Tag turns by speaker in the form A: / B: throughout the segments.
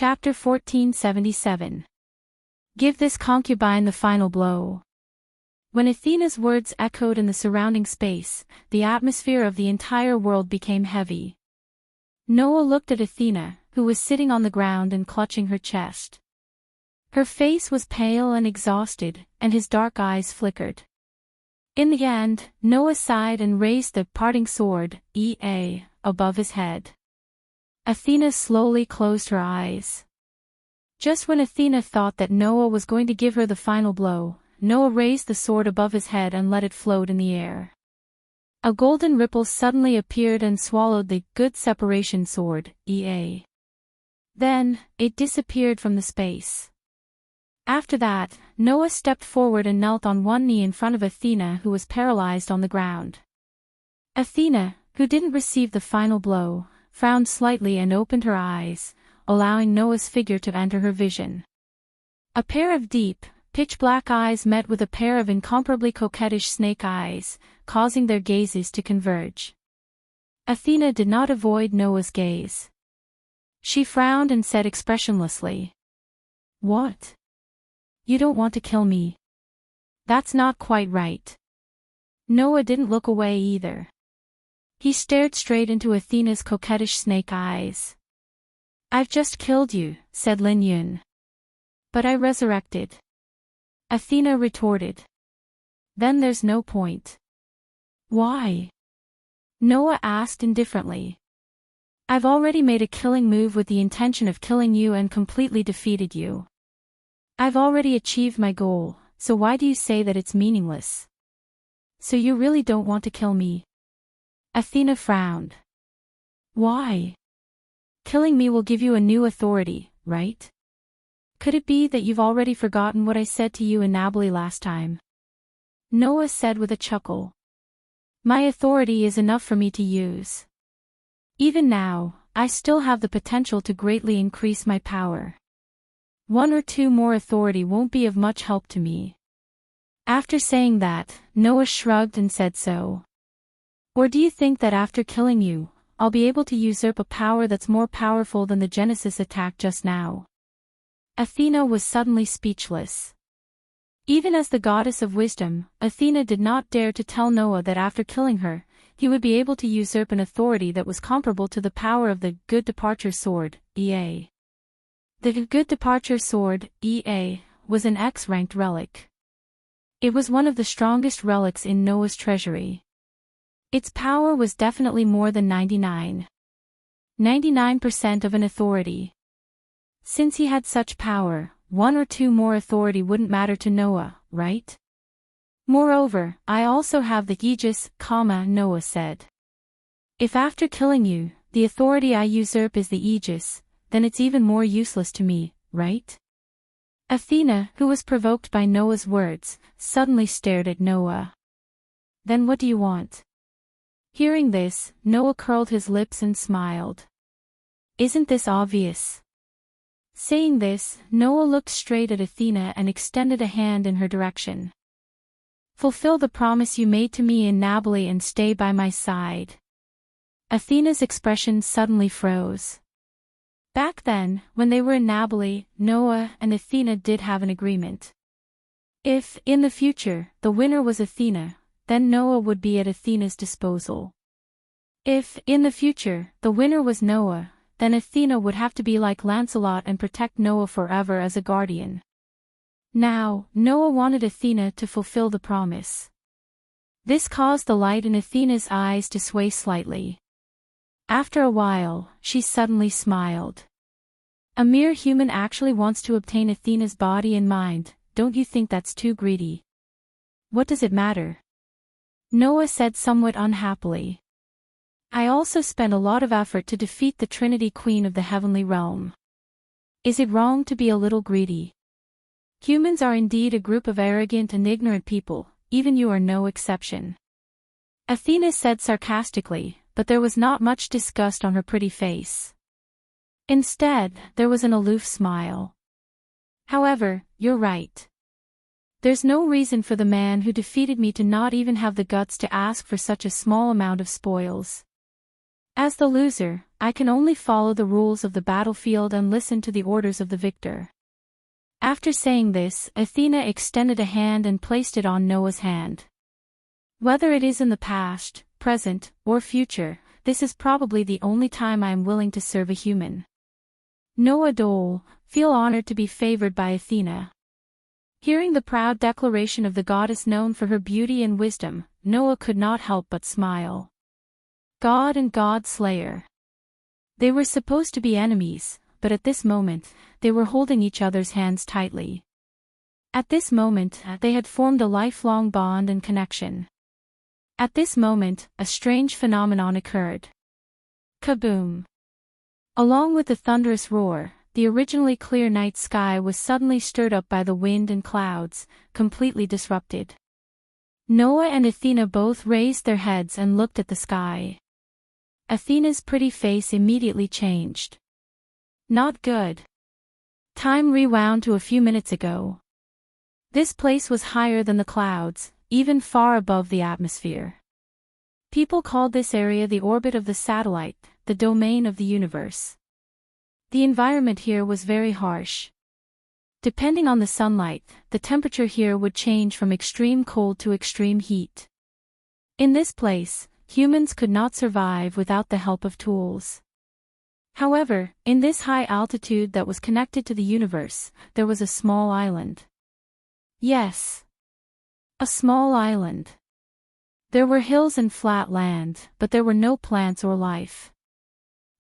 A: Chapter 1477. Give this concubine the final blow. When Athena's words echoed in the surrounding space, the atmosphere of the entire world became heavy. Noah looked at Athena, who was sitting on the ground and clutching her chest. Her face was pale and exhausted, and his dark eyes flickered. In the end, Noah sighed and raised the parting sword, above his head. Athena slowly closed her eyes. Just when Athena thought that Noah was going to give her the final blow, Noah raised the sword above his head and let it float in the air. A golden ripple suddenly appeared and swallowed the good separation sword, Then, it disappeared from the space. After that, Noah stepped forward and knelt on one knee in front of Athena, who was paralyzed on the ground. Athena, who didn't receive the final blow, frowned slightly and opened her eyes, allowing Noah's figure to enter her vision. A pair of deep, pitch-black eyes met with a pair of incomparably coquettish snake eyes, causing their gazes to converge. Athena did not avoid Noah's gaze. She frowned and said expressionlessly, "What? You don't want to kill me? That's not quite right." Noah didn't look away either. He stared straight into Athena's coquettish snake eyes. "I've just killed you," said Lin Yun. "But I resurrected," Athena retorted. "Then there's no point." "Why?" Noah asked indifferently. "I've already made a killing move with the intention of killing you and completely defeated you. I've already achieved my goal, so why do you say that it's meaningless?" "So you really don't want to kill me?" Athena frowned. "Why? Killing me will give you a new authority, right? Could it be that you've already forgotten what I said to you in Nabali last time?" Noah said with a chuckle. "My authority is enough for me to use. Even now, I still have the potential to greatly increase my power. 1 or 2 more authority won't be of much help to me." After saying that, Noah shrugged and said so. "Or do you think that after killing you, I'll be able to usurp a power that's more powerful than the Genesis attack just now?" Athena was suddenly speechless. Even as the goddess of wisdom, Athena did not dare to tell Noah that after killing her, he would be able to usurp an authority that was comparable to the power of the Good Departure Sword, The Good Departure Sword, was an X-ranked relic. It was one of the strongest relics in Noah's treasury. Its power was definitely more than 99% of an authority. Since he had such power, 1 or 2 more authority wouldn't matter to Noah, right? "Moreover, I also have the Aegis, Noah said. If after killing you, the authority I usurp is the Aegis, then it's even more useless to me, right?" Athena, who was provoked by Noah's words, suddenly stared at Noah. "Then what do you want?" Hearing this, Noah curled his lips and smiled. "Isn't this obvious?" Saying this, Noah looked straight at Athena and extended a hand in her direction. "Fulfill the promise you made to me in Nabali and stay by my side." Athena's expression suddenly froze. Back then, when they were in Nabali, Noah and Athena did have an agreement. If, in the future, the winner was Athena, then Noah would be at Athena's disposal. If, in the future, the winner was Noah, then Athena would have to be like Lancelot and protect Noah forever as a guardian. Now, Noah wanted Athena to fulfill the promise. This caused the light in Athena's eyes to sway slightly. After a while, she suddenly smiled. "A mere human actually wants to obtain Athena's body and mind, don't you think that's too greedy?" "What does it matter?" Noah said somewhat unhappily. "I also spent a lot of effort to defeat the Trinity Queen of the Heavenly Realm. Is it wrong to be a little greedy? Humans are indeed a group of arrogant and ignorant people, even you are no exception." Athena said sarcastically, but there was not much disgust on her pretty face. Instead, there was an aloof smile. "However, you're right. There's no reason for the man who defeated me to not even have the guts to ask for such a small amount of spoils." As the loser, I can only follow the rules of the battlefield and listen to the orders of the victor. After saying this, Athena extended a hand and placed it on Noah's hand. Whether it is in the past, present, or future, this is probably the only time I am willing to serve a human. Noah Dole, feel honored to be favored by Athena. Hearing the proud declaration of the goddess known for her beauty and wisdom, Noah could not help but smile. God and God Slayer. They were supposed to be enemies, but at this moment, they were holding each other's hands tightly. At this moment, they had formed a lifelong bond and connection. At this moment, a strange phenomenon occurred. Kaboom! Along with the thunderous roar, the originally clear night sky was suddenly stirred up by the wind and clouds, completely disrupted. Noah and Athena both raised their heads and looked at the sky. Athena's pretty face immediately changed. Not good. Time rewound to a few minutes ago. This place was higher than the clouds, even far above the atmosphere. People called this area the orbit of the satellite, the domain of the universe. The environment here was very harsh. Depending on the sunlight, the temperature here would change from extreme cold to extreme heat. In this place, humans could not survive without the help of tools. However, in this high altitude that was connected to the universe, there was a small island. Yes. A small island. There were hills and flat land, but there were no plants or life.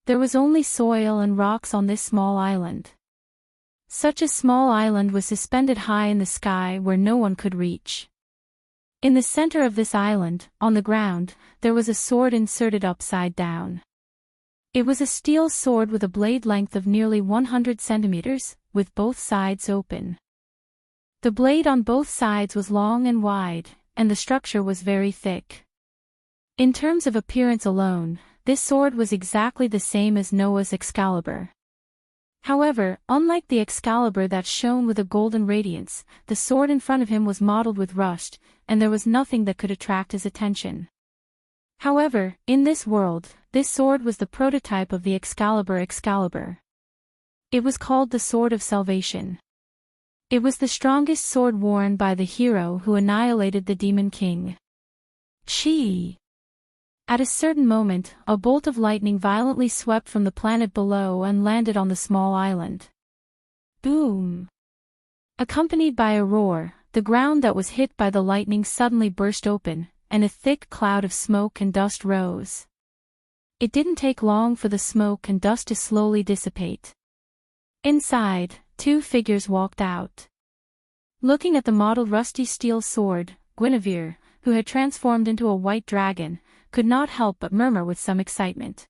A: There was only soil and rocks on this small island. Such a small island was suspended high in the sky where no one could reach. In the center of this island, on the ground, there was a sword inserted upside down. It was a steel sword with a blade length of nearly 100 centimeters, with both sides open. The blade on both sides was long and wide, and the structure was very thick. In terms of appearance alone, this sword was exactly the same as Noah's Excalibur. However, unlike the Excalibur that shone with a golden radiance, the sword in front of him was mottled with rust, and there was nothing that could attract his attention. However, in this world, this sword was the prototype of the Excalibur. It was called the Sword of Salvation. It was the strongest sword worn by the hero who annihilated the Demon King. Chi! At a certain moment, a bolt of lightning violently swept from the planet below and landed on the small island. Boom! Accompanied by a roar, the ground that was hit by the lightning suddenly burst open, and a thick cloud of smoke and dust rose. It didn't take long for the smoke and dust to slowly dissipate. Inside, two figures walked out. Looking at the mottled rusty steel sword, Guinevere, who had transformed into a white dragon, could not help but murmur with some excitement.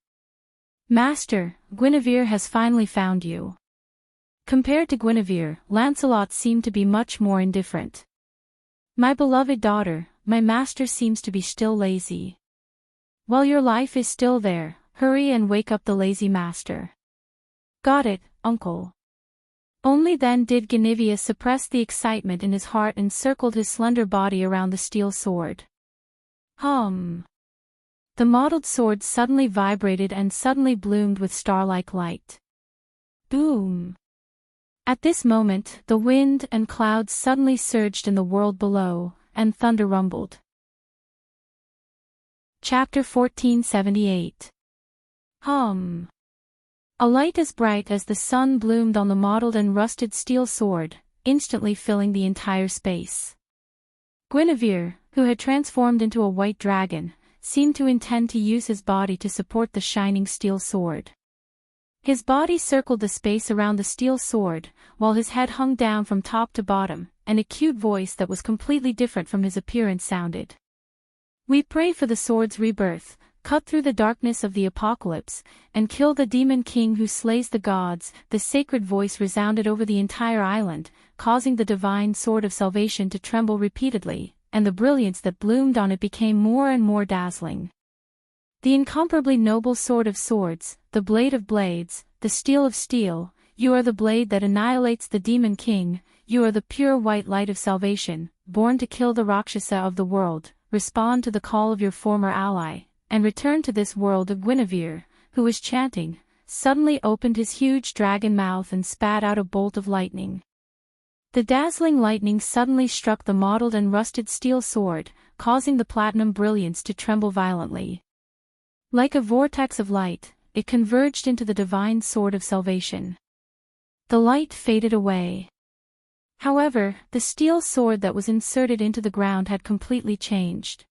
A: Master, Guinevere has finally found you. Compared to Guinevere, Lancelot seemed to be much more indifferent. My beloved daughter, my master seems to be still lazy. While your life is still there, hurry and wake up the lazy master. Got it, uncle. Only then did Guinevere suppress the excitement in his heart and circled his slender body around the steel sword. Hum. The mottled sword suddenly vibrated and suddenly bloomed with star-like light. Boom! At this moment, the wind and clouds suddenly surged in the world below, and thunder rumbled. Chapter 1478. Hum. A light as bright as the sun bloomed on the mottled and rusted steel sword, instantly filling the entire space. Guinevere, who had transformed into a white dragon, seemed to intend to use his body to support the shining steel sword. His body circled the space around the steel sword, while his head hung down from top to bottom, and a cute voice that was completely different from his appearance sounded. We pray for the sword's rebirth, cut through the darkness of the apocalypse, and kill the demon king who slays the gods. The sacred voice resounded over the entire island, causing the divine sword of salvation to tremble repeatedly, and the brilliance that bloomed on it became more and more dazzling. The incomparably noble sword of swords, the blade of blades, the steel of steel, you are the blade that annihilates the demon king, you are the pure white light of salvation, born to kill the Rakshasa of the world. Respond to the call of your former ally, and returned to this world. Of Guinevere, who was chanting, suddenly opened his huge dragon mouth and spat out a bolt of lightning. The dazzling lightning suddenly struck the mottled and rusted steel sword, causing the platinum brilliance to tremble violently. Like a vortex of light, it converged into the divine sword of salvation. The light faded away. However, the steel sword that was inserted into the ground had completely changed.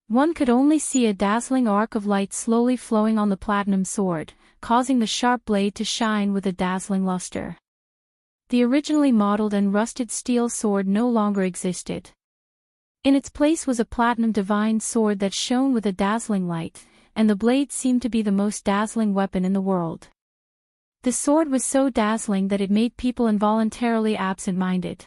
A: One could only see a dazzling arc of light slowly flowing on the platinum sword, causing the sharp blade to shine with a dazzling luster. The originally mottled and rusted steel sword no longer existed. In its place was a platinum divine sword that shone with a dazzling light, and the blade seemed to be the most dazzling weapon in the world. The sword was so dazzling that it made people involuntarily absent-minded.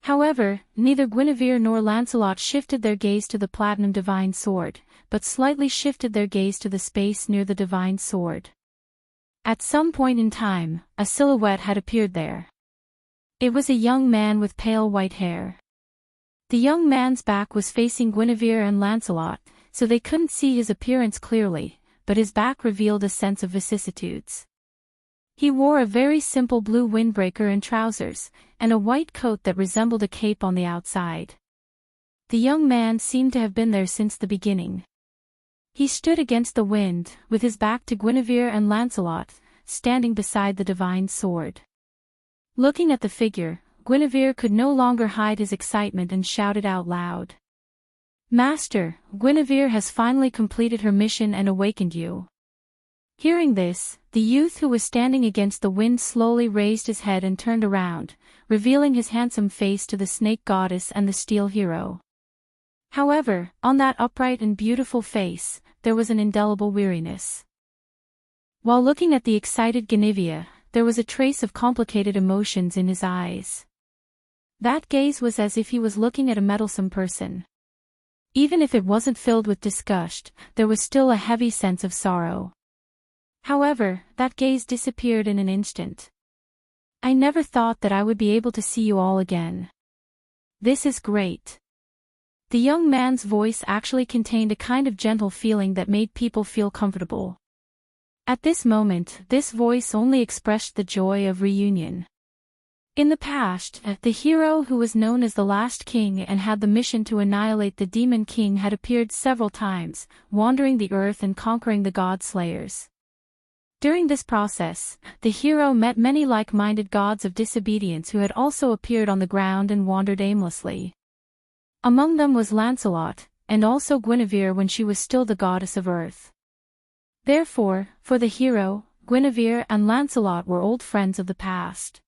A: However, neither Guinevere nor Lancelot shifted their gaze to the platinum divine sword, but slightly shifted their gaze to the space near the divine sword. At some point in time, a silhouette had appeared there. It was a young man with pale white hair. The young man's back was facing Guinevere and Lancelot, so they couldn't see his appearance clearly, but his back revealed a sense of vicissitudes. He wore a very simple blue windbreaker and trousers, and a white coat that resembled a cape on the outside. The young man seemed to have been there since the beginning. He stood against the wind, with his back to Guinevere and Lancelot, standing beside the divine sword. Looking at the figure, Guinevere could no longer hide his excitement and shouted out loud. "Master, Guinevere has finally completed her mission and awakened you." Hearing this, the youth who was standing against the wind slowly raised his head and turned around, revealing his handsome face to the snake goddess and the steel hero. However, on that upright and beautiful face, there was an indelible weariness. While looking at the excited Guinevere, there was a trace of complicated emotions in his eyes. That gaze was as if he was looking at a meddlesome person. Even if it wasn't filled with disgust, there was still a heavy sense of sorrow. However, that gaze disappeared in an instant. "I never thought that I would be able to see you all again. This is great." The young man's voice actually contained a kind of gentle feeling that made people feel comfortable. At this moment, this voice only expressed the joy of reunion. In the past, the hero who was known as the Last King and had the mission to annihilate the Demon King had appeared several times, wandering the earth and conquering the god slayers. During this process, the hero met many like-minded gods of disobedience who had also appeared on the ground and wandered aimlessly. Among them was Lancelot, and also Guinevere when she was still the goddess of earth. Therefore, for the hero, Guinevere and Lancelot were old friends of the past.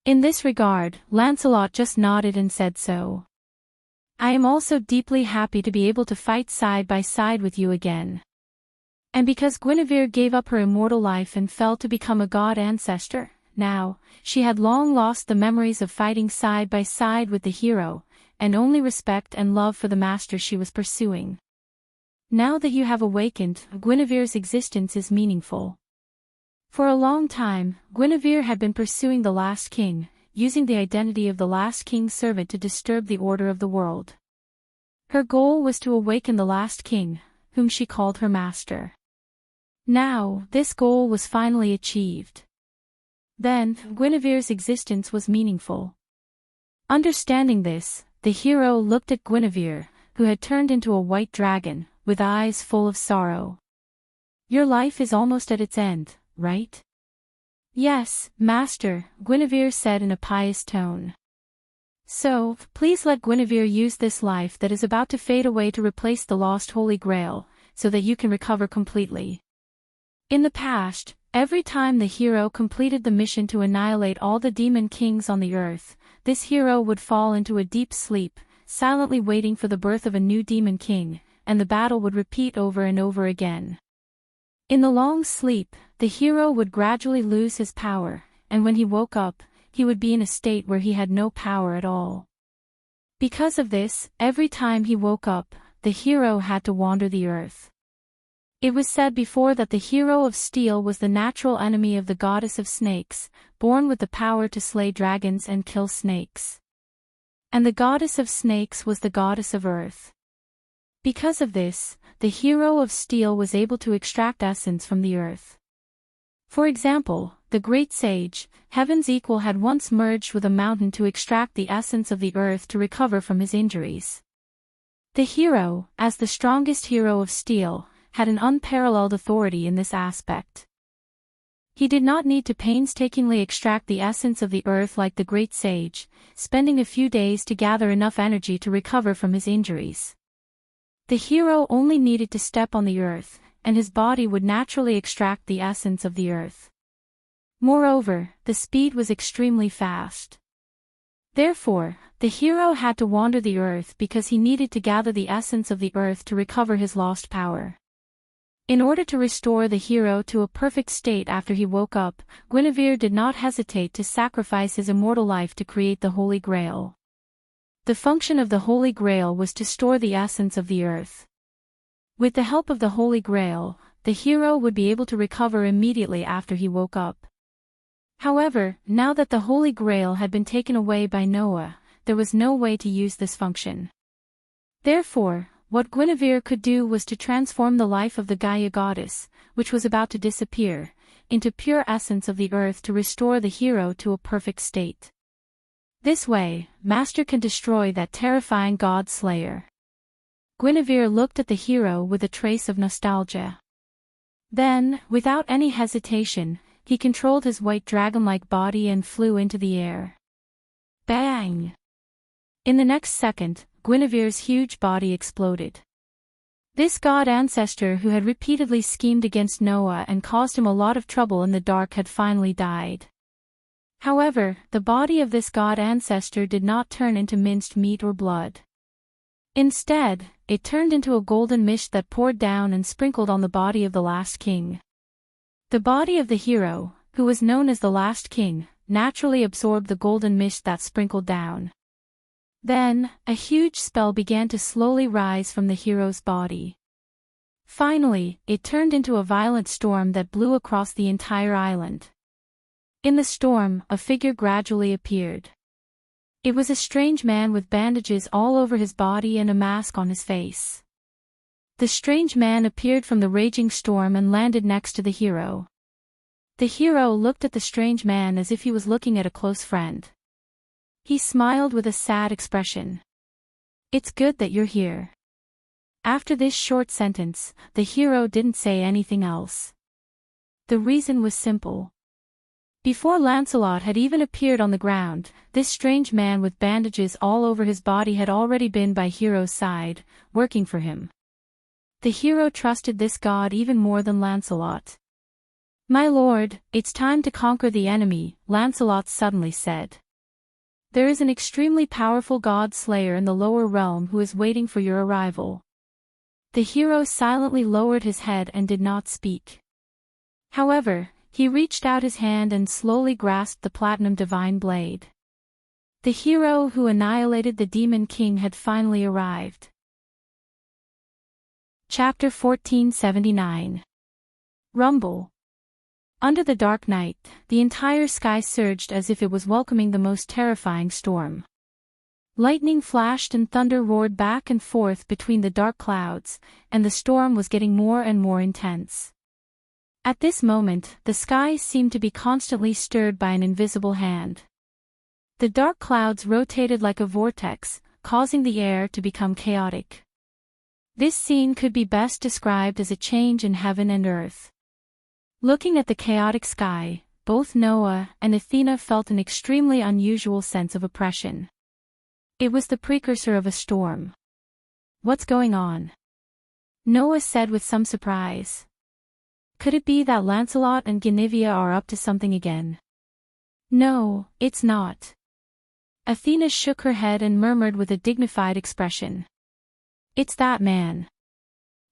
A: In this regard, Lancelot just nodded and said so. "I am also deeply happy to be able to fight side by side with you again." And because Guinevere gave up her immortal life and fell to become a god ancestor, now, she had long lost the memories of fighting side by side with the hero, and only respect and love for the master she was pursuing. Now that you have awakened, Guinevere's existence is meaningful. For a long time, Guinevere had been pursuing the Last King, using the identity of the Last King's servant to disturb the order of the world. Her goal was to awaken the Last King, whom she called her master. Now, this goal was finally achieved. Then, Guinevere's existence was meaningful. Understanding this, the hero looked at Guinevere, who had turned into a white dragon, with eyes full of sorrow. "Your life is almost at its end, right?" "Yes, master," Guinevere said in a pious tone. "So, please let Guinevere use this life that is about to fade away to replace the lost Holy Grail, so that you can recover completely." In the past, every time the hero completed the mission to annihilate all the demon kings on the earth, this hero would fall into a deep sleep, silently waiting for the birth of a new demon king, and the battle would repeat over and over again. In the long sleep, the hero would gradually lose his power, and when he woke up, he would be in a state where he had no power at all. Because of this, every time he woke up, the hero had to wander the earth. It was said before that the hero of steel was the natural enemy of the goddess of snakes, born with the power to slay dragons and kill snakes. And the goddess of snakes was the goddess of earth. Because of this, the hero of steel was able to extract essence from the earth. For example, the great sage, Heaven's equal, had once merged with a mountain to extract the essence of the earth to recover from his injuries. The hero, as the strongest hero of steel, had an unparalleled authority in this aspect. He did not need to painstakingly extract the essence of the earth like the great sage, spending a few days to gather enough energy to recover from his injuries. The hero only needed to step on the earth, and his body would naturally extract the essence of the earth. Moreover, the speed was extremely fast. Therefore, the hero had to wander the earth because he needed to gather the essence of the earth to recover his lost power. In order to restore the hero to a perfect state after he woke up, Guinevere did not hesitate to sacrifice his immortal life to create the Holy Grail. The function of the Holy Grail was to store the essence of the earth. With the help of the Holy Grail, the hero would be able to recover immediately after he woke up. However, now that the Holy Grail had been taken away by Noah, there was no way to use this function. Therefore, what Guinevere could do was to transform the life of the Gaia goddess, which was about to disappear, into pure essence of the earth to restore the hero to a perfect state. This way, Master can destroy that terrifying god slayer. Guinevere looked at the hero with a trace of nostalgia. Then, without any hesitation, he controlled his white dragon-like body and flew into the air. Bang! In the next second, Guinevere's huge body exploded. This god ancestor who had repeatedly schemed against Noah and caused him a lot of trouble in the dark had finally died. However, the body of this god ancestor did not turn into minced meat or blood. Instead, it turned into a golden mist that poured down and sprinkled on the body of the last king. The body of the hero, who was known as the last king, naturally absorbed the golden mist that sprinkled down. Then, a huge spell began to slowly rise from the hero's body. Finally, it turned into a violent storm that blew across the entire island. In the storm, a figure gradually appeared. It was a strange man with bandages all over his body and a mask on his face. The strange man appeared from the raging storm and landed next to the hero. The hero looked at the strange man as if he was looking at a close friend. He smiled with a sad expression. "It's good that you're here." After this short sentence, the hero didn't say anything else. The reason was simple. Before Lancelot had even appeared on the ground, this strange man with bandages all over his body had already been by Hero's side, working for him. The hero trusted this god even more than Lancelot. "My lord, it's time to conquer the enemy," Lancelot suddenly said. "There is an extremely powerful god slayer in the lower realm who is waiting for your arrival." The hero silently lowered his head and did not speak. However, he reached out his hand and slowly grasped the platinum divine blade. The hero who annihilated the demon king had finally arrived. Chapter 1479. Rumble. Under the dark night, the entire sky surged as if it was welcoming the most terrifying storm. Lightning flashed and thunder roared back and forth between the dark clouds, and the storm was getting more and more intense. At this moment, the sky seemed to be constantly stirred by an invisible hand. The dark clouds rotated like a vortex, causing the air to become chaotic. This scene could be best described as a change in heaven and earth. Looking at the chaotic sky, both Noah and Athena felt an extremely unusual sense of oppression. It was the precursor of a storm. "What's going on?" Noah said with some surprise. "Could it be that Lancelot and Guinevere are up to something again?" "No, it's not." Athena shook her head and murmured with a dignified expression. "It's that man.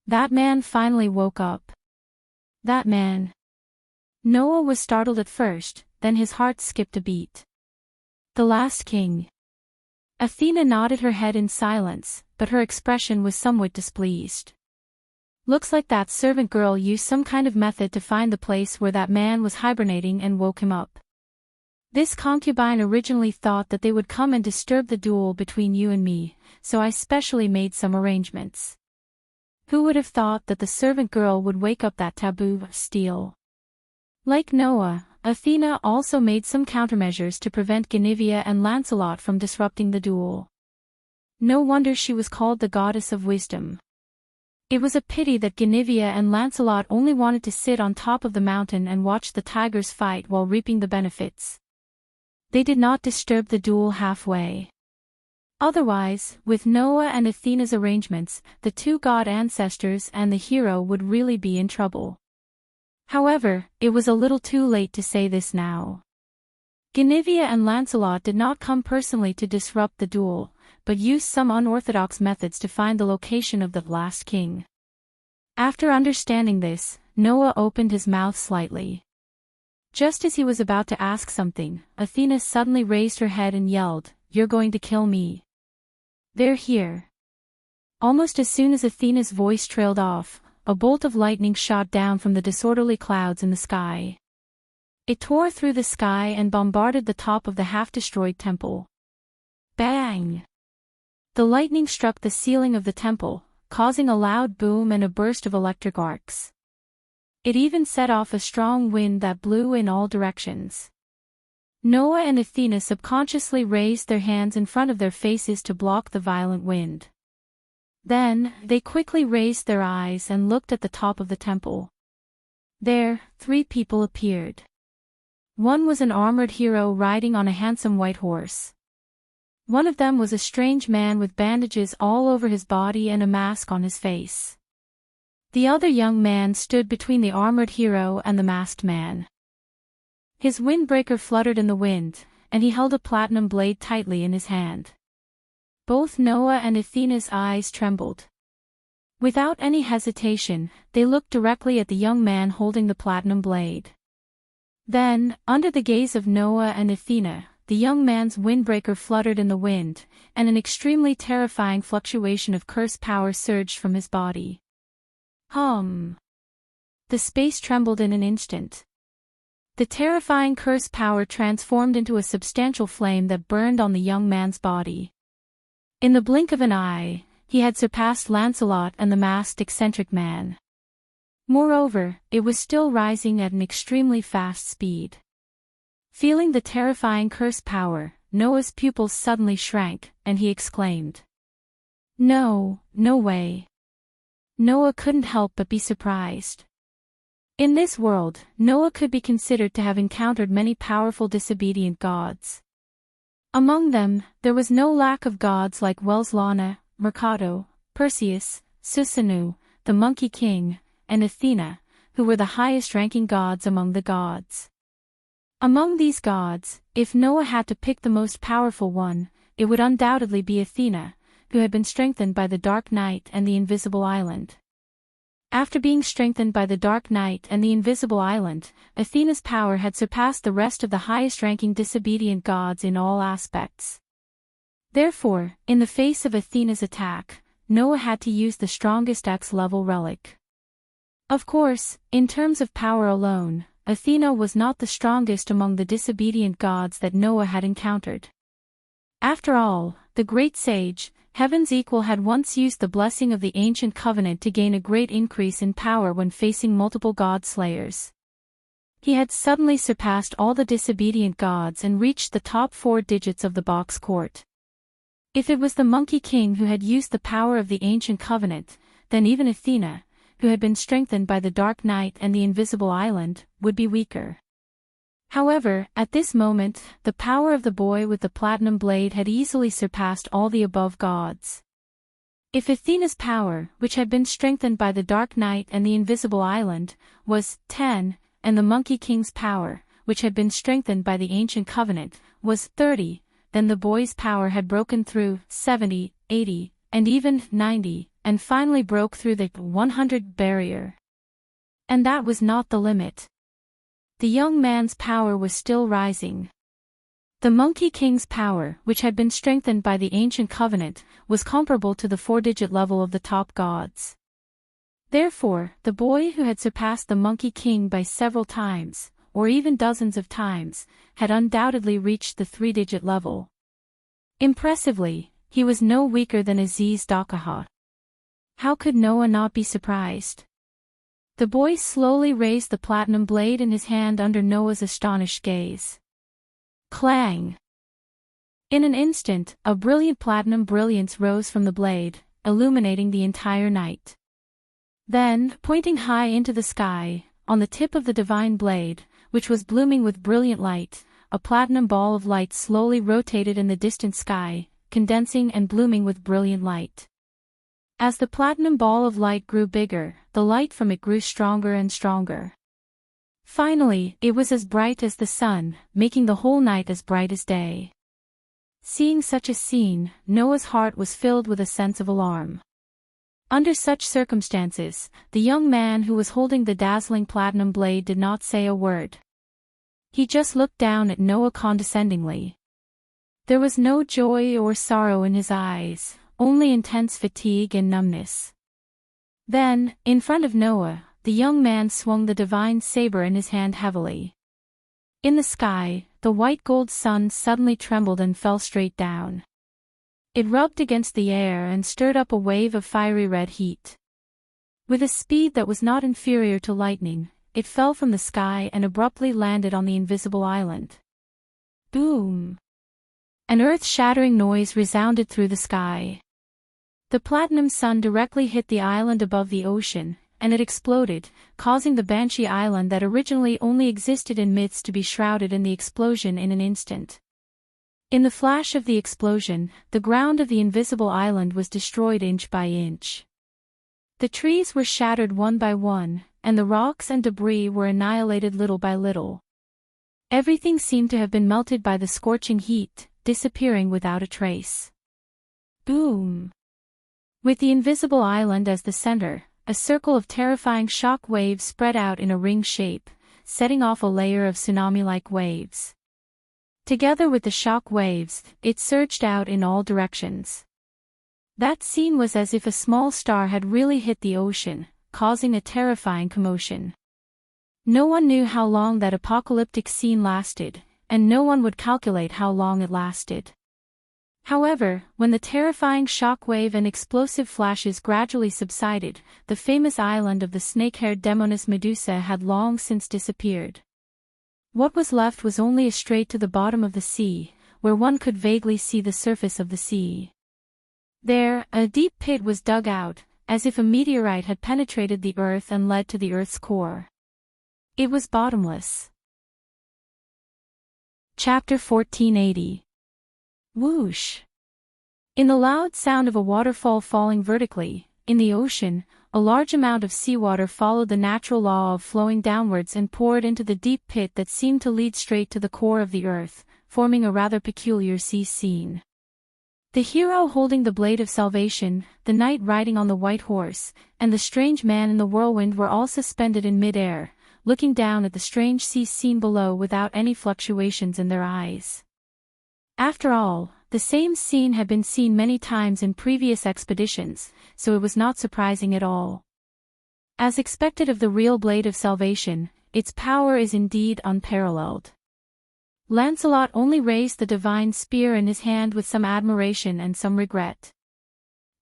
A: That man finally woke up." "That man." Noah was startled at first, then his heart skipped a beat. "The last king." Athena nodded her head in silence, but her expression was somewhat displeased. "Looks like that servant girl used some kind of method to find the place where that man was hibernating and woke him up. This concubine originally thought that they would come and disturb the duel between you and me, so I specially made some arrangements. Who would have thought that the servant girl would wake up that taboo of steel? Like Noah, Athena also made some countermeasures to prevent Guinevere and Lancelot from disrupting the duel. No wonder she was called the goddess of wisdom. It was a pity that Guinevere and Lancelot only wanted to sit on top of the mountain and watch the tigers fight while reaping the benefits. They did not disturb the duel halfway. Otherwise, with Noah and Athena's arrangements, the two god ancestors and the hero would really be in trouble. However, it was a little too late to say this now. Guinevere and Lancelot did not come personally to disrupt the duel, but used some unorthodox methods to find the location of the last king. After understanding this, Noah opened his mouth slightly. Just as he was about to ask something, Athena suddenly raised her head and yelled, "You're going to kill me. They're here." Almost as soon as Athena's voice trailed off, a bolt of lightning shot down from the disorderly clouds in the sky. It tore through the sky and bombarded the top of the half-destroyed temple. Bang! The lightning struck the ceiling of the temple, causing a loud boom and a burst of electric arcs. It even set off a strong wind that blew in all directions. Noah and Athena subconsciously raised their hands in front of their faces to block the violent wind. Then, they quickly raised their eyes and looked at the top of the temple. There, 3 people appeared. One was an armored hero riding on a handsome white horse. One of them was a strange man with bandages all over his body and a mask on his face. The other young man stood between the armored hero and the masked man. His windbreaker fluttered in the wind, and he held a platinum blade tightly in his hand. Both Noah and Athena's eyes trembled. Without any hesitation, they looked directly at the young man holding the platinum blade. Then, under the gaze of Noah and Athena, the young man's windbreaker fluttered in the wind, and an extremely terrifying fluctuation of curse power surged from his body. The space trembled in an instant. The terrifying curse power transformed into a substantial flame that burned on the young man's body. In the blink of an eye, he had surpassed Lancelot and the masked eccentric man. Moreover, it was still rising at an extremely fast speed. Feeling the terrifying curse power, Noah's pupils suddenly shrank, and he exclaimed, "No, no way." Noah couldn't help but be surprised. In this world, Noah could be considered to have encountered many powerful disobedient gods. Among them, there was no lack of gods like Welslana, Mercado, Perseus, Susanu, the Monkey King, and Athena, who were the highest-ranking gods among the gods. Among these gods, if Noah had to pick the most powerful one, it would undoubtedly be Athena, who had been strengthened by the Dark Night and the Invisible Island. After being strengthened by the Dark Night and the Invisible Island, Athena's power had surpassed the rest of the highest-ranking disobedient gods in all aspects. Therefore, in the face of Athena's attack, Noah had to use the strongest X-level relic. Of course, in terms of power alone, Athena was not the strongest among the disobedient gods that Noah had encountered. After all, the great sage, Heaven's equal, had once used the blessing of the ancient covenant to gain a great increase in power when facing multiple god-slayers. He had suddenly surpassed all the disobedient gods and reached the top 4 digits of the box court. If it was the Monkey King who had used the power of the ancient covenant, then even Athena, who had been strengthened by the Dark Night and the Invisible Island, would be weaker. However, at this moment, the power of the boy with the platinum blade had easily surpassed all the above gods. If Athena's power, which had been strengthened by the Dark Night and the Invisible Island, was 10, and the Monkey King's power, which had been strengthened by the Ancient Covenant, was 30, then the boy's power had broken through 70, 80, and even 90, and finally broke through the 100 barrier. And that was not the limit. The young man's power was still rising. The Monkey King's power, which had been strengthened by the Ancient Covenant, was comparable to the 4-digit level of the top gods. Therefore, the boy who had surpassed the Monkey King by several times, or even dozens of times, had undoubtedly reached the 3-digit level. Impressively, he was no weaker than Aziz Dakaha. How could Noah not be surprised? The boy slowly raised the platinum blade in his hand under Noah's astonished gaze. Clang! In an instant, a brilliant platinum brilliance rose from the blade, illuminating the entire night. Then, pointing high into the sky, on the tip of the divine blade, which was blooming with brilliant light, a platinum ball of light slowly rotated in the distant sky, condensing and blooming with brilliant light. As the platinum ball of light grew bigger, the light from it grew stronger and stronger. Finally, it was as bright as the sun, making the whole night as bright as day. Seeing such a scene, Noah's heart was filled with a sense of alarm. Under such circumstances, the young man who was holding the dazzling platinum blade did not say a word. He just looked down at Noah condescendingly. There was no joy or sorrow in his eyes, only intense fatigue and numbness. Then, in front of Noah, the young man swung the divine saber in his hand heavily. In the sky, the white gold sun suddenly trembled and fell straight down. It rubbed against the air and stirred up a wave of fiery red heat. With a speed that was not inferior to lightning, it fell from the sky and abruptly landed on the invisible island. Boom! An earth-shattering noise resounded through the sky. The platinum sun directly hit the island above the ocean, and it exploded, causing the Banshee Island that originally only existed in myths to be shrouded in the explosion in an instant. In the flash of the explosion, the ground of the invisible island was destroyed inch by inch. The trees were shattered one by one, and the rocks and debris were annihilated little by little. Everything seemed to have been melted by the scorching heat, disappearing without a trace. Boom! With the invisible island as the center, a circle of terrifying shock waves spread out in a ring shape, setting off a layer of tsunami-like waves. Together with the shock waves, it surged out in all directions. That scene was as if a small star had really hit the ocean, causing a terrifying commotion. No one knew how long that apocalyptic scene lasted, and no one would calculate how long it lasted. However, when the terrifying shockwave and explosive flashes gradually subsided, the famous island of the snake-haired demoness Medusa had long since disappeared. What was left was only a strait to the bottom of the sea, where one could vaguely see the surface of the sea. There, a deep pit was dug out, as if a meteorite had penetrated the earth and led to the earth's core. It was bottomless. Chapter 1480. Whoosh! In the loud sound of a waterfall falling vertically, in the ocean, a large amount of seawater followed the natural law of flowing downwards and poured into the deep pit that seemed to lead straight to the core of the earth, forming a rather peculiar sea scene. The hero holding the blade of salvation, the knight riding on the white horse, and the strange man in the whirlwind were all suspended in mid-air, looking down at the strange sea scene below without any fluctuations in their eyes. After all, the same scene had been seen many times in previous expeditions, so it was not surprising at all. As expected of the real blade of salvation, its power is indeed unparalleled. Lancelot only raised the divine spear in his hand with some admiration and some regret.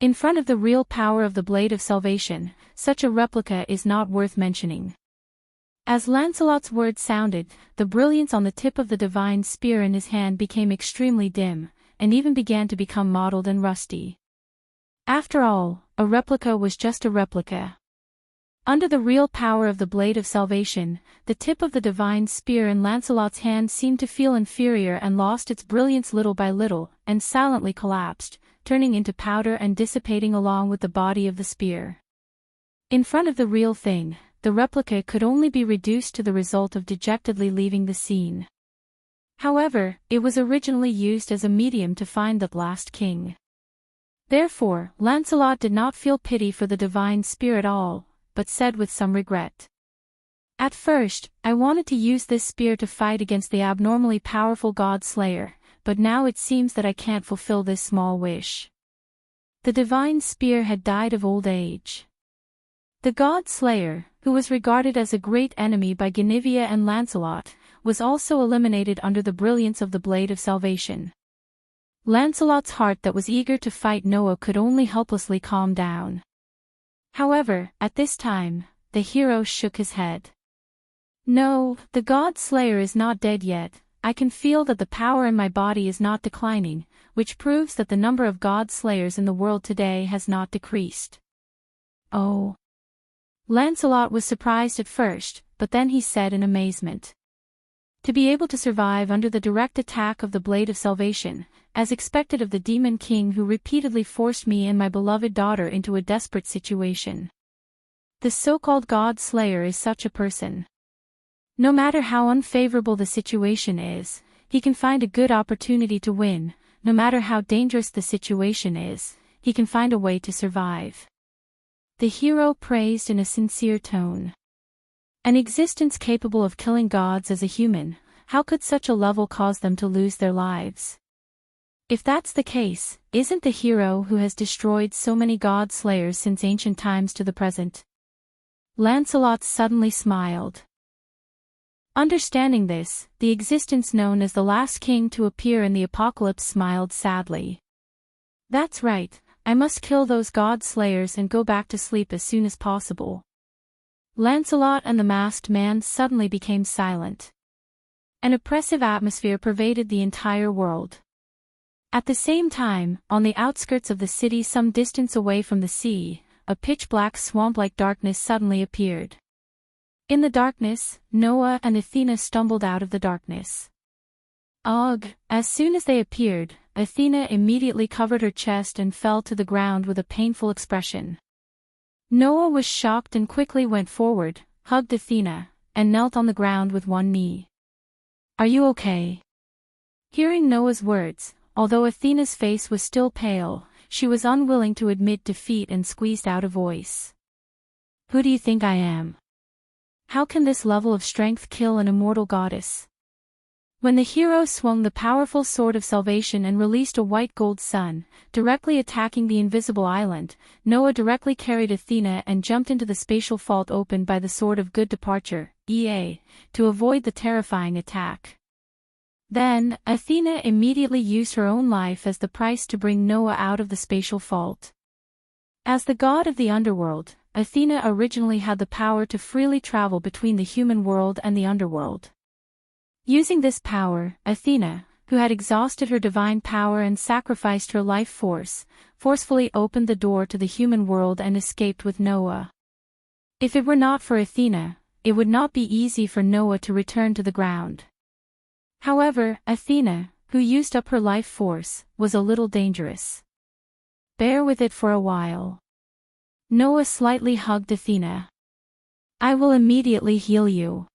A: In front of the real power of the blade of salvation, such a replica is not worth mentioning. As Lancelot's words sounded, the brilliance on the tip of the divine spear in his hand became extremely dim, and even began to become mottled and rusty. After all, a replica was just a replica. Under the real power of the blade of salvation, the tip of the divine spear in Lancelot's hand seemed to feel inferior and lost its brilliance little by little, and silently collapsed, turning into powder and dissipating along with the body of the spear. In front of the real thing, the replica could only be reduced to the result of dejectedly leaving the scene. However, it was originally used as a medium to find the last king. Therefore, Lancelot did not feel pity for the divine spear at all, but said with some regret, "At first, I wanted to use this spear to fight against the abnormally powerful god-slayer, but now it seems that I can't fulfill this small wish." The divine spear had died of old age. The god-slayer, who was regarded as a great enemy by Guinevere and Lancelot, was also eliminated under the brilliance of the blade of salvation. Lancelot's heart that was eager to fight Noah could only helplessly calm down. However, at this time, the hero shook his head. No, the God Slayer is not dead yet. I can feel that the power in my body is not declining, which proves that the number of God Slayers in the world today has not decreased. Oh. Lancelot was surprised at first, but then he said in amazement. To be able to survive under the direct attack of the Blade of Salvation, as expected of the Demon King who repeatedly forced me and my beloved daughter into a desperate situation. The so-called God Slayer is such a person. No matter how unfavorable the situation is, he can find a good opportunity to win. No matter how dangerous the situation is, he can find a way to survive. The hero praised in a sincere tone. An existence capable of killing gods as a human, how could such a level cause them to lose their lives? If that's the case, isn't the hero who has destroyed so many god slayers since ancient times to the present? Lancelot suddenly smiled. Understanding this, the existence known as the last king to appear in the apocalypse smiled sadly. That's right, I must kill those god slayers and go back to sleep as soon as possible. Lancelot and the masked man suddenly became silent. An oppressive atmosphere pervaded the entire world. At the same time, on the outskirts of the city some distance away from the sea, a pitch-black swamp-like darkness suddenly appeared. In the darkness, Noah and Athena stumbled out of the darkness. Ugh! As soon as they appeared, Athena immediately covered her chest and fell to the ground with a painful expression. Noah was shocked and quickly went forward, hugged Athena, and knelt on the ground with one knee. Are you okay? Hearing Noah's words, although Athena's face was still pale, she was unwilling to admit defeat and squeezed out a voice. Who do you think I am? How can this level of strength kill an immortal goddess? When the hero swung the powerful sword of salvation and released a white gold sun, directly attacking the invisible island, Noah directly carried Athena and jumped into the spatial fault opened by the sword of good departure, EA, to avoid the terrifying attack. Then, Athena immediately used her own life as the price to bring Noah out of the spatial fault. As the god of the underworld, Athena originally had the power to freely travel between the human world and the underworld. Using this power, Athena, who had exhausted her divine power and sacrificed her life force, forcefully opened the door to the human world and escaped with Noah. If it were not for Athena, it would not be easy for Noah to return to the ground. However, Athena, who used up her life force, was a little dangerous. Bear with it for a while. Noah slightly hugged Athena. I will immediately heal you.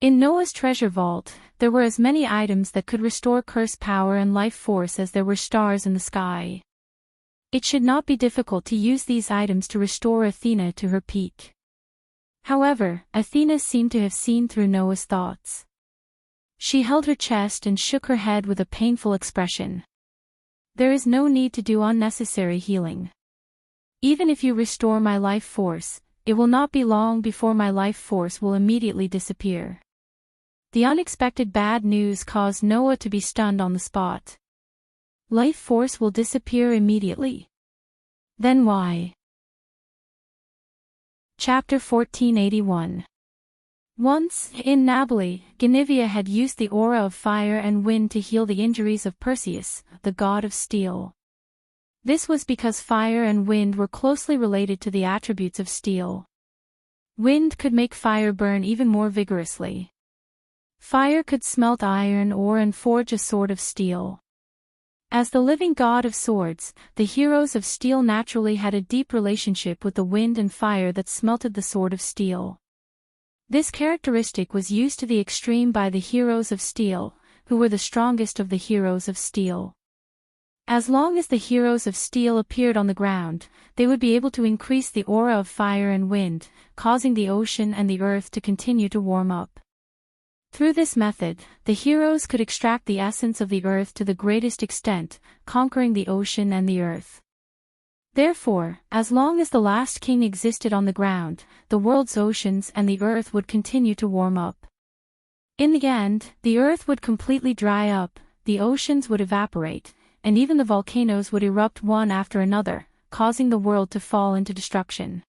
A: In Noah's treasure vault, there were as many items that could restore curse power and life force as there were stars in the sky. It should not be difficult to use these items to restore Athena to her peak. However, Athena seemed to have seen through Noah's thoughts. She held her chest and shook her head with a painful expression. There is no need to do unnecessary healing. Even if you restore my life force, it will not be long before my life force will immediately disappear. The unexpected bad news caused Noah to be stunned on the spot. Life force will disappear immediately. Then why? Chapter 1481. Once, in Nabali, Guinevere had used the aura of fire and wind to heal the injuries of Perseus, the god of steel. This was because fire and wind were closely related to the attributes of steel. Wind could make fire burn even more vigorously. Fire could smelt iron ore and forge a sword of steel. As the living god of swords, the heroes of steel naturally had a deep relationship with the wind and fire that smelted the sword of steel. This characteristic was used to the extreme by the heroes of steel, who were the strongest of the heroes of steel. As long as the heroes of steel appeared on the ground, they would be able to increase the aura of fire and wind, causing the ocean and the earth to continue to warm up. Through this method, the heroes could extract the essence of the earth to the greatest extent, conquering the ocean and the earth. Therefore, as long as the last king existed on the ground, the world's oceans and the earth would continue to warm up. In the end, the earth would completely dry up, the oceans would evaporate, and even the volcanoes would erupt one after another, causing the world to fall into destruction.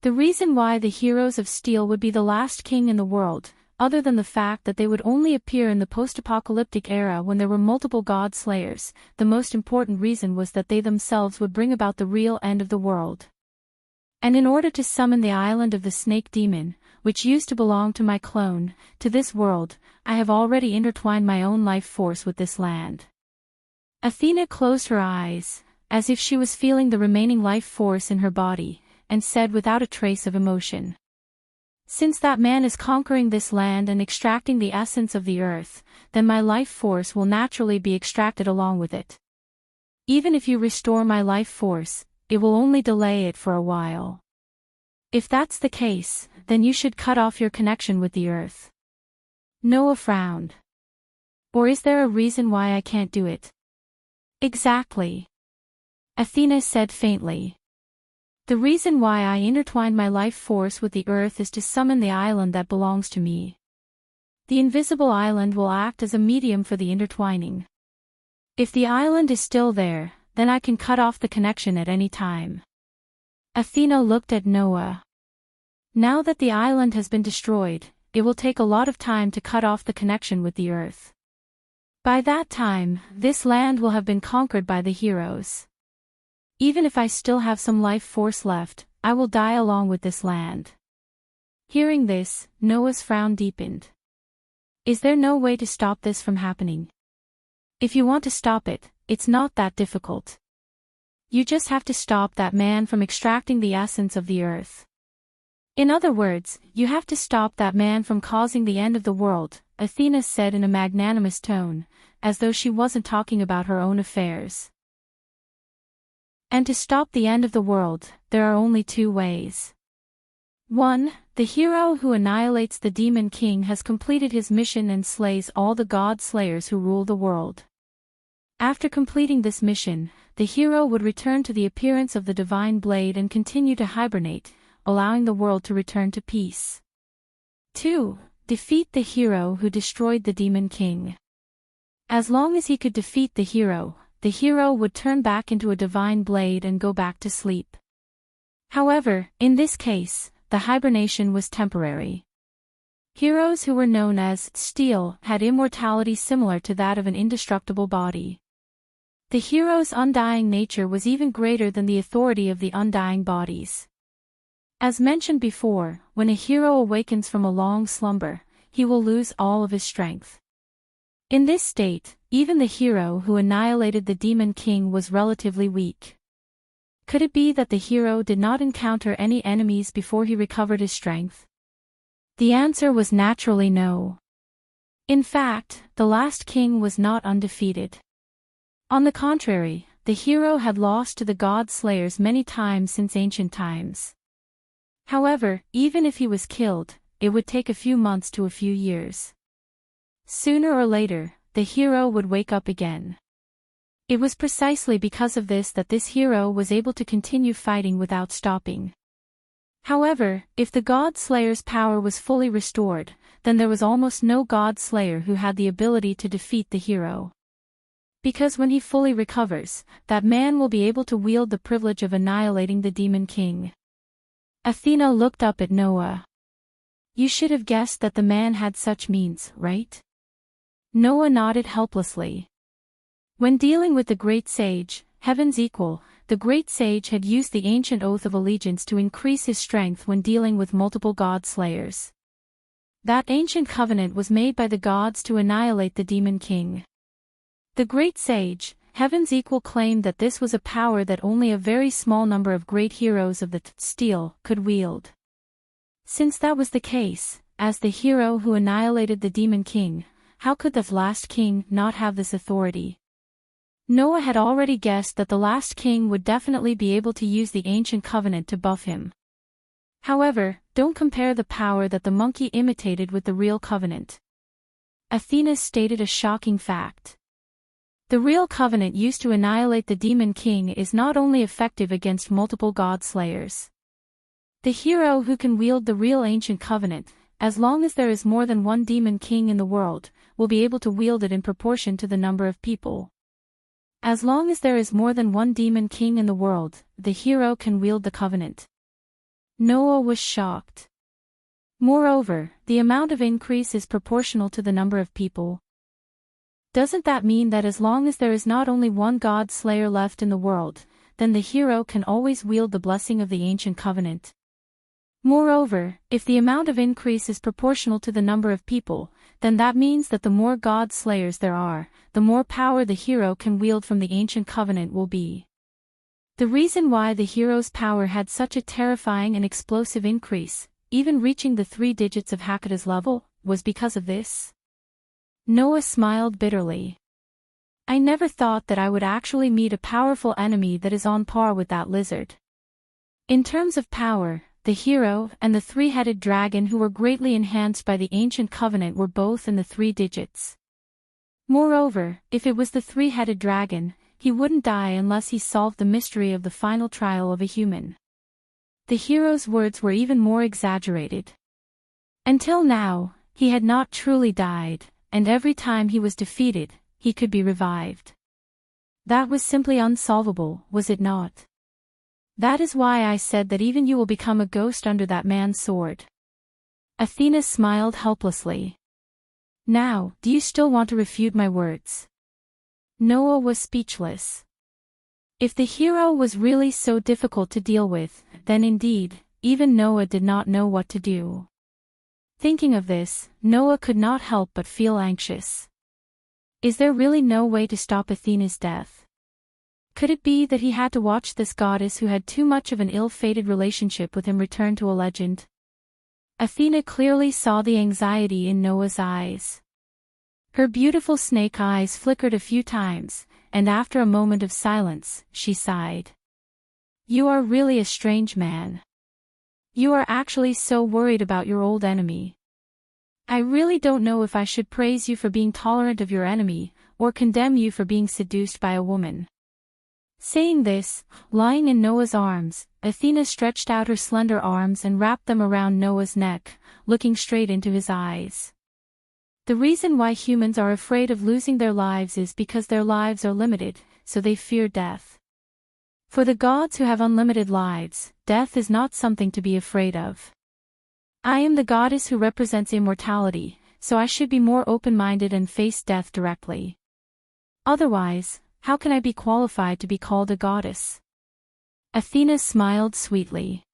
A: The reason why the heroes of steel would be the last king in the world, other than the fact that they would only appear in the post-apocalyptic era when there were multiple god slayers, the most important reason was that they themselves would bring about the real end of the world. And in order to summon the island of the snake demon, which used to belong to my clone, to this world, I have already intertwined my own life force with this land. Athena closed her eyes, as if she was feeling the remaining life force in her body, and said without a trace of emotion. Since that man is conquering this land and extracting the essence of the earth, then my life force will naturally be extracted along with it. Even if you restore my life force, it will only delay it for a while. If that's the case, then you should cut off your connection with the earth. Noah frowned. Or is there a reason why I can't do it? Exactly. Athena said faintly. The reason why I intertwined my life force with the earth is to summon the island that belongs to me. The invisible island will act as a medium for the intertwining. If the island is still there, then I can cut off the connection at any time. Athena looked at Noah. Now that the island has been destroyed, it will take a lot of time to cut off the connection with the earth. By that time, this land will have been conquered by the heroes. Even if I still have some life force left, I will die along with this land. Hearing this, Noah's frown deepened. Is there no way to stop this from happening? If you want to stop it, it's not that difficult. You just have to stop that man from extracting the essence of the earth. In other words, you have to stop that man from causing the end of the world, Athena said in a magnanimous tone, as though she wasn't talking about her own affairs. And to stop the end of the world, there are only two ways. 1. The hero who annihilates the demon king has completed his mission and slays all the god slayers who rule the world. After completing this mission, the hero would return to the appearance of the divine blade and continue to hibernate, allowing the world to return to peace. 2. Defeat the hero who destroyed the demon king. As long as he could defeat the hero would turn back into a divine blade and go back to sleep. However, in this case, the hibernation was temporary. Heroes who were known as steel had immortality similar to that of an indestructible body. The hero's undying nature was even greater than the authority of the undying bodies. As mentioned before, when a hero awakens from a long slumber, he will lose all of his strength. In this state, even the hero who annihilated the demon king was relatively weak. Could it be that the hero did not encounter any enemies before he recovered his strength? The answer was naturally no. In fact, the last king was not undefeated. On the contrary, the hero had lost to the god slayers many times since ancient times. However, even if he was killed, it would take a few months to a few years. Sooner or later, the hero would wake up again. It was precisely because of this that this hero was able to continue fighting without stopping. However, if the god slayer's power was fully restored, then there was almost no god slayer who had the ability to defeat the hero. Because when he fully recovers, that man will be able to wield the privilege of annihilating the demon king. Athena looked up at Noah. You should have guessed that the man had such means, right? Noah nodded helplessly. When dealing with the great sage, heaven's equal, the great sage had used the ancient oath of allegiance to increase his strength when dealing with multiple god slayers. That ancient covenant was made by the gods to annihilate the demon king. The great sage, heaven's equal, claimed that this was a power that only a very small number of great heroes of the steel could wield. Since that was the case, as the hero who annihilated the demon king, how could the last king not have this authority? Noah had already guessed that the last king would definitely be able to use the ancient covenant to buff him. However, don't compare the power that the monkey imitated with the real covenant. Athena stated a shocking fact. The real covenant used to annihilate the demon king is not only effective against multiple god slayers. The hero who can wield the real ancient covenant, as long as there is more than one demon king in the world, will be able to wield it in proportion to the number of people. As long as there is more than one demon king in the world, the hero can wield the covenant. Noah was shocked. Moreover, the amount of increase is proportional to the number of people. Doesn't that mean that as long as there is not only one God Slayer left in the world, then the hero can always wield the blessing of the ancient covenant? Moreover, if the amount of increase is proportional to the number of people, then that means that the more God Slayers there are, the more power the hero can wield from the ancient covenant will be. The reason why the hero's power had such a terrifying and explosive increase, even reaching the 3 digits of Hakkada's level, was because of this. Noah smiled bitterly. I never thought that I would actually meet a powerful enemy that is on par with that lizard. In terms of power, the hero and the 3-headed dragon who were greatly enhanced by the ancient covenant were both in the 3 digits. Moreover, if it was the 3-headed dragon, he wouldn't die unless he solved the mystery of the final trial of a human. The hero's words were even more exaggerated. Until now, he had not truly died, and every time he was defeated, he could be revived. That was simply unsolvable, was it not? That is why I said that even you will become a ghost under that man's sword. Athena smiled helplessly. Now, do you still want to refute my words? Noah was speechless. If the hero was really so difficult to deal with, then indeed, even Noah did not know what to do. Thinking of this, Noah could not help but feel anxious. Is there really no way to stop Athena's death? Could it be that he had to watch this goddess who had too much of an ill-fated relationship with him return to a legend? Athena clearly saw the anxiety in Noah's eyes. Her beautiful snake eyes flickered a few times, and after a moment of silence, she sighed. You are really a strange man. You are actually so worried about your old enemy. I really don't know if I should praise you for being tolerant of your enemy, or condemn you for being seduced by a woman. Saying this, lying in Noah's arms, Athena stretched out her slender arms and wrapped them around Noah's neck, looking straight into his eyes. The reason why humans are afraid of losing their lives is because their lives are limited, so they fear death. For the gods who have unlimited lives, death is not something to be afraid of. I am the goddess who represents immortality, so I should be more open-minded and face death directly. Otherwise, how can I be qualified to be called a goddess? Athena smiled sweetly.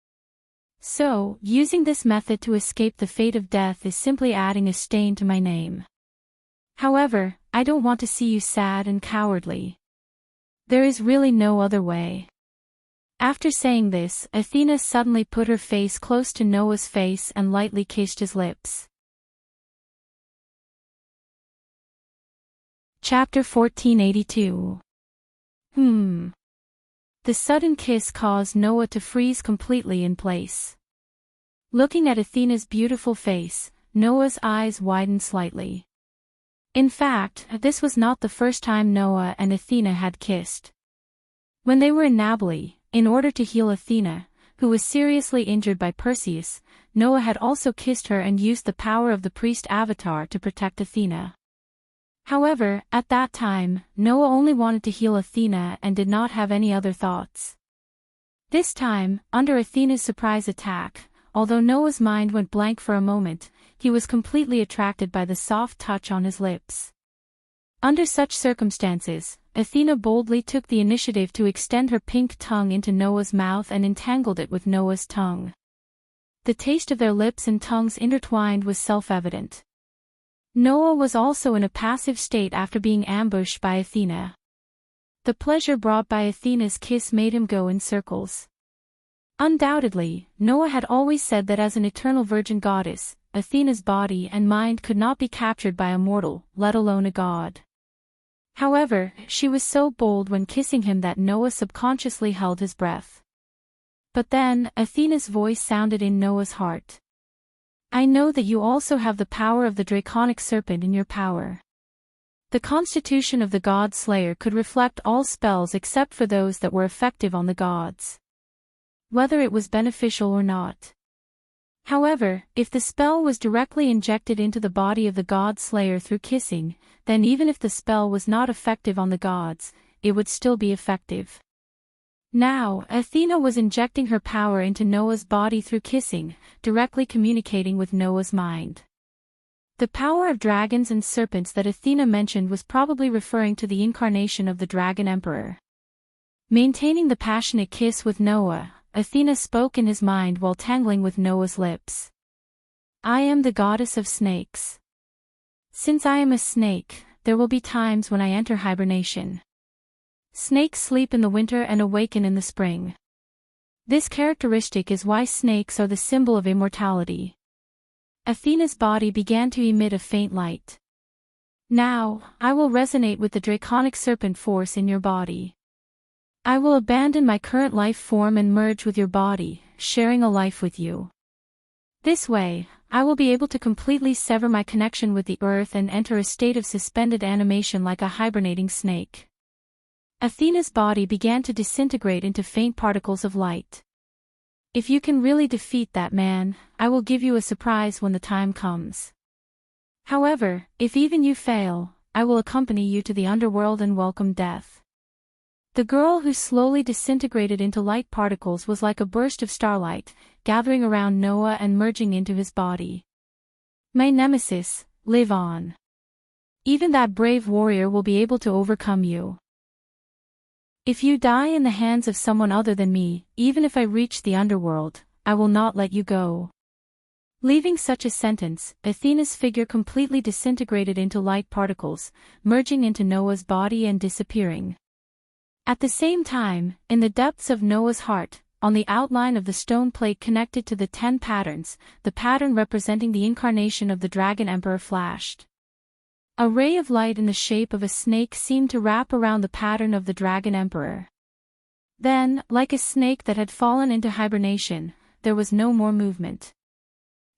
A: So, using this method to escape the fate of death is simply adding a stain to my name. However, I don't want to see you sad and cowardly. There is really no other way. After saying this, Athena suddenly put her face close to Noah's face and lightly kissed his lips. Chapter 1482. The sudden kiss caused Noah to freeze completely in place. Looking at Athena's beautiful face, Noah's eyes widened slightly. In fact, this was not the first time Noah and Athena had kissed. When they were in Nabali, in order to heal Athena, who was seriously injured by Perseus, Noah had also kissed her and used the power of the priest avatar to protect Athena. However, at that time, Noah only wanted to heal Athena and did not have any other thoughts. This time, under Athena's surprise attack, although Noah's mind went blank for a moment, he was completely attracted by the soft touch on his lips. Under such circumstances, Athena boldly took the initiative to extend her pink tongue into Noah's mouth and entangled it with Noah's tongue. The taste of their lips and tongues intertwined was self-evident. Noah was also in a passive state after being ambushed by Athena. The pleasure brought by Athena's kiss made him go in circles. Undoubtedly, Noah had always said that as an eternal virgin goddess, Athena's body and mind could not be captured by a mortal, let alone a god. However, she was so bold when kissing him that Noah subconsciously held his breath. But then, Athena's voice sounded in Noah's heart. I know that you also have the power of the draconic serpent in your power. The constitution of the god slayer could reflect all spells except for those that were effective on the gods, whether it was beneficial or not. However, if the spell was directly injected into the body of the god slayer through kissing, then even if the spell was not effective on the gods, it would still be effective. Now, Athena was injecting her power into Noah's body through kissing, directly communicating with Noah's mind. The power of dragons and serpents that Athena mentioned was probably referring to the incarnation of the dragon emperor. Maintaining the passionate kiss with Noah, Athena spoke in his mind while tangling with Noah's lips. I am the goddess of snakes. Since I am a snake, there will be times when I enter hibernation. Snakes sleep in the winter and awaken in the spring. This characteristic is why snakes are the symbol of immortality. Athena's body began to emit a faint light. Now, I will resonate with the draconic serpent force in your body. I will abandon my current life form and merge with your body, sharing a life with you. This way, I will be able to completely sever my connection with the earth and enter a state of suspended animation like a hibernating snake. Athena's body began to disintegrate into faint particles of light. If you can really defeat that man, I will give you a surprise when the time comes. However, if even you fail, I will accompany you to the underworld and welcome death. The girl who slowly disintegrated into light particles was like a burst of starlight, gathering around Noah and merging into his body. My nemesis, live on. Even that brave warrior will be able to overcome you. If you die in the hands of someone other than me, even if I reach the underworld, I will not let you go. Leaving such a sentence, Athena's figure completely disintegrated into light particles, merging into Noah's body and disappearing. At the same time, in the depths of Noah's heart, on the outline of the stone plate connected to the 10 patterns, the pattern representing the incarnation of the Dragon Emperor flashed. A ray of light in the shape of a snake seemed to wrap around the pattern of the Dragon Emperor. Then, like a snake that had fallen into hibernation, there was no more movement.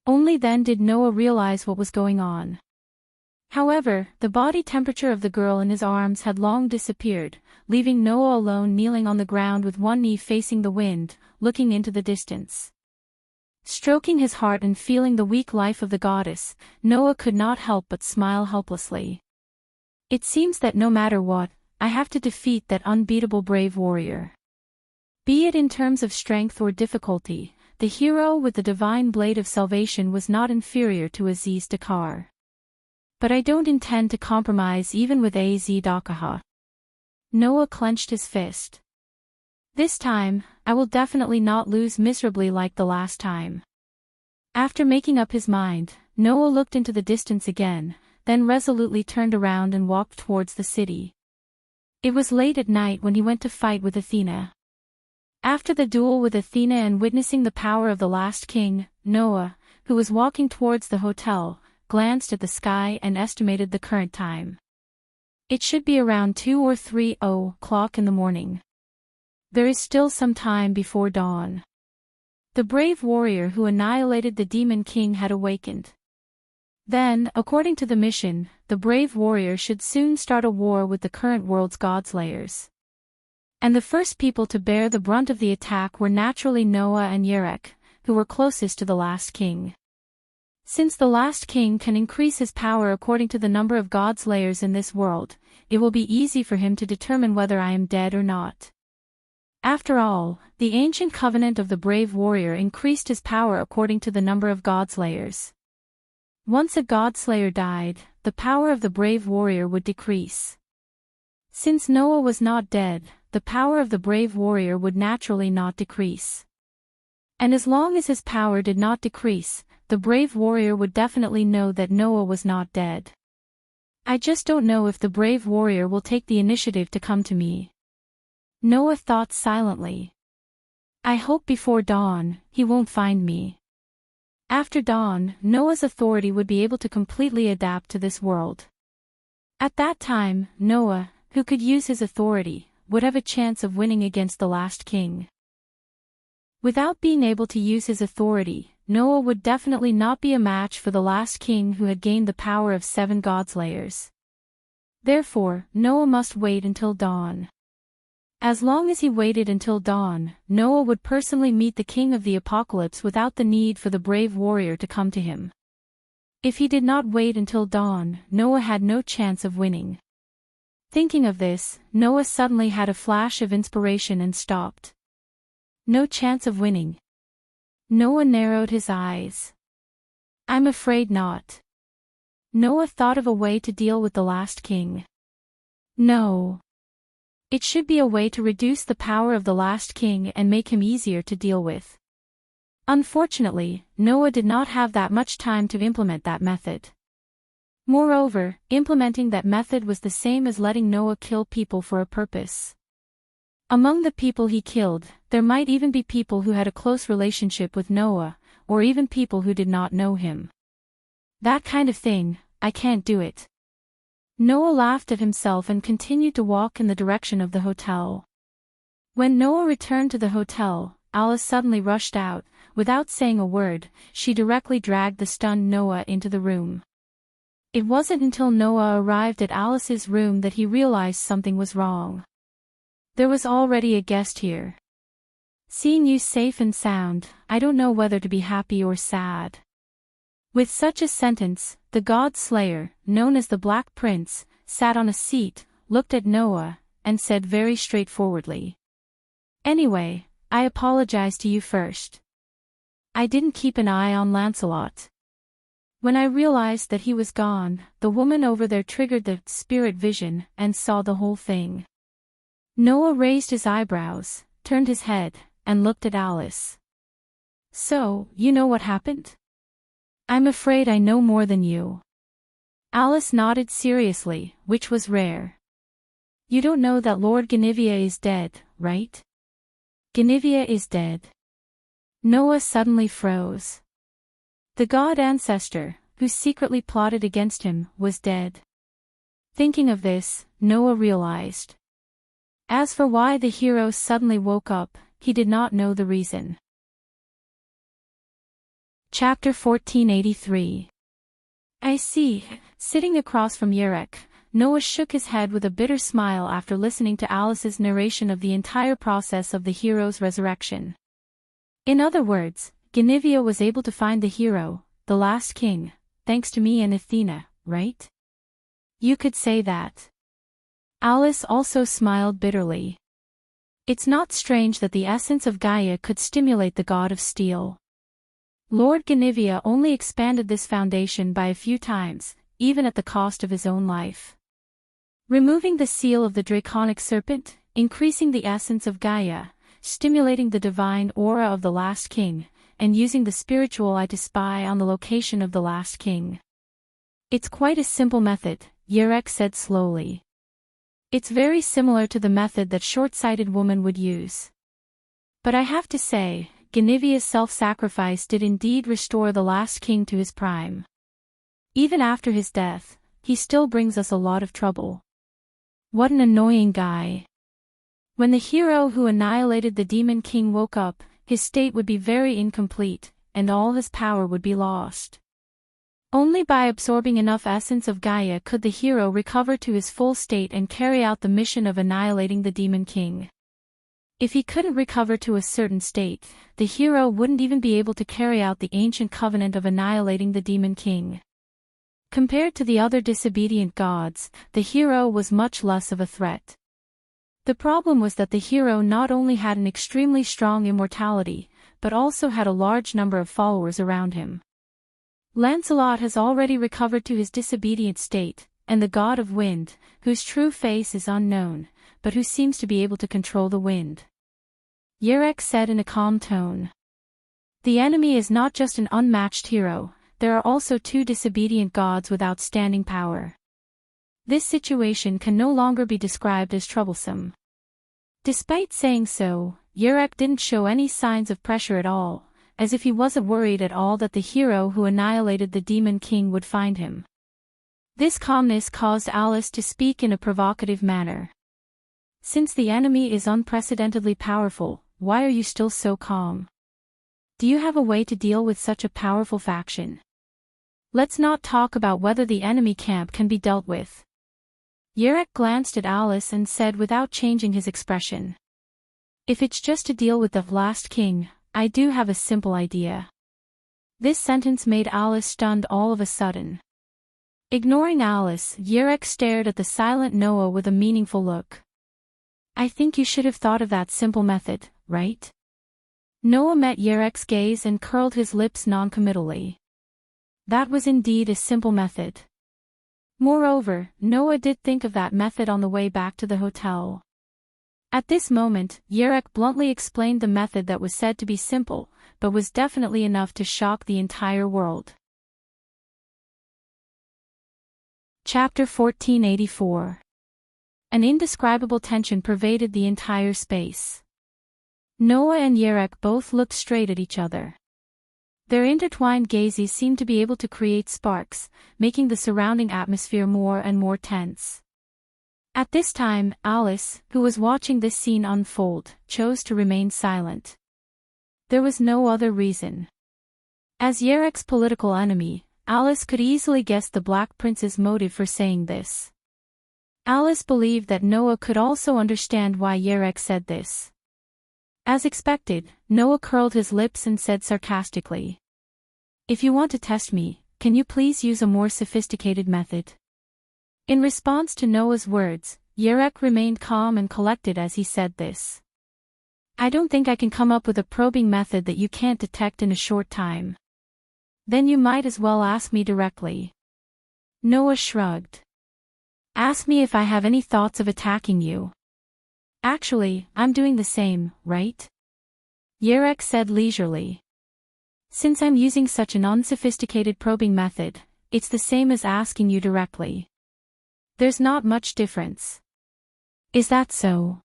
A: Only then did Noah realize what was going on. However, the body temperature of the girl in his arms had long disappeared, leaving Noah alone kneeling on the ground with one knee facing the wind, looking into the distance. Stroking his heart and feeling the weak life of the goddess, Noah could not help but smile helplessly. It seems that no matter what, I have to defeat that unbeatable brave warrior. Be it in terms of strength or difficulty, the hero with the divine blade of salvation was not inferior to Aziz Dakar. But I don't intend to compromise even with Az Dakaha. Noah clenched his fist. This time, I will definitely not lose miserably like the last time. After making up his mind, Noah looked into the distance again, then resolutely turned around and walked towards the city. It was late at night when he went to fight with Athena. After the duel with Athena and witnessing the power of the last king, Noah, who was walking towards the hotel, glanced at the sky and estimated the current time. It should be around 2 or 3 o'clock in the morning. There is still some time before dawn. The brave warrior who annihilated the demon king had awakened. Then, according to the mission, the brave warrior should soon start a war with the current world's godslayers. And the first people to bear the brunt of the attack were naturally Noah and Yerek, who were closest to the last king. Since the last king can increase his power according to the number of godslayers in this world, it will be easy for him to determine whether I am dead or not. After all, the ancient covenant of the brave warrior increased his power according to the number of godslayers. Once a godslayer died, the power of the brave warrior would decrease. Since Noah was not dead, the power of the brave warrior would naturally not decrease. And as long as his power did not decrease, the brave warrior would definitely know that Noah was not dead. I just don't know if the brave warrior will take the initiative to come to me. Noah thought silently. I hope before dawn, he won't find me. After dawn, Noah's authority would be able to completely adapt to this world. At that time, Noah, who could use his authority, would have a chance of winning against the last king. Without being able to use his authority, Noah would definitely not be a match for the last king who had gained the power of 7 godslayers. Therefore, Noah must wait until dawn. As long as he waited until dawn, Noah would personally meet the king of the apocalypse without the need for the brave warrior to come to him. If he did not wait until dawn, Noah had no chance of winning. Thinking of this, Noah suddenly had a flash of inspiration and stopped. No chance of winning. Noah narrowed his eyes. I'm afraid not. Noah thought of a way to deal with the last king. No. It should be a way to reduce the power of the last king and make him easier to deal with. Unfortunately, Noah did not have that much time to implement that method. Moreover, implementing that method was the same as letting Noah kill people for a purpose. Among the people he killed, there might even be people who had a close relationship with Noah, or even people who did not know him. That kind of thing, I can't do it. Noah laughed at himself and continued to walk in the direction of the hotel. When Noah returned to the hotel, Alice suddenly rushed out. Without saying a word, she directly dragged the stunned Noah into the room. It wasn't until Noah arrived at Alice's room that he realized something was wrong. There was already a guest here. Seeing you safe and sound, I don't know whether to be happy or sad. With such a sentence, the god slayer, known as the Black Prince, sat on a seat, looked at Noah, and said very straightforwardly. Anyway, I apologize to you first. I didn't keep an eye on Lancelot. When I realized that he was gone, the woman over there triggered the spirit vision and saw the whole thing. Noah raised his eyebrows, turned his head, and looked at Alice. So, you know what happened? I'm afraid I know more than you. Alice nodded seriously, which was rare. You don't know that Lord Guinevere is dead, right? Guinevere is dead. Noah suddenly froze. The god ancestor, who secretly plotted against him, was dead. Thinking of this, Noah realized. As for why the hero suddenly woke up, he did not know the reason. Chapter 1483. I see. Sitting across from Yerek, Noah shook his head with a bitter smile after listening to Alice's narration of the entire process of the hero's resurrection. In other words, Guinevere was able to find the hero, the last king, thanks to me and Athena, right? You could say that. Alice also smiled bitterly. It's not strange that the essence of Gaia could stimulate the god of steel. Lord Guinevere only expanded this foundation by a few times, even at the cost of his own life. Removing the seal of the draconic serpent, increasing the essence of Gaia, stimulating the divine aura of the last king, and using the spiritual eye to spy on the location of the last king. It's quite a simple method, Yerek said slowly. It's very similar to the method that short-sighted woman would use. But I have to say, Guinevere's self-sacrifice did indeed restore the last king to his prime. Even after his death, he still brings us a lot of trouble. What an annoying guy. When the hero who annihilated the demon king woke up, his state would be very incomplete, and all his power would be lost. Only by absorbing enough essence of Gaia could the hero recover to his full state and carry out the mission of annihilating the demon king. If he couldn't recover to a certain state, the hero wouldn't even be able to carry out the ancient covenant of annihilating the demon king. Compared to the other disobedient gods, the hero was much less of a threat. The problem was that the hero not only had an extremely strong immortality, but also had a large number of followers around him. Lancelot has already recovered to his disobedient state, and the god of wind, whose true face is unknown, but who seems to be able to control the wind. Yerek said in a calm tone. The enemy is not just an unmatched hero, there are also two disobedient gods with outstanding power. This situation can no longer be described as troublesome. Despite saying so, Yerek didn't show any signs of pressure at all, as if he wasn't worried at all that the hero who annihilated the demon king would find him. This calmness caused Alice to speak in a provocative manner. Since the enemy is unprecedentedly powerful, why are you still so calm? Do you have a way to deal with such a powerful faction? Let's not talk about whether the enemy camp can be dealt with. Yerek glanced at Alice and said without changing his expression. If it's just to deal with the last king, I do have a simple idea. This sentence made Alice stunned all of a sudden. Ignoring Alice, Yerek stared at the silent Noah with a meaningful look. I think you should have thought of that simple method, right? Noah met Yerek's gaze and curled his lips noncommittally. That was indeed a simple method. Moreover, Noah did think of that method on the way back to the hotel. At this moment, Yerek bluntly explained the method that was said to be simple, but was definitely enough to shock the entire world. Chapter 1484. An indescribable tension pervaded the entire space. Noah and Yerek both looked straight at each other. Their intertwined gazes seemed to be able to create sparks, making the surrounding atmosphere more and more tense. At this time, Alice, who was watching this scene unfold, chose to remain silent. There was no other reason. As Yerek's political enemy, Alice could easily guess the Black Prince's motive for saying this. Alice believed that Noah could also understand why Yerek said this. As expected, Noah curled his lips and said sarcastically, "If you want to test me, can you please use a more sophisticated method?" In response to Noah's words, Yerek remained calm and collected as he said this. "I don't think I can come up with a probing method that you can't detect in a short time." "Then you might as well ask me directly." Noah shrugged. "Ask me if I have any thoughts of attacking you." "Actually, I'm doing the same, right?" Yerek said leisurely. "Since I'm using such an unsophisticated probing method, it's the same as asking you directly. There's not much difference." "Is that so?"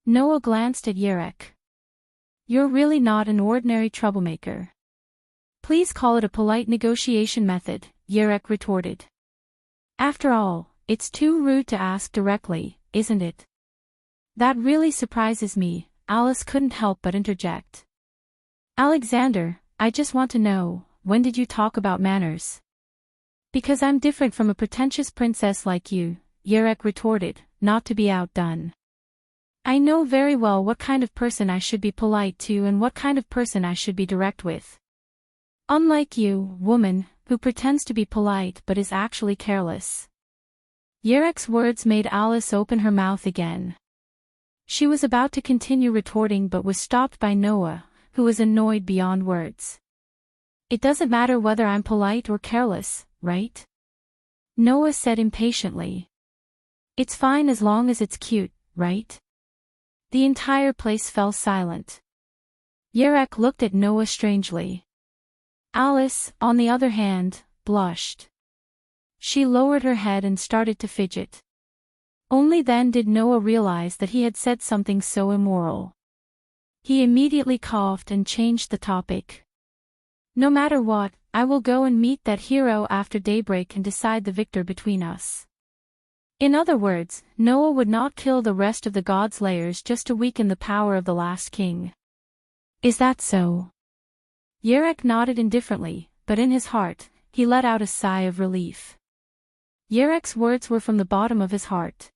A: Noah glanced at Yerek. "You're really not an ordinary troublemaker." "Please call it a polite negotiation method," Yerek retorted. "After all, it's too rude to ask directly, isn't it?" "That really surprises me," Alice couldn't help but interject. "Alexander, I just want to know, when did you talk about manners?" "Because I'm different from a pretentious princess like you," Yerek retorted, not to be outdone. "I know very well what kind of person I should be polite to and what kind of person I should be direct with. Unlike you, woman, who pretends to be polite but is actually careless." Yerek's words made Alice open her mouth again. She was about to continue retorting but was stopped by Noah, who was annoyed beyond words. "It doesn't matter whether I'm polite or careless, right?" Noah said impatiently. "It's fine as long as it's cute, right?" The entire place fell silent. Yerek looked at Noah strangely. Alice, on the other hand, blushed. She lowered her head and started to fidget. Only then did Noah realize that he had said something so immoral. He immediately coughed and changed the topic. "No matter what, I will go and meet that hero after daybreak and decide the victor between us." In other words, Noah would not kill the rest of the god slayers just to weaken the power of the last king. "Is that so?" Yerek nodded indifferently, but in his heart, he let out a sigh of relief. Yerek's words were from the bottom of his heart.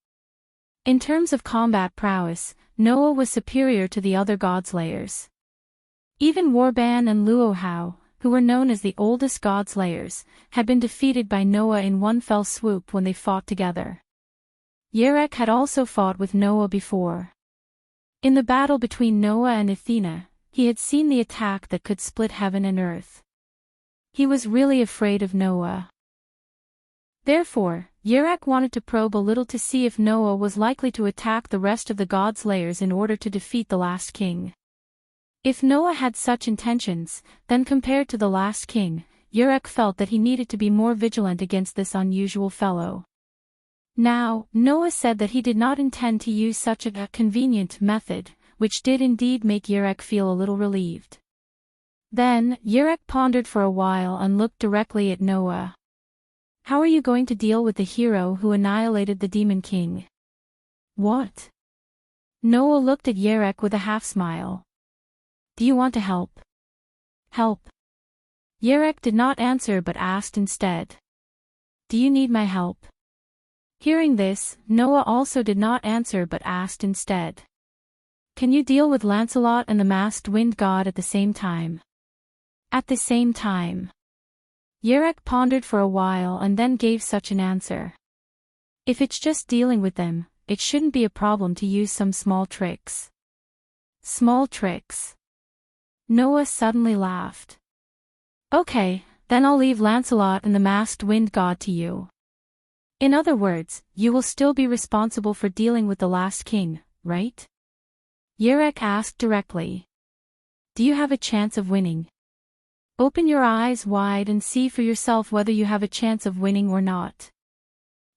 A: In terms of combat prowess, Noah was superior to the other godslayers. Even Warban and Luohao, who were known as the oldest godslayers, had been defeated by Noah in one fell swoop when they fought together. Yerek had also fought with Noah before. In the battle between Noah and Athena, he had seen the attack that could split heaven and earth. He was really afraid of Noah. Therefore, Yerek wanted to probe a little to see if Noah was likely to attack the rest of the godslayers in order to defeat the last king. If Noah had such intentions, then compared to the last king, Yerek felt that he needed to be more vigilant against this unusual fellow. Now, Noah said that he did not intend to use such a convenient method, which did indeed make Yerek feel a little relieved. Then, Yerek pondered for a while and looked directly at Noah. "How are you going to deal with the hero who annihilated the demon king?" "What?" Noah looked at Yerek with a half-smile. "Do you want to help?" "Help?" Yerek did not answer but asked instead. "Do you need my help?" Hearing this, Noah also did not answer but asked instead. "Can you deal with Lancelot and the masked wind god at the same time?" "At the same time." Yerek pondered for a while and then gave such an answer. If it's just dealing with them, it shouldn't be a problem to use some small tricks. Small tricks. Noah suddenly laughed. Okay, then I'll leave Lancelot and the masked wind god to you. In other words, you will still be responsible for dealing with the last king, right? Yerek asked directly. Do you have a chance of winning? Open your eyes wide and see for yourself whether you have a chance of winning or not.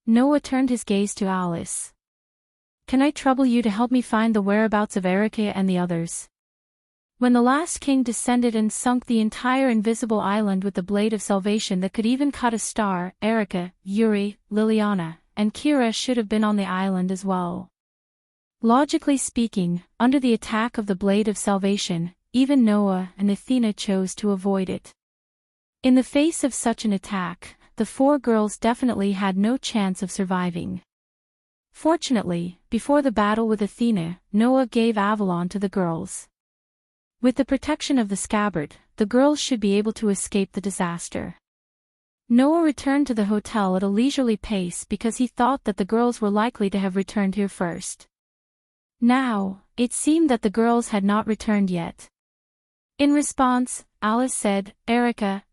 A: Noah turned his gaze to Alice. Can I trouble you to help me find the whereabouts of Erica and the others? When the last king descended and sunk the entire invisible island with the blade of salvation that could even cut a star, Erica, Yuri, Liliana, and Kira should have been on the island as well. Logically speaking, under the attack of the blade of salvation, even Noah and Athena chose to avoid it. In the face of such an attack, the four girls definitely had no chance of surviving. Fortunately, before the battle with Athena, Noah gave Avalon to the girls. With the protection of the scabbard, the girls should be able to escape the disaster. Noah returned to the hotel at a leisurely pace because he thought that the girls were likely to have returned here first. Now, it seemed that the girls had not returned yet. In response, Alice said, Erica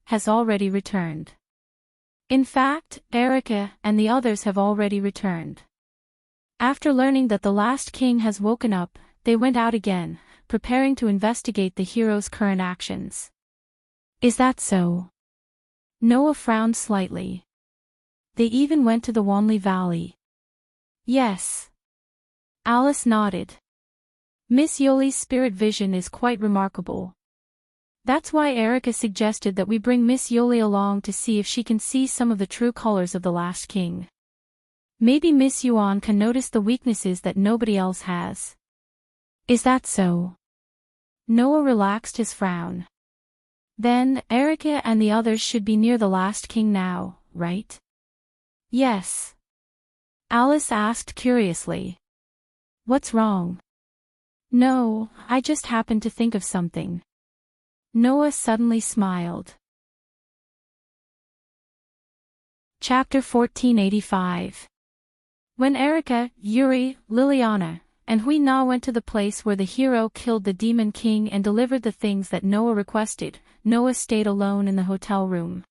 A: has already returned. In fact, Erica and the others have already returned. After learning that the last king has woken up, they went out again, preparing to investigate the hero's current actions. Is that so? Noah frowned slightly. They even went to the Wanli Valley. Yes. Alice nodded. Miss Yoli's spirit vision is quite remarkable. That's why Erica suggested that we bring Miss Yoli along to see if she can see some of the true colors of the last king. Maybe Miss Yuan can notice the weaknesses that nobody else has. Is that so? Noah relaxed his frown. Then, Erica and the others should be near the last king now, right? Yes. Alice asked curiously. What's wrong? No, I just happened to think of something. Noah suddenly smiled. Chapter 1485. When Erica, Yuri, Liliana, and Hui Na went to the place where the hero killed the demon king and delivered the things that Noah requested, Noah stayed alone in the hotel room.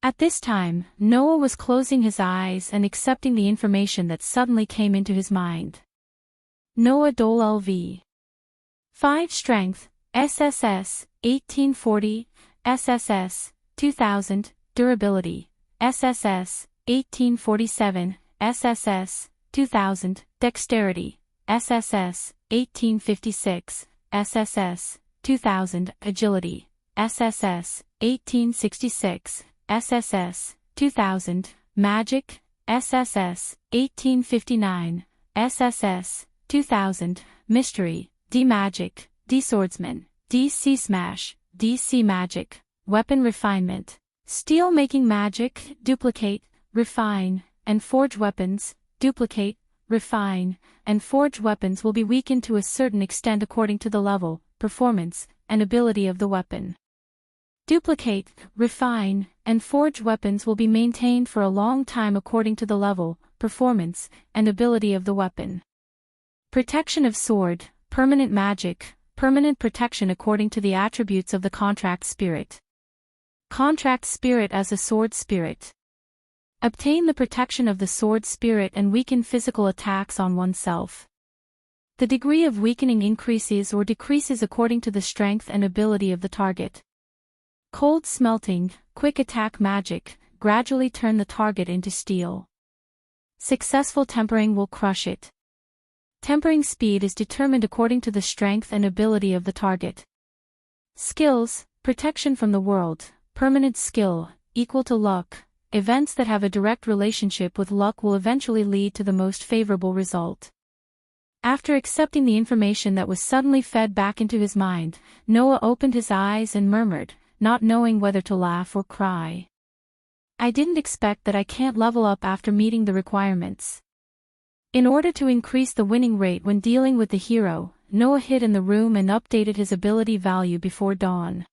A: At this time, Noah was closing his eyes and accepting the information that suddenly came into his mind. Noah Dole LV. 5 Strength, SSS, 1840, SSS, 2000, Durability, SSS, 1847, SSS, 2000, Dexterity, SSS, 1856, SSS, 2000, Agility, SSS, 1866, SSS, 2000, Magic, SSS, 1859, SSS, 2000, Mystery, D-Magic, D-Swordsman, D-Sea Smash, D-Sea Magic, Weapon Refinement, Steel-Making Magic, Duplicate, Refine, and Forge Weapons, Duplicate, Refine, and Forge Weapons will be weakened to a certain extent according to the level, performance, and ability of the weapon. Duplicate, Refine, and Forge Weapons will be maintained for a long time according to the level, performance, and ability of the weapon. Protection of Sword, Permanent Magic, permanent protection according to the attributes of the Contract Spirit. Contract Spirit as a Sword Spirit. Obtain the protection of the Sword Spirit and weaken physical attacks on oneself. The degree of weakening increases or decreases according to the strength and ability of the target. Cold Smelting, Quick Attack Magic, gradually turn the target into steel. Successful tempering will crush it. Tempering speed is determined according to the strength and ability of the target. Skills, Protection from the World, permanent skill, equal to luck. Events that have a direct relationship with luck will eventually lead to the most favorable result. After accepting the information that was suddenly fed back into his mind, Noah opened his eyes and murmured, not knowing whether to laugh or cry. I didn't expect that I can't level up after meeting the requirements. In order to increase the winning rate when dealing with the hero, Noah hid in the room and updated his ability value before dawn.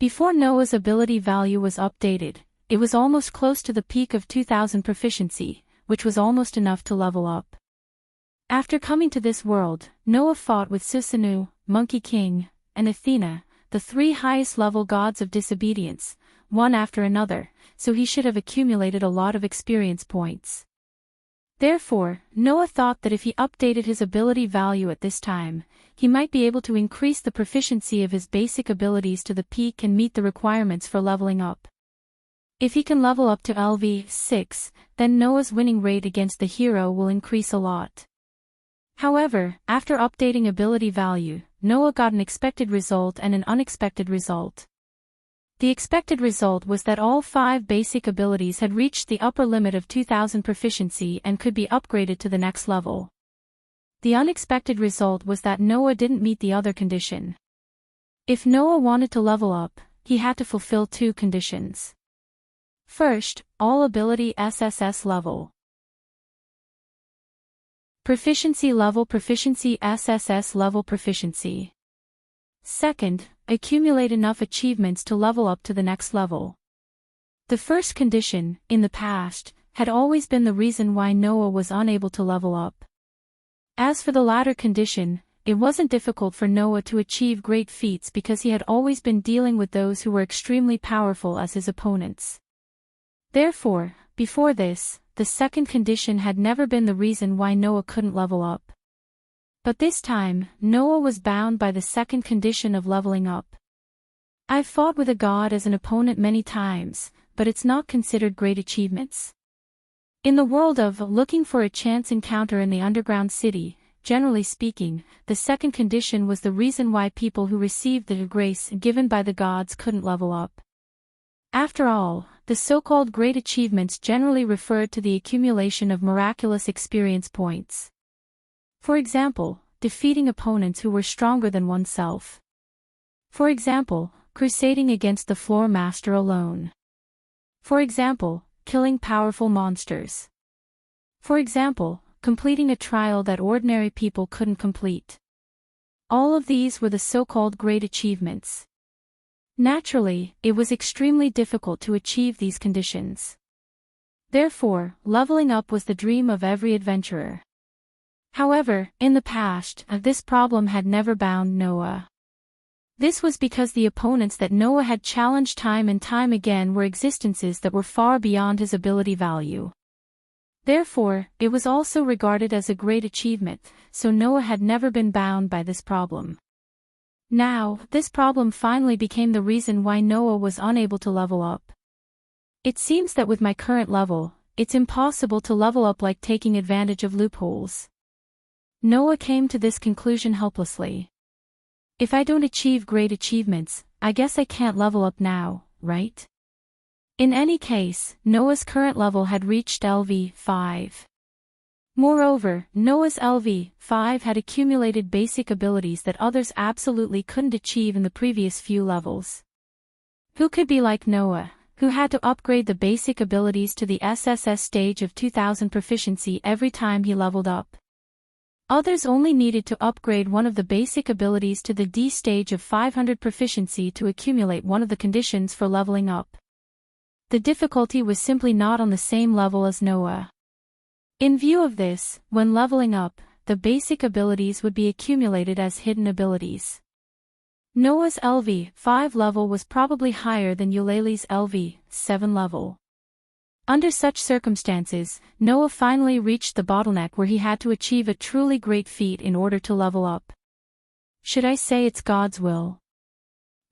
A: Before Noah's ability value was updated, it was almost close to the peak of 2000 proficiency, which was almost enough to level up. After coming to this world, Noah fought with Susanu, Monkey King, and Athena, the three highest level gods of disobedience, one after another, so he should have accumulated a lot of experience points. Therefore, Noah thought that if he updated his ability value at this time, he might be able to increase the proficiency of his basic abilities to the peak and meet the requirements for leveling up. If he can level up to LV6, then Noah's winning rate against the hero will increase a lot. However, after updating ability value, Noah got an expected result and an unexpected result. The expected result was that all 5 basic abilities had reached the upper limit of 2000 proficiency and could be upgraded to the next level. The unexpected result was that Noah didn't meet the other condition. If Noah wanted to level up, he had to fulfill 2 conditions. First, all ability SSS level. Proficiency level proficiency SSS level proficiency. Second, accumulate enough achievements to level up to the next level. The first condition, in the past, had always been the reason why Noah was unable to level up. As for the latter condition, it wasn't difficult for Noah to achieve great feats because he had always been dealing with those who were extremely powerful as his opponents. Therefore, before this, the second condition had never been the reason why Noah couldn't level up. But this time, Noah was bound by the second condition of leveling up. I've fought with a god as an opponent many times, but it's not considered great achievements. In the world of looking for a chance encounter in the underground city, generally speaking, the second condition was the reason why people who received the grace given by the gods couldn't level up. After all, the so-called great achievements generally referred to the accumulation of miraculous experience points. For example, defeating opponents who were stronger than oneself. For example, crusading against the floor master alone. For example, killing powerful monsters. For example, completing a trial that ordinary people couldn't complete. All of these were the so-called great achievements. Naturally, it was extremely difficult to achieve these conditions. Therefore, leveling up was the dream of every adventurer. However, in the past, this problem had never bound Noah. This was because the opponents that Noah had challenged time and time again were existences that were far beyond his ability value. Therefore, it was also regarded as a great achievement, so Noah had never been bound by this problem. Now, this problem finally became the reason why Noah was unable to level up. It seems that with my current level, it's impossible to level up like taking advantage of loopholes. Noah came to this conclusion helplessly. If I don't achieve great achievements, I guess I can't level up now, right? In any case, Noah's current level had reached LV5. Moreover, Noah's LV5 had accumulated basic abilities that others absolutely couldn't achieve in the previous few levels. Who could be like Noah, who had to upgrade the basic abilities to the SSS stage of 2000 proficiency every time he leveled up? Others only needed to upgrade one of the basic abilities to the D stage of 500 proficiency to accumulate one of the conditions for leveling up. The difficulty was simply not on the same level as Noah. In view of this, when leveling up, the basic abilities would be accumulated as hidden abilities. Noah's LV5 level was probably higher than Eulalie's LV7 level. Under such circumstances, Noah finally reached the bottleneck where he had to achieve a truly great feat in order to level up. Should I say it's God's will?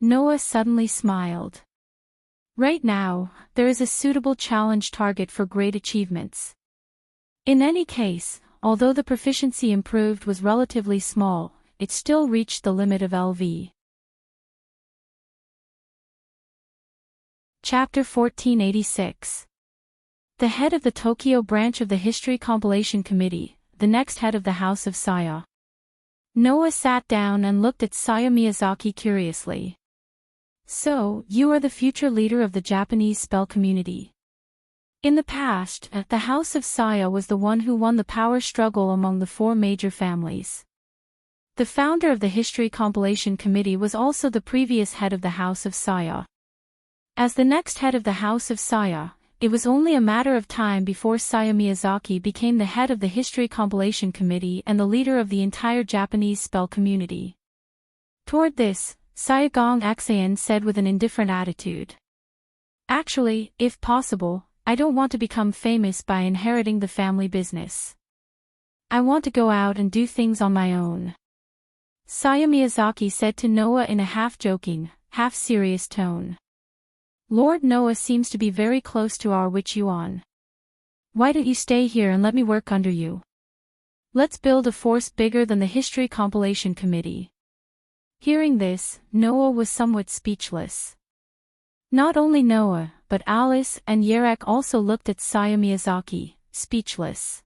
A: Noah suddenly smiled. Right now, there is a suitable challenge target for great achievements. In any case, although the proficiency improved was relatively small, it still reached the limit of LV. Chapter 1486. The head of the Tokyo branch of the History Compilation Committee, the next head of the House of Saya. Noah sat down and looked at Saya Miyazaki curiously. So, you are the future leader of the Japanese spell community. In the past, the House of Saya was the one who won the power struggle among the 4 major families. The founder of the History Compilation Committee was also the previous head of the House of Saya. As the next head of the House of Saya, it was only a matter of time before Saya Miyazaki became the head of the History Compilation Committee and the leader of the entire Japanese spell community. Toward this, Sayagong Axayan said with an indifferent attitude. Actually, if possible, I don't want to become famous by inheriting the family business. I want to go out and do things on my own. Saya Miyazaki said to Noah in a half-joking, half-serious tone. Lord Noah seems to be very close to our witch Yuan. Why don't you stay here and let me work under you? Let's build a force bigger than the History Compilation Committee. Hearing this, Noah was somewhat speechless. Not only Noah, but Alice and Yerek also looked at Saya Miyazaki, speechless.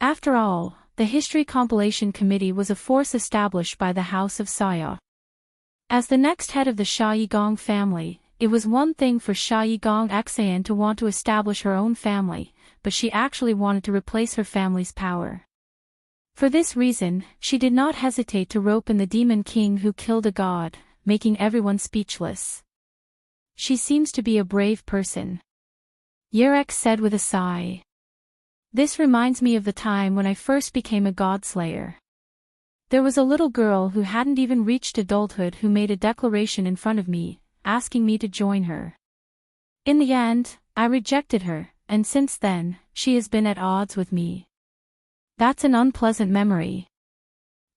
A: After all, the History Compilation Committee was a force established by the House of Saya. As the next head of the Sha Yigong family, it was one thing for Sha Yigong Axayan to want to establish her own family, but she actually wanted to replace her family's power. For this reason, she did not hesitate to rope in the demon king who killed a god, making everyone speechless. She seems to be a brave person. Yerek said with a sigh. This reminds me of the time when I first became a godslayer. There was a little girl who hadn't even reached adulthood who made a declaration in front of me, asking me to join her. In the end, I rejected her, and since then, she has been at odds with me. That's an unpleasant memory.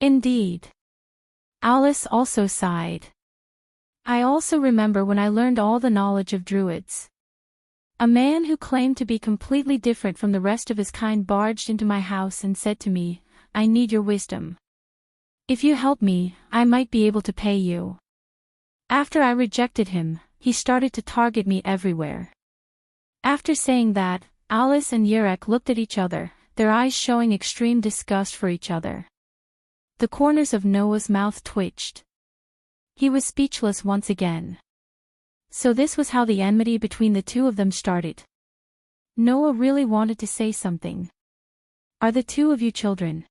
A: Indeed. Alice also sighed. I also remember when I learned all the knowledge of druids. A man who claimed to be completely different from the rest of his kind barged into my house and said to me, I need your wisdom. If you help me, I might be able to pay you. After I rejected him, he started to target me everywhere. After saying that, Alice and Yerek looked at each other, their eyes showing extreme disgust for each other. The corners of Noah's mouth twitched. He was speechless once again. So this was how the enmity between the two of them started. Noah really wanted to say something. Are the two of you children?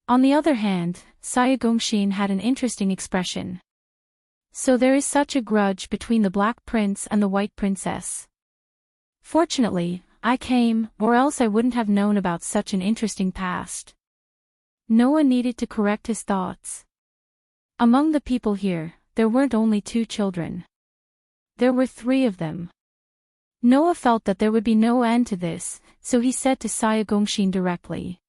A: On the other hand, Saya Gongshin had an interesting expression. So there is such a grudge between the Black Prince and the White Princess. Fortunately, I came, or else I wouldn't have known about such an interesting past. Noah needed to correct his thoughts. Among the people here, there weren't only 2 children. There were 3 of them. Noah felt that there would be no end to this, so he said to Saya Gongshin directly.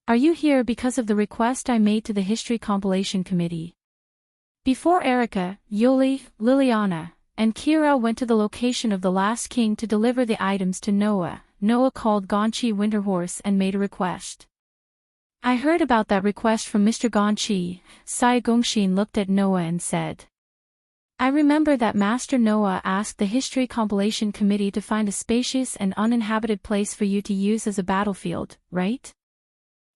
A: Are you here because of the request I made to the History Compilation Committee? Before Erica, Yoli, Liliana, and Kira went to the location of the last king to deliver the items to Noah, Noah called Gonchi Winterhorse and made a request. I heard about that request from Mr. Gonchi, Sai Gongshin looked at Noah and said. I remember that Master Noah asked the History Compilation Committee to find a spacious and uninhabited place for you to use as a battlefield, right?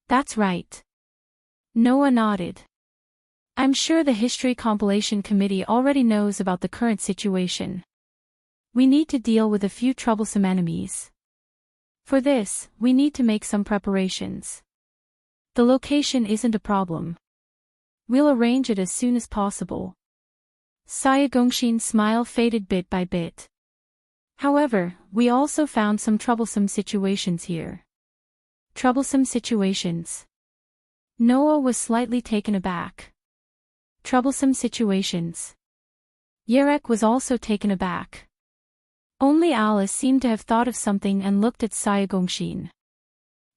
A: That's right. Noah nodded. I'm sure the History Compilation Committee already knows about the current situation. We need to deal with a few troublesome enemies. For this, we need to make some preparations. The location isn't a problem. We'll arrange it as soon as possible. Saya Gongshin's smile faded bit by bit. However, we also found some troublesome situations here. Troublesome situations. Noah was slightly taken aback. Troublesome situations. Yerek was also taken aback. Only Alice seemed to have thought of something and looked at Saya Gongshin.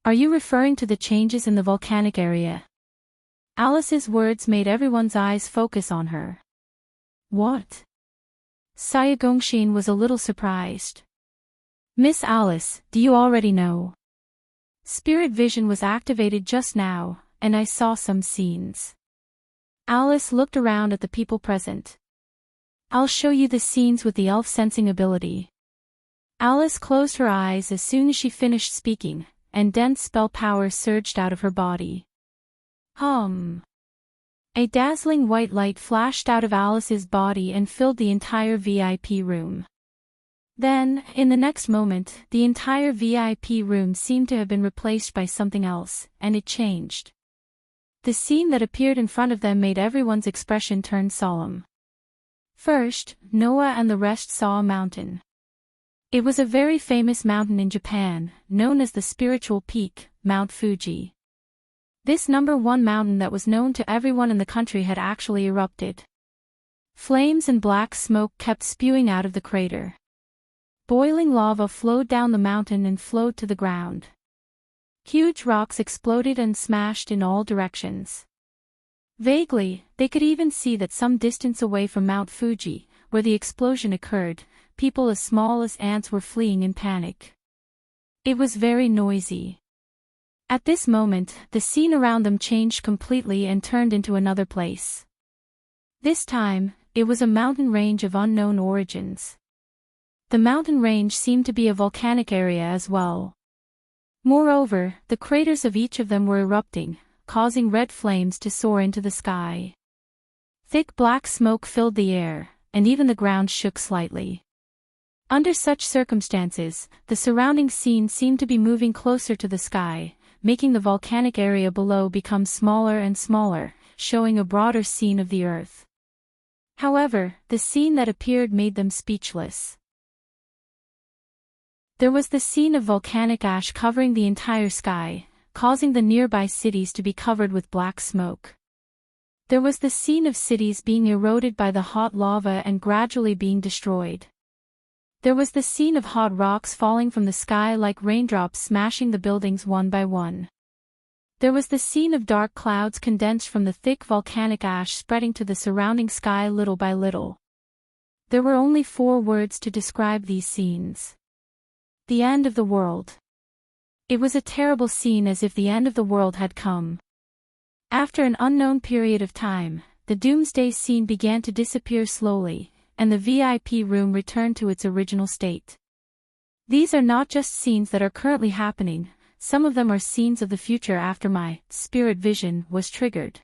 A: Are you referring to the changes in the volcanic area? Alice's words made everyone's eyes focus on her. What? Saya Gongshin was a little surprised. Miss Alice, do you already know? Spirit vision was activated just now, and I saw some scenes. Alice looked around at the people present. I'll show you the scenes with the elf sensing ability. Alice closed her eyes as soon as she finished speaking, and dense spell power surged out of her body. A dazzling white light flashed out of Alice's body and filled the entire VIP room. Then, in the next moment, the entire VIP room seemed to have been replaced by something else, and it changed. The scene that appeared in front of them made everyone's expression turn solemn. First, Noah and the rest saw a mountain. It was a very famous mountain in Japan, known as the spiritual peak, Mount Fuji. This #1 mountain that was known to everyone in the country had actually erupted. Flames and black smoke kept spewing out of the crater. Boiling lava flowed down the mountain and flowed to the ground. Huge rocks exploded and smashed in all directions. Vaguely, they could even see that some distance away from Mount Fuji, where the explosion occurred, people as small as ants were fleeing in panic. It was very noisy. At this moment, the scene around them changed completely and turned into another place. This time, it was a mountain range of unknown origins. The mountain range seemed to be a volcanic area as well. Moreover, the craters of each of them were erupting, causing red flames to soar into the sky. Thick black smoke filled the air, and even the ground shook slightly. Under such circumstances, the surrounding scene seemed to be moving closer to the sky, making the volcanic area below become smaller and smaller, showing a broader scene of the earth. However, the scene that appeared made them speechless. There was the scene of volcanic ash covering the entire sky, causing the nearby cities to be covered with black smoke. There was the scene of cities being eroded by the hot lava and gradually being destroyed. There was the scene of hot rocks falling from the sky like raindrops smashing the buildings one by one. There was the scene of dark clouds condensed from the thick volcanic ash spreading to the surrounding sky little by little. There were only 4 words to describe these scenes. The end of the world. It was a terrible scene, as if the end of the world had come. After an unknown period of time, the doomsday scene began to disappear slowly, and the VIP room returned to its original state. These are not just scenes that are currently happening, some of them are scenes of the future after my spirit vision was triggered.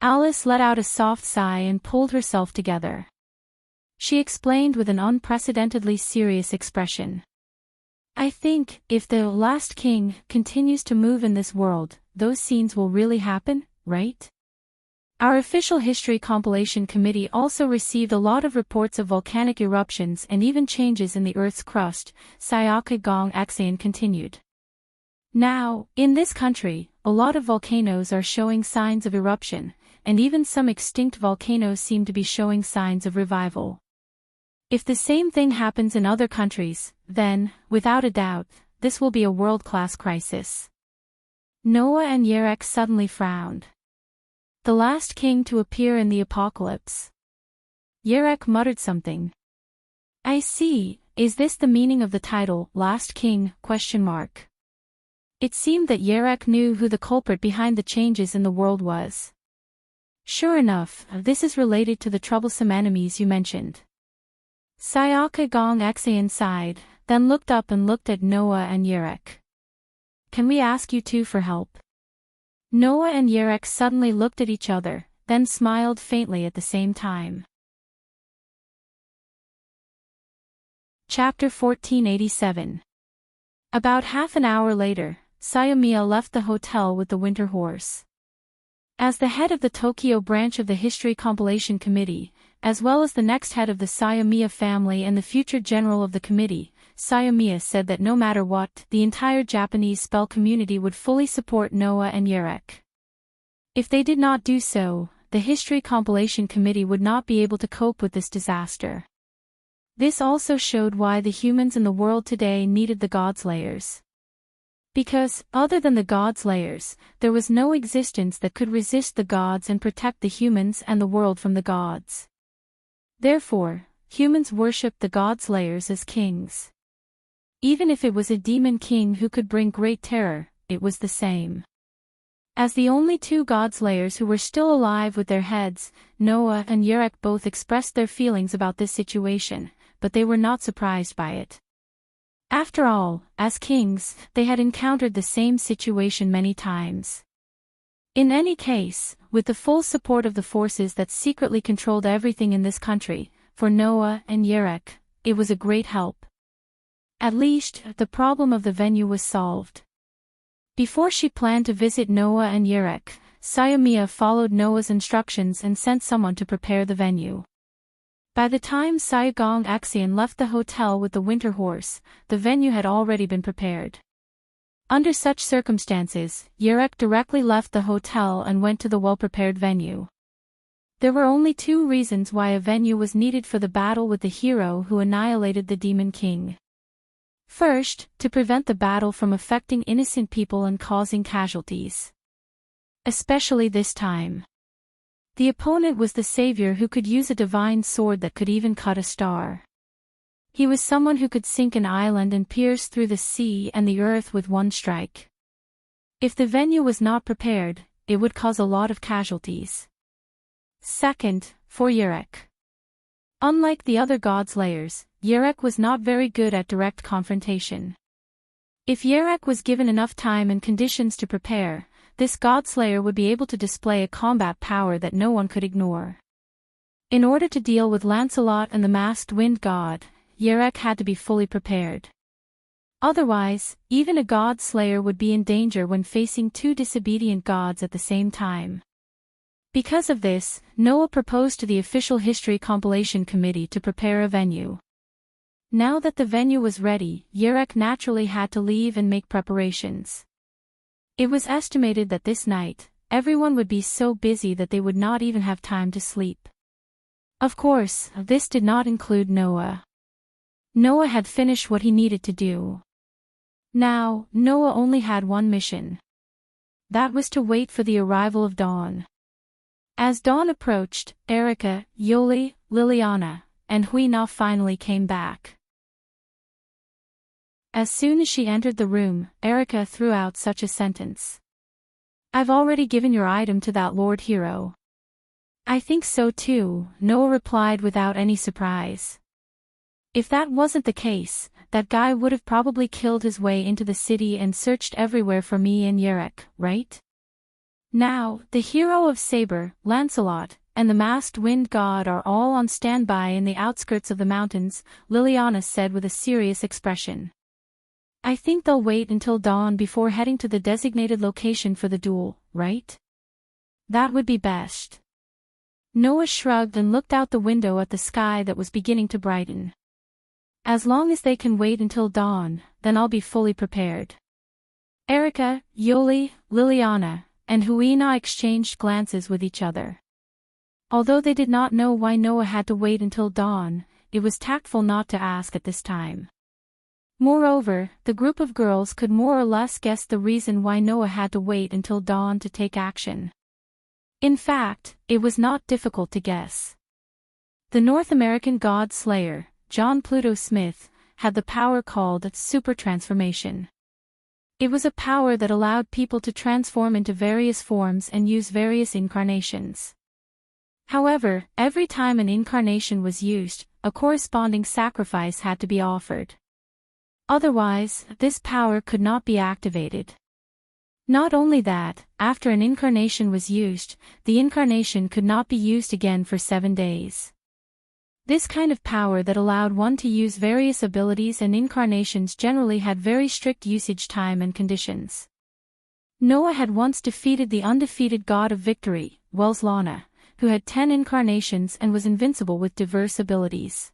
A: Alice let out a soft sigh and pulled herself together. She explained with an unprecedentedly serious expression. I think, if the last king continues to move in this world, those scenes will really happen, right? Our official history compilation committee also received a lot of reports of volcanic eruptions and even changes in the Earth's crust, Sayaka Gong Exayan continued. Now, in this country, a lot of volcanoes are showing signs of eruption, and even some extinct volcanoes seem to be showing signs of revival. If the same thing happens in other countries, then, without a doubt, this will be a world-class crisis. Noah and Yerek suddenly frowned. The last king to appear in the apocalypse. Yerek muttered something. I see, is this the meaning of the title, Last King? It seemed that Yerek knew who the culprit behind the changes in the world was. Sure enough, this is related to the troublesome enemies you mentioned. Sayaka Gong Exayan sighed, then looked up and looked at Noah and Yerek. Can we ask you two for help? Noah and Yerek suddenly looked at each other, then smiled faintly at the same time. Chapter 1487. About half an hour later, Sayamiya left the hotel with the winter horse. As the head of the Tokyo branch of the History Compilation Committee, as well as the next head of the Sayamiya family and the future general of the committee, Sayamiya said that no matter what, the entire Japanese spell community would fully support Noah and Yerek. If they did not do so, the History Compilation Committee would not be able to cope with this disaster. This also showed why the humans in the world today needed the Godslayers. Because, other than the Godslayers, there was no existence that could resist the gods and protect the humans and the world from the gods. Therefore, humans worshipped the Godslayers as kings. Even if it was a demon king who could bring great terror, it was the same. As the only 2 Godslayers who were still alive with their heads, Noah and Yerek both expressed their feelings about this situation, but they were not surprised by it. After all, as kings, they had encountered the same situation many times. In any case, with the full support of the forces that secretly controlled everything in this country, for Noah and Yerek, it was a great help. At least, the problem of the venue was solved. Before she planned to visit Noah and Yerek, Sayamiya followed Noah's instructions and sent someone to prepare the venue. By the time Sayagong Axion left the hotel with the winter horse, the venue had already been prepared. Under such circumstances, Yurek directly left the hotel and went to the well-prepared venue. There were only two reasons why a venue was needed for the battle with the hero who annihilated the Demon King. First, to prevent the battle from affecting innocent people and causing casualties. Especially this time. The opponent was the savior who could use a divine sword that could even cut a star. He was someone who could sink an island and pierce through the sea and the earth with one strike. If the venue was not prepared, it would cause a lot of casualties. Second, for Yurek. Unlike the other god-slayers, Yurek was not very good at direct confrontation. If Yurek was given enough time and conditions to prepare, this god-slayer would be able to display a combat power that no one could ignore. In order to deal with Lancelot and the masked wind god, Yurek had to be fully prepared. Otherwise, even a god-slayer would be in danger when facing two disobedient gods at the same time. Because of this, Noah proposed to the official history compilation committee to prepare a venue. Now that the venue was ready, Yurek naturally had to leave and make preparations. It was estimated that this night, everyone would be so busy that they would not even have time to sleep. Of course, this did not include Noah. Noah had finished what he needed to do. Now, Noah only had one mission. That was to wait for the arrival of dawn. As dawn approached, Erica, Yoli, Liliana, and Huina finally came back. As soon as she entered the room, Erica threw out such a sentence. "I've already given your item to that Lord Hero." "I think so too," Noah replied without any surprise. If that wasn't the case, that guy would have probably killed his way into the city and searched everywhere for me and Yurek, right? Now, the hero of Saber, Lancelot, and the masked wind god are all on standby in the outskirts of the mountains, Liliana said with a serious expression. "I think they'll wait until dawn before heading to the designated location for the duel, right?" "That would be best." Noah shrugged and looked out the window at the sky that was beginning to brighten. "As long as they can wait until dawn, then I'll be fully prepared." Erica, Yoli, Liliana, and Huina exchanged glances with each other. Although they did not know why Noah had to wait until dawn, it was tactful not to ask at this time. Moreover, the group of girls could more or less guess the reason why Noah had to wait until dawn to take action. In fact, it was not difficult to guess. The North American god slayer, John Pluto Smith, had the power called super transformation. It was a power that allowed people to transform into various forms and use various incarnations. However, every time an incarnation was used, a corresponding sacrifice had to be offered. Otherwise, this power could not be activated. Not only that, after an incarnation was used, the incarnation could not be used again for 7 days. This kind of power that allowed one to use various abilities and incarnations generally had very strict usage time and conditions. Noah had once defeated the undefeated god of victory, Welslana, who had 10 incarnations and was invincible with diverse abilities.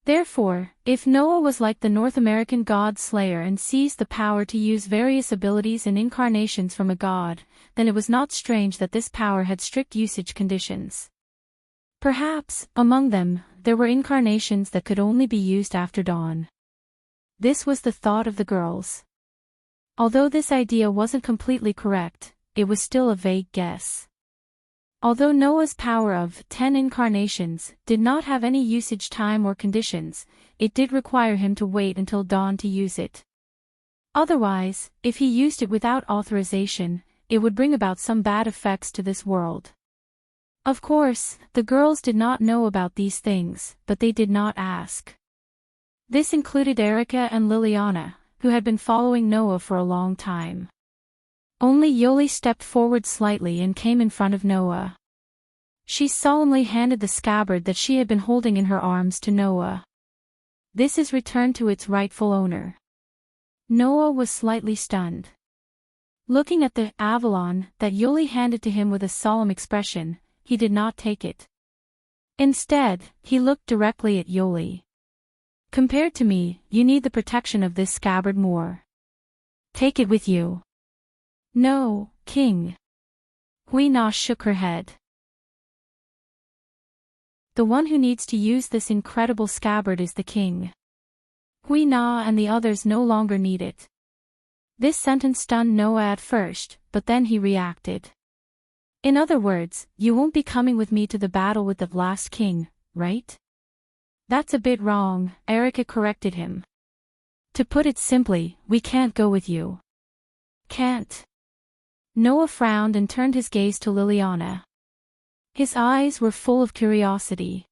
A: Therefore, if Noah was like the North American god slayer and seized the power to use various abilities and incarnations from a god, then it was not strange that this power had strict usage conditions. Perhaps, among them, there were incarnations that could only be used after dawn. This was the thought of the girls. Although this idea wasn't completely correct, it was still a vague guess. Although Noah's power of 10 incarnations did not have any usage time or conditions, it did require him to wait until dawn to use it. Otherwise, if he used it without authorization, it would bring about some bad effects to this world. Of course, the girls did not know about these things, but they did not ask. This included Erica and Liliana, who had been following Noah for a long time. Only Yoli stepped forward slightly and came in front of Noah. She solemnly handed the scabbard that she had been holding in her arms to Noah. "This is returned to its rightful owner." Noah was slightly stunned. Looking at the avalon that Yoli handed to him with a solemn expression, he did not take it. Instead, he looked directly at Yoli. Compared to me, you need the protection of this scabbard more. Take it with you. No, King. Huina shook her head. The one who needs to use this incredible scabbard is the king. Huina and the others no longer need it. This sentence stunned Noah at first, but then he reacted. In other words, you won't be coming with me to the battle with the last king, right? That's a bit wrong, Erica corrected him. To put it simply, we can't go with you. Can't. Noah frowned and turned his gaze to Liliana. His eyes were full of curiosity.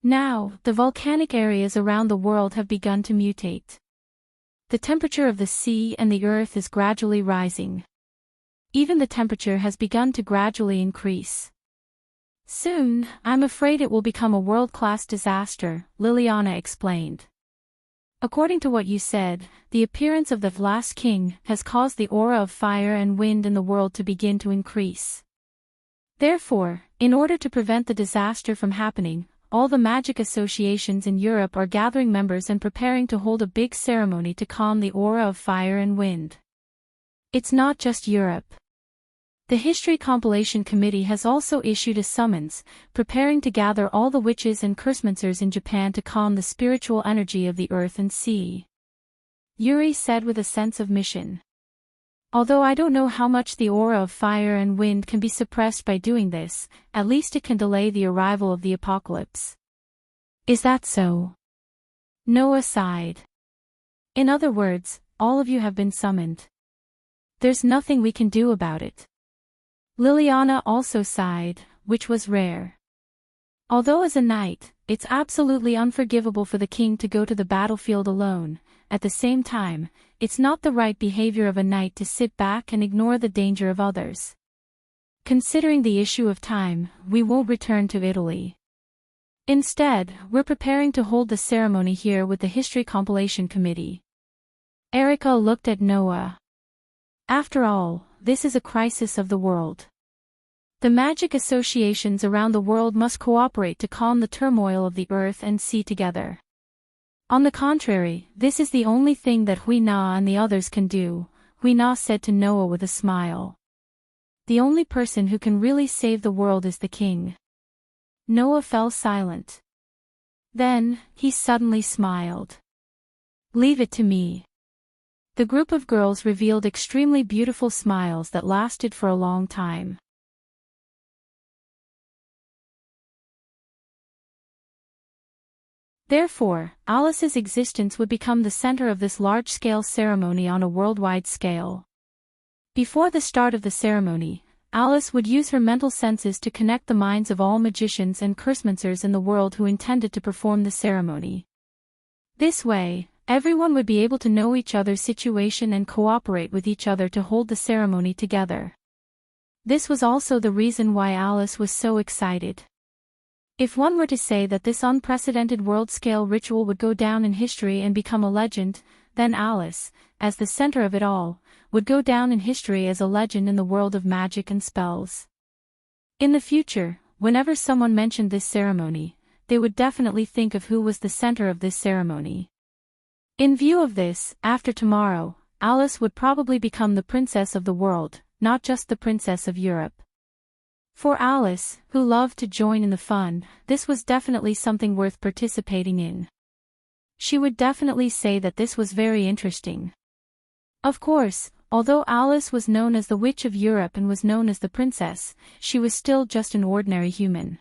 A: Now, the volcanic areas around the world have begun to mutate. The temperature of the sea and the earth is gradually rising. Even the temperature has begun to gradually increase. Soon, I'm afraid it will become a world-class disaster, Liliana explained. According to what you said, the appearance of the last king has caused the aura of fire and wind in the world to begin to increase. Therefore, in order to prevent the disaster from happening, all the magic associations in Europe are gathering members and preparing to hold a big ceremony to calm the aura of fire and wind. It's not just Europe. The History Compilation Committee has also issued a summons, preparing to gather all the witches and cursemancers in Japan to calm the spiritual energy of the earth and sea. Yuri said with a sense of mission. Although I don't know how much the aura of fire and wind can be suppressed by doing this, at least it can delay the arrival of the apocalypse. Is that so? Noah sighed. In other words, all of you have been summoned. There's nothing we can do about it. Liliana also sighed, which was rare. Although as a knight, it's absolutely unforgivable for the king to go to the battlefield alone, at the same time, it's not the right behavior of a knight to sit back and ignore the danger of others. Considering the issue of time, we won't return to Italy. Instead, we're preparing to hold the ceremony here with the History Compilation Committee. Erica looked at Noah. After all, this is a crisis of the world. The magic associations around the world must cooperate to calm the turmoil of the earth and sea together. On the contrary, this is the only thing that Huina and the others can do, Huina said to Noah with a smile. The only person who can really save the world is the king. Noah fell silent. Then, he suddenly smiled. Leave it to me. The group of girls revealed extremely beautiful smiles that lasted for a long time. Therefore, Alice's existence would become the center of this large-scale ceremony on a worldwide scale. Before the start of the ceremony, Alice would use her mental senses to connect the minds of all magicians and cursemancers in the world who intended to perform the ceremony. This way, everyone would be able to know each other's situation and cooperate with each other to hold the ceremony together. This was also the reason why Alice was so excited. If one were to say that this unprecedented world-scale ritual would go down in history and become a legend, then Alice, as the center of it all, would go down in history as a legend in the world of magic and spells. In the future, whenever someone mentioned this ceremony, they would definitely think of who was the center of this ceremony. In view of this, after tomorrow, Alice would probably become the princess of the world, not just the princess of Europe. For Alice, who loved to join in the fun, this was definitely something worth participating in. She would definitely say that this was very interesting. Of course, although Alice was known as the Witch of Europe and was known as the Princess, she was still just an ordinary human.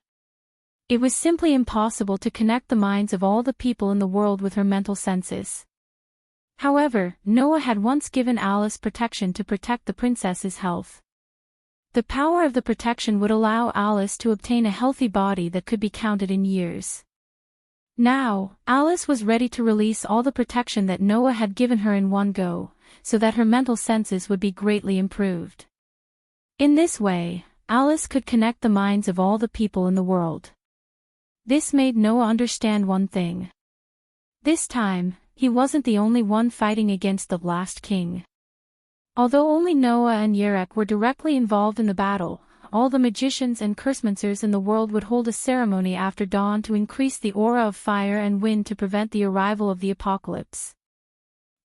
A: It was simply impossible to connect the minds of all the people in the world with her mental senses. However, Noah had once given Alice protection to protect the princess's health. The power of the protection would allow Alice to obtain a healthy body that could be counted in years. Now, Alice was ready to release all the protection that Noah had given her in one go, so that her mental senses would be greatly improved. In this way, Alice could connect the minds of all the people in the world. This made Noah understand one thing. This time, he wasn't the only one fighting against the last king. Although only Noah and Yerek were directly involved in the battle, all the magicians and cursemancers in the world would hold a ceremony after dawn to increase the aura of fire and wind to prevent the arrival of the apocalypse.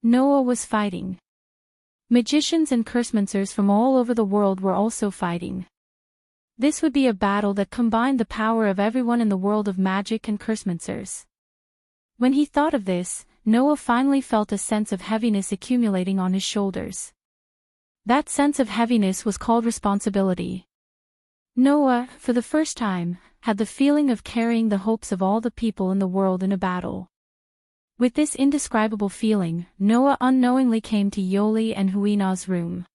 A: Noah was fighting. Magicians and cursemancers from all over the world were also fighting. This would be a battle that combined the power of everyone in the world of magic and cursemancers. When he thought of this, Noah finally felt a sense of heaviness accumulating on his shoulders. That sense of heaviness was called responsibility. Noah, for the first time, had the feeling of carrying the hopes of all the people in the world in a battle. With this indescribable feeling, Noah unknowingly came to Yoli and Huina's room.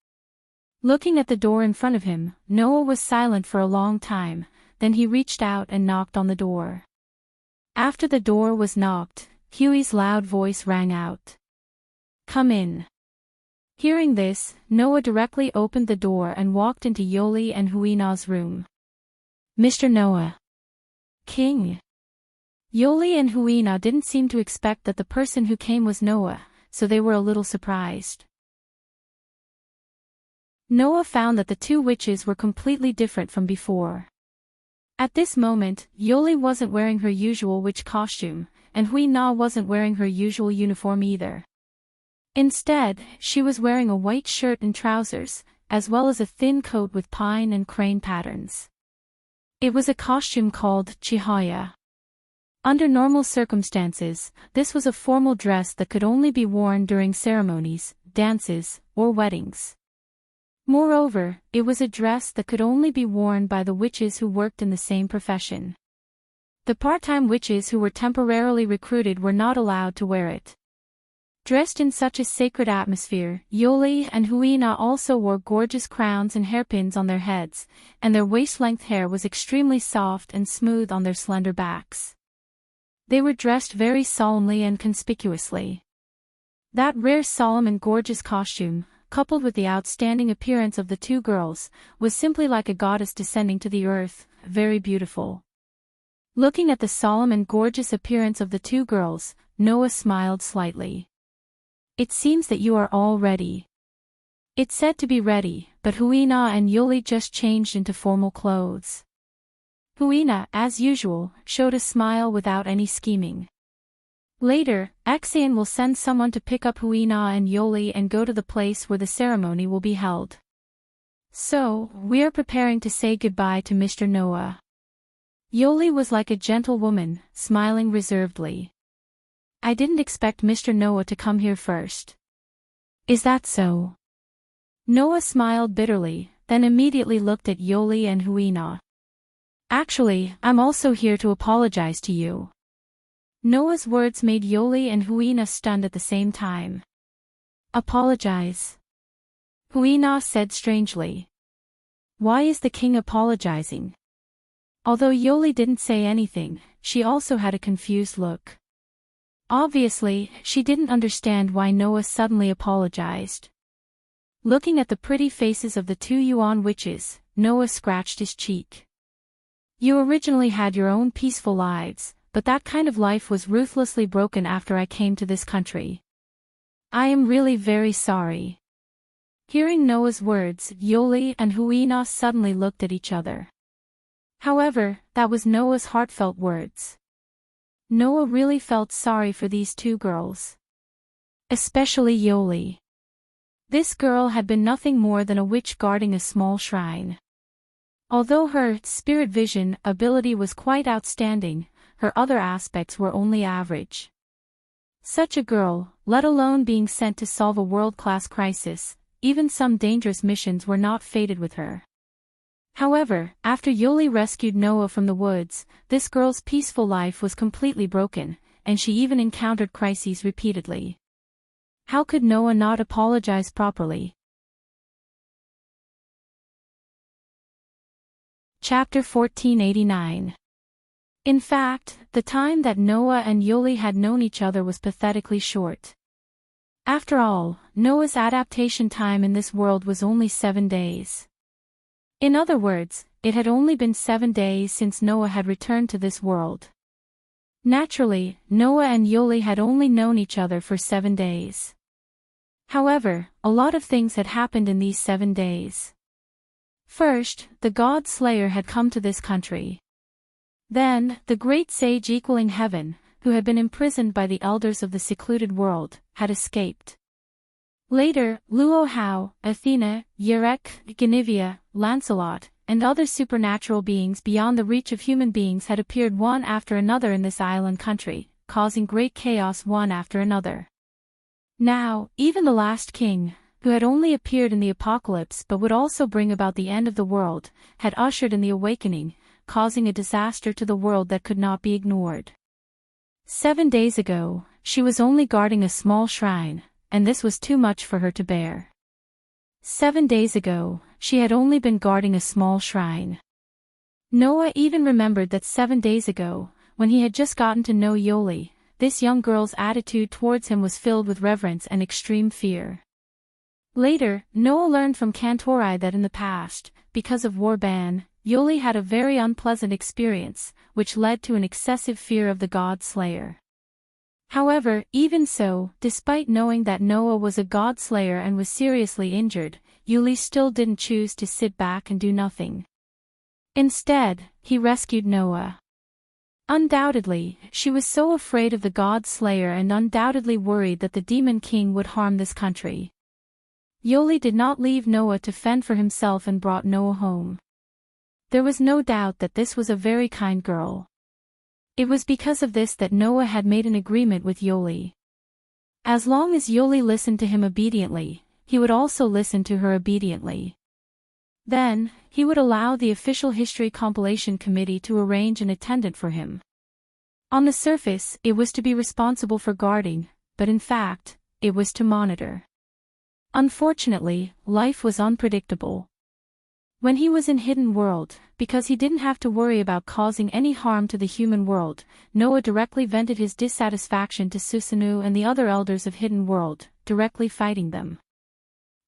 A: Looking at the door in front of him, Noah was silent for a long time, then he reached out and knocked on the door. After the door was knocked, Huey's loud voice rang out. "Come in." Hearing this, Noah directly opened the door and walked into Yoli and Huina's room. "Mr. Noah." "King." Yoli and Huina didn't seem to expect that the person who came was Noah, so they were a little surprised. Noah found that the two witches were completely different from before. At this moment, Yoli wasn't wearing her usual witch costume, and Huina wasn't wearing her usual uniform either. Instead, she was wearing a white shirt and trousers, as well as a thin coat with pine and crane patterns. It was a costume called chihaya. Under normal circumstances, this was a formal dress that could only be worn during ceremonies, dances, or weddings. Moreover, it was a dress that could only be worn by the witches who worked in the same profession. The part-time witches who were temporarily recruited were not allowed to wear it. Dressed in such a sacred atmosphere, Yoli and Huina also wore gorgeous crowns and hairpins on their heads, and their waist-length hair was extremely soft and smooth on their slender backs. They were dressed very solemnly and conspicuously. That rare solemn and gorgeous costume, coupled with the outstanding appearance of the two girls, was simply like a goddess descending to the earth, very beautiful. Looking at the solemn and gorgeous appearance of the two girls, Noah smiled slightly. "It seems that you are all ready." It said to be ready, but Huina and Yoli just changed into formal clothes. Huina, as usual, showed a smile without any scheming. Later, Axion will send someone to pick up Huina and Yoli and go to the place where the ceremony will be held. So, we are preparing to say goodbye to Mr. Noah. Yoli was like a gentle woman, smiling reservedly. "I didn't expect Mr. Noah to come here first." "Is that so?" Noah smiled bitterly, then immediately looked at Yoli and Huina. "Actually, I'm also here to apologize to you." Noah's words made Yoli and Huina stunned at the same time. "Apologize?" Huina said strangely. "Why is the king apologizing?" Although Yoli didn't say anything, she also had a confused look. Obviously, she didn't understand why Noah suddenly apologized. Looking at the pretty faces of the two Yuan witches, Noah scratched his cheek. "You originally had your own peaceful lives, but that kind of life was ruthlessly broken after I came to this country. I am really very sorry." Hearing Noah's words, Yoli and Huina suddenly looked at each other. However, that was Noah's heartfelt words. Noah really felt sorry for these two girls. Especially Yoli. This girl had been nothing more than a witch guarding a small shrine. Although her spirit vision ability was quite outstanding, her other aspects were only average. Such a girl, let alone being sent to solve a world-class crisis, even some dangerous missions were not fated with her. However, after Yoli rescued Noah from the woods, this girl's peaceful life was completely broken, and she even encountered crises repeatedly. How could Noah not apologize properly? Chapter 1489. In fact, the time that Noah and Yoli had known each other was pathetically short. After all, Noah's adaptation time in this world was only 7 days. In other words, it had only been 7 days since Noah had returned to this world. Naturally, Noah and Yoli had only known each other for 7 days. However, a lot of things had happened in these 7 days. First, the god slayer had come to this country. Then, the great sage equaling heaven, who had been imprisoned by the elders of the secluded world, had escaped. Later, Luo Hao, Athena, Yerek, Guinevere, Lancelot, and other supernatural beings beyond the reach of human beings had appeared one after another in this island country, causing great chaos one after another. Now, even the last king, who had only appeared in the apocalypse but would also bring about the end of the world, had ushered in the awakening, causing a disaster to the world that could not be ignored. 7 days ago, she was only guarding a small shrine, and this was too much for her to bear. 7 days ago, she had only been guarding a small shrine. Noah even remembered that 7 days ago, when he had just gotten to know Yoli, this young girl's attitude towards him was filled with reverence and extreme fear. Later, Noah learned from Kantori that in the past, because of Warban, Yoli had a very unpleasant experience, which led to an excessive fear of the god slayer. However, even so, despite knowing that Noah was a god slayer and was seriously injured, Yuli still didn't choose to sit back and do nothing. Instead, he rescued Noah. Undoubtedly, she was so afraid of the god slayer and undoubtedly worried that the demon king would harm this country. Yoli did not leave Noah to fend for himself and brought Noah home. There was no doubt that this was a very kind girl. It was because of this that Noah had made an agreement with Yoli. As long as Yoli listened to him obediently, he would also listen to her obediently. Then, he would allow the official history compilation committee to arrange an attendant for him. On the surface, it was to be responsible for guarding, but in fact, it was to monitor. Unfortunately, life was unpredictable. When he was in Hidden World, because he didn't have to worry about causing any harm to the human world, Noah directly vented his dissatisfaction to Susanoo and the other elders of Hidden World, directly fighting them.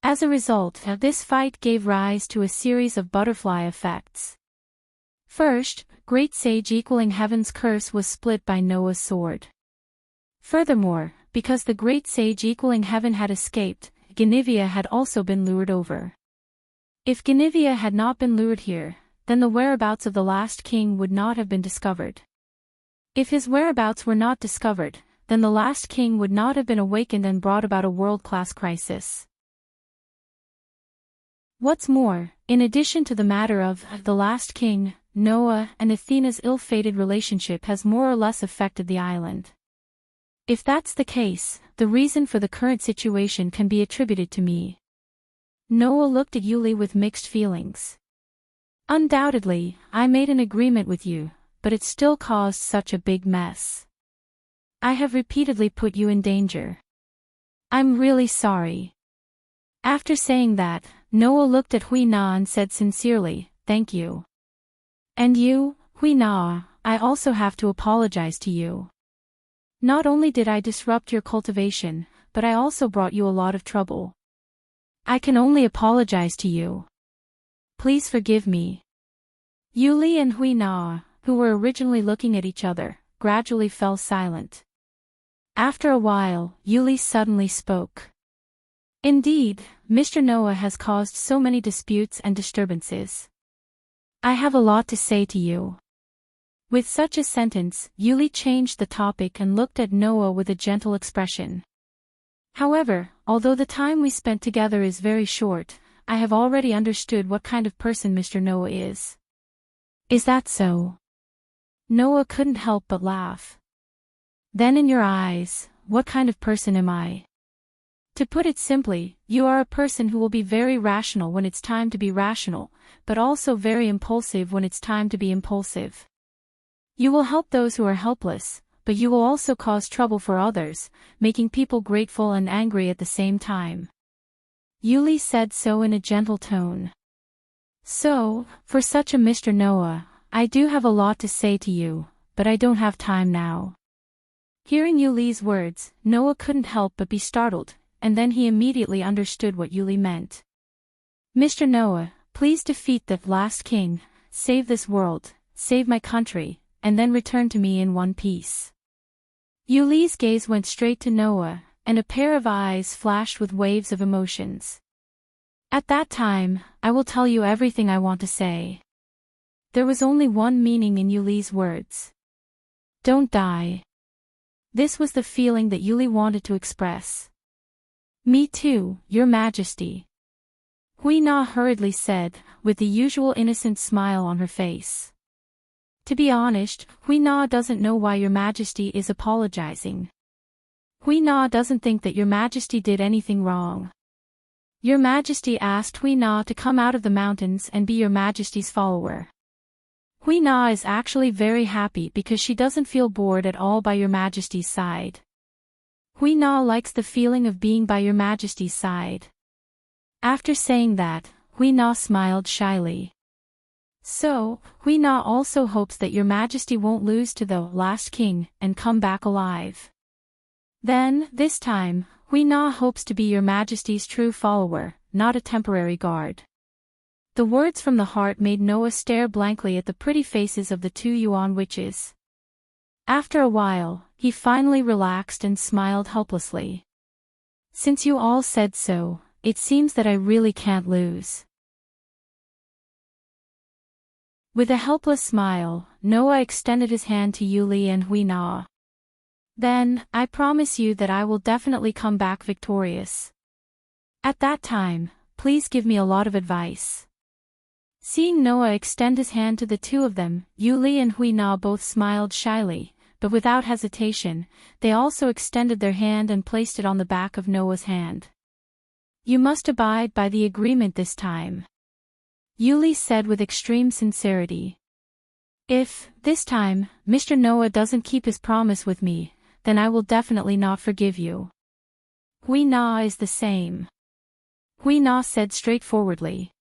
A: As a result, this fight gave rise to a series of butterfly effects. First, Great Sage equaling Heaven's curse was split by Noah's sword. Furthermore, because the Great Sage equaling Heaven had escaped, Guinevere had also been lured over. If Guinevere had not been lured here, then the whereabouts of the last king would not have been discovered. If his whereabouts were not discovered, then the last king would not have been awakened and brought about a world-class crisis. What's more, in addition to the matter of the last king, Noah and Athena's ill-fated relationship has more or less affected the island. If that's the case, the reason for the current situation can be attributed to me. Noah looked at Yuli with mixed feelings. Undoubtedly, I made an agreement with you, but it still caused such a big mess. I have repeatedly put you in danger. I'm really sorry. After saying that, Noah looked at Hui Na and said sincerely, "Thank you." And you, Hui Na, I also have to apologize to you. Not only did I disrupt your cultivation, but I also brought you a lot of trouble. I can only apologize to you. Please forgive me. Yuli and Hui Na, who were originally looking at each other, gradually fell silent. After a while, Yuli suddenly spoke. Indeed, Mr. Noah has caused so many disputes and disturbances. I have a lot to say to you. With such a sentence, Yuli changed the topic and looked at Noah with a gentle expression. However, although the time we spent together is very short, I have already understood what kind of person Mr. Noah is. Is that so? Noah couldn't help but laugh. Then in your eyes, what kind of person am I? To put it simply, you are a person who will be very rational when it's time to be rational, but also very impulsive when it's time to be impulsive. You will help those who are helpless, but you will also cause trouble for others, making people grateful and angry at the same time. Yuli said so in a gentle tone. So, for such a Mr. Noah, I do have a lot to say to you, but I don't have time now. Hearing Yuli's words, Noah couldn't help but be startled, and then he immediately understood what Yuli meant. Mr. Noah, please defeat the last king, save this world, save my country, and then return to me in one piece. Yuli's gaze went straight to Noah, and a pair of eyes flashed with waves of emotions. At that time, I will tell you everything I want to say. There was only one meaning in Yuli's words. Don't die. This was the feeling that Yuli wanted to express. Me too, Your Majesty. Hui Na hurriedly said, with the usual innocent smile on her face. To be honest, Hui Na doesn't know why Your Majesty is apologizing. Hui Na doesn't think that Your Majesty did anything wrong. Your Majesty asked Hui Na to come out of the mountains and be Your Majesty's follower. Hui Na is actually very happy because she doesn't feel bored at all by Your Majesty's side. Hui Na likes the feeling of being by Your Majesty's side. After saying that, Hui Na smiled shyly. So, Hui Na also hopes that Your Majesty won't lose to the last king and come back alive. Then, this time, Hui Na hopes to be Your Majesty's true follower, not a temporary guard. The words from the heart made Noah stare blankly at the pretty faces of the two Yuan witches. After a while, he finally relaxed and smiled helplessly. Since you all said so, it seems that I really can't lose. With a helpless smile, Noah extended his hand to Yuli and Hui Na. Then, I promise you that I will definitely come back victorious. At that time, please give me a lot of advice. Seeing Noah extend his hand to the two of them, Yuli and Hui Na both smiled shyly, but without hesitation, they also extended their hand and placed it on the back of Noah's hand. You must abide by the agreement this time. Yuli said with extreme sincerity. If, this time, Mr. Noah doesn't keep his promise with me, then I will definitely not forgive you. Hui Na is the same. Hui Na said straightforwardly.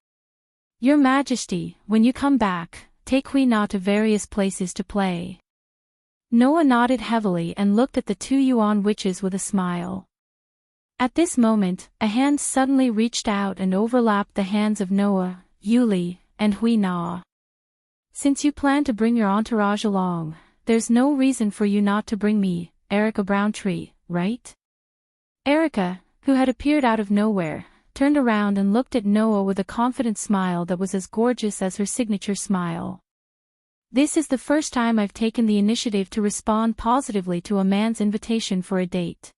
A: Your Majesty, when you come back, take Hui Na to various places to play. Noah nodded heavily and looked at the two Yuan witches with a smile. At this moment, a hand suddenly reached out and overlapped the hands of Noah, Yuli, and Hui Na. Since you plan to bring your entourage along, there's no reason for you not to bring me, Erica Browntree, right? Erica, who had appeared out of nowhere, turned around and looked at Noah with a confident smile that was as gorgeous as her signature smile. This is the first time I've taken the initiative to respond positively to a man's invitation for a date.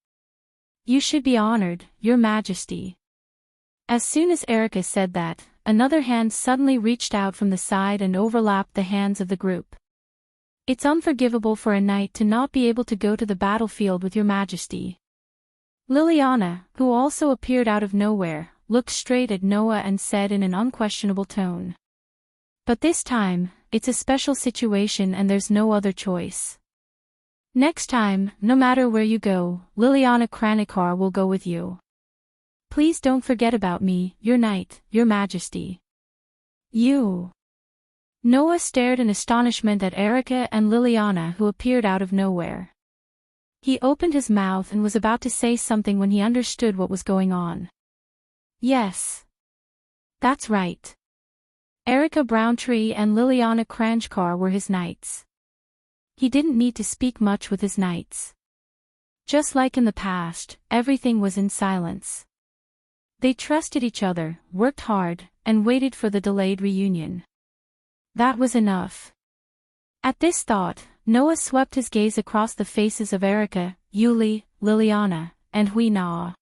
A: You should be honored, Your Majesty. As soon as Erica said that, another hand suddenly reached out from the side and overlapped the hands of the group. It's unforgivable for a knight to not be able to go to the battlefield with Your Majesty. Liliana, who also appeared out of nowhere, looked straight at Noah and said in an unquestionable tone. But this time, it's a special situation and there's no other choice. Next time, no matter where you go, Liliana Kranikar will go with you. Please don't forget about me, your knight, Your Majesty. You. Noah stared in astonishment at Erica and Liliana, who appeared out of nowhere. He opened his mouth and was about to say something when he understood what was going on. Yes. That's right. Erica Browntree and Liliana Kranjkar were his knights. He didn't need to speak much with his knights. Just like in the past, everything was in silence. They trusted each other, worked hard, and waited for the delayed reunion. That was enough. At this thought, Noah swept his gaze across the faces of Erica, Yuli, Liliana, and Hui Na.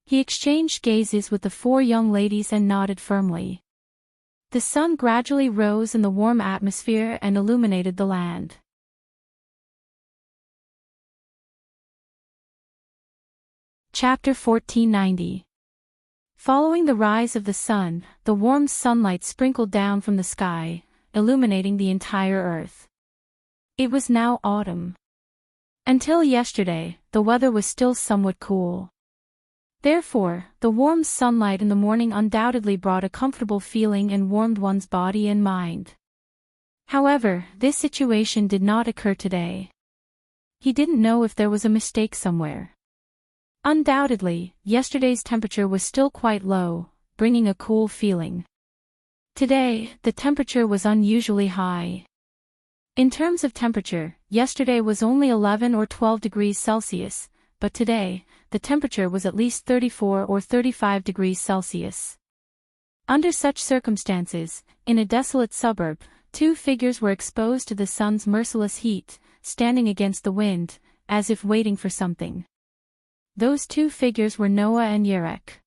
A: He exchanged gazes with the four young ladies and nodded firmly. The sun gradually rose in the warm atmosphere and illuminated the land. Chapter 1490. Following the rise of the sun, the warm sunlight sprinkled down from the sky, illuminating the entire earth. It was now autumn. Until yesterday, the weather was still somewhat cool. Therefore, the warm sunlight in the morning undoubtedly brought a comfortable feeling and warmed one's body and mind. However, this situation did not occur today. He didn't know if there was a mistake somewhere. Undoubtedly, yesterday's temperature was still quite low, bringing a cool feeling. Today, the temperature was unusually high. In terms of temperature, yesterday was only 11 or 12 degrees Celsius, but today, the temperature was at least 34 or 35 degrees Celsius. Under such circumstances, in a desolate suburb, two figures were exposed to the sun's merciless heat, standing against the wind, as if waiting for something. Those two figures were Noah and Yerek.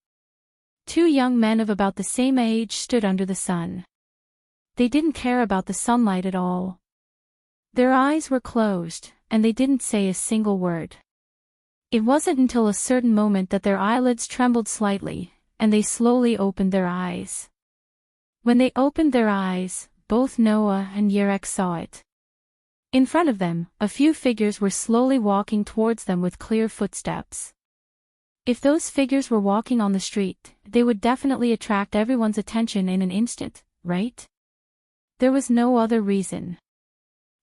A: Two young men of about the same age stood under the sun. They didn't care about the sunlight at all. Their eyes were closed, and they didn't say a single word. It wasn't until a certain moment that their eyelids trembled slightly, and they slowly opened their eyes. When they opened their eyes, both Noah and Yerek saw it. In front of them, a few figures were slowly walking towards them with clear footsteps. If those figures were walking on the street, they would definitely attract everyone's attention in an instant, right? There was no other reason.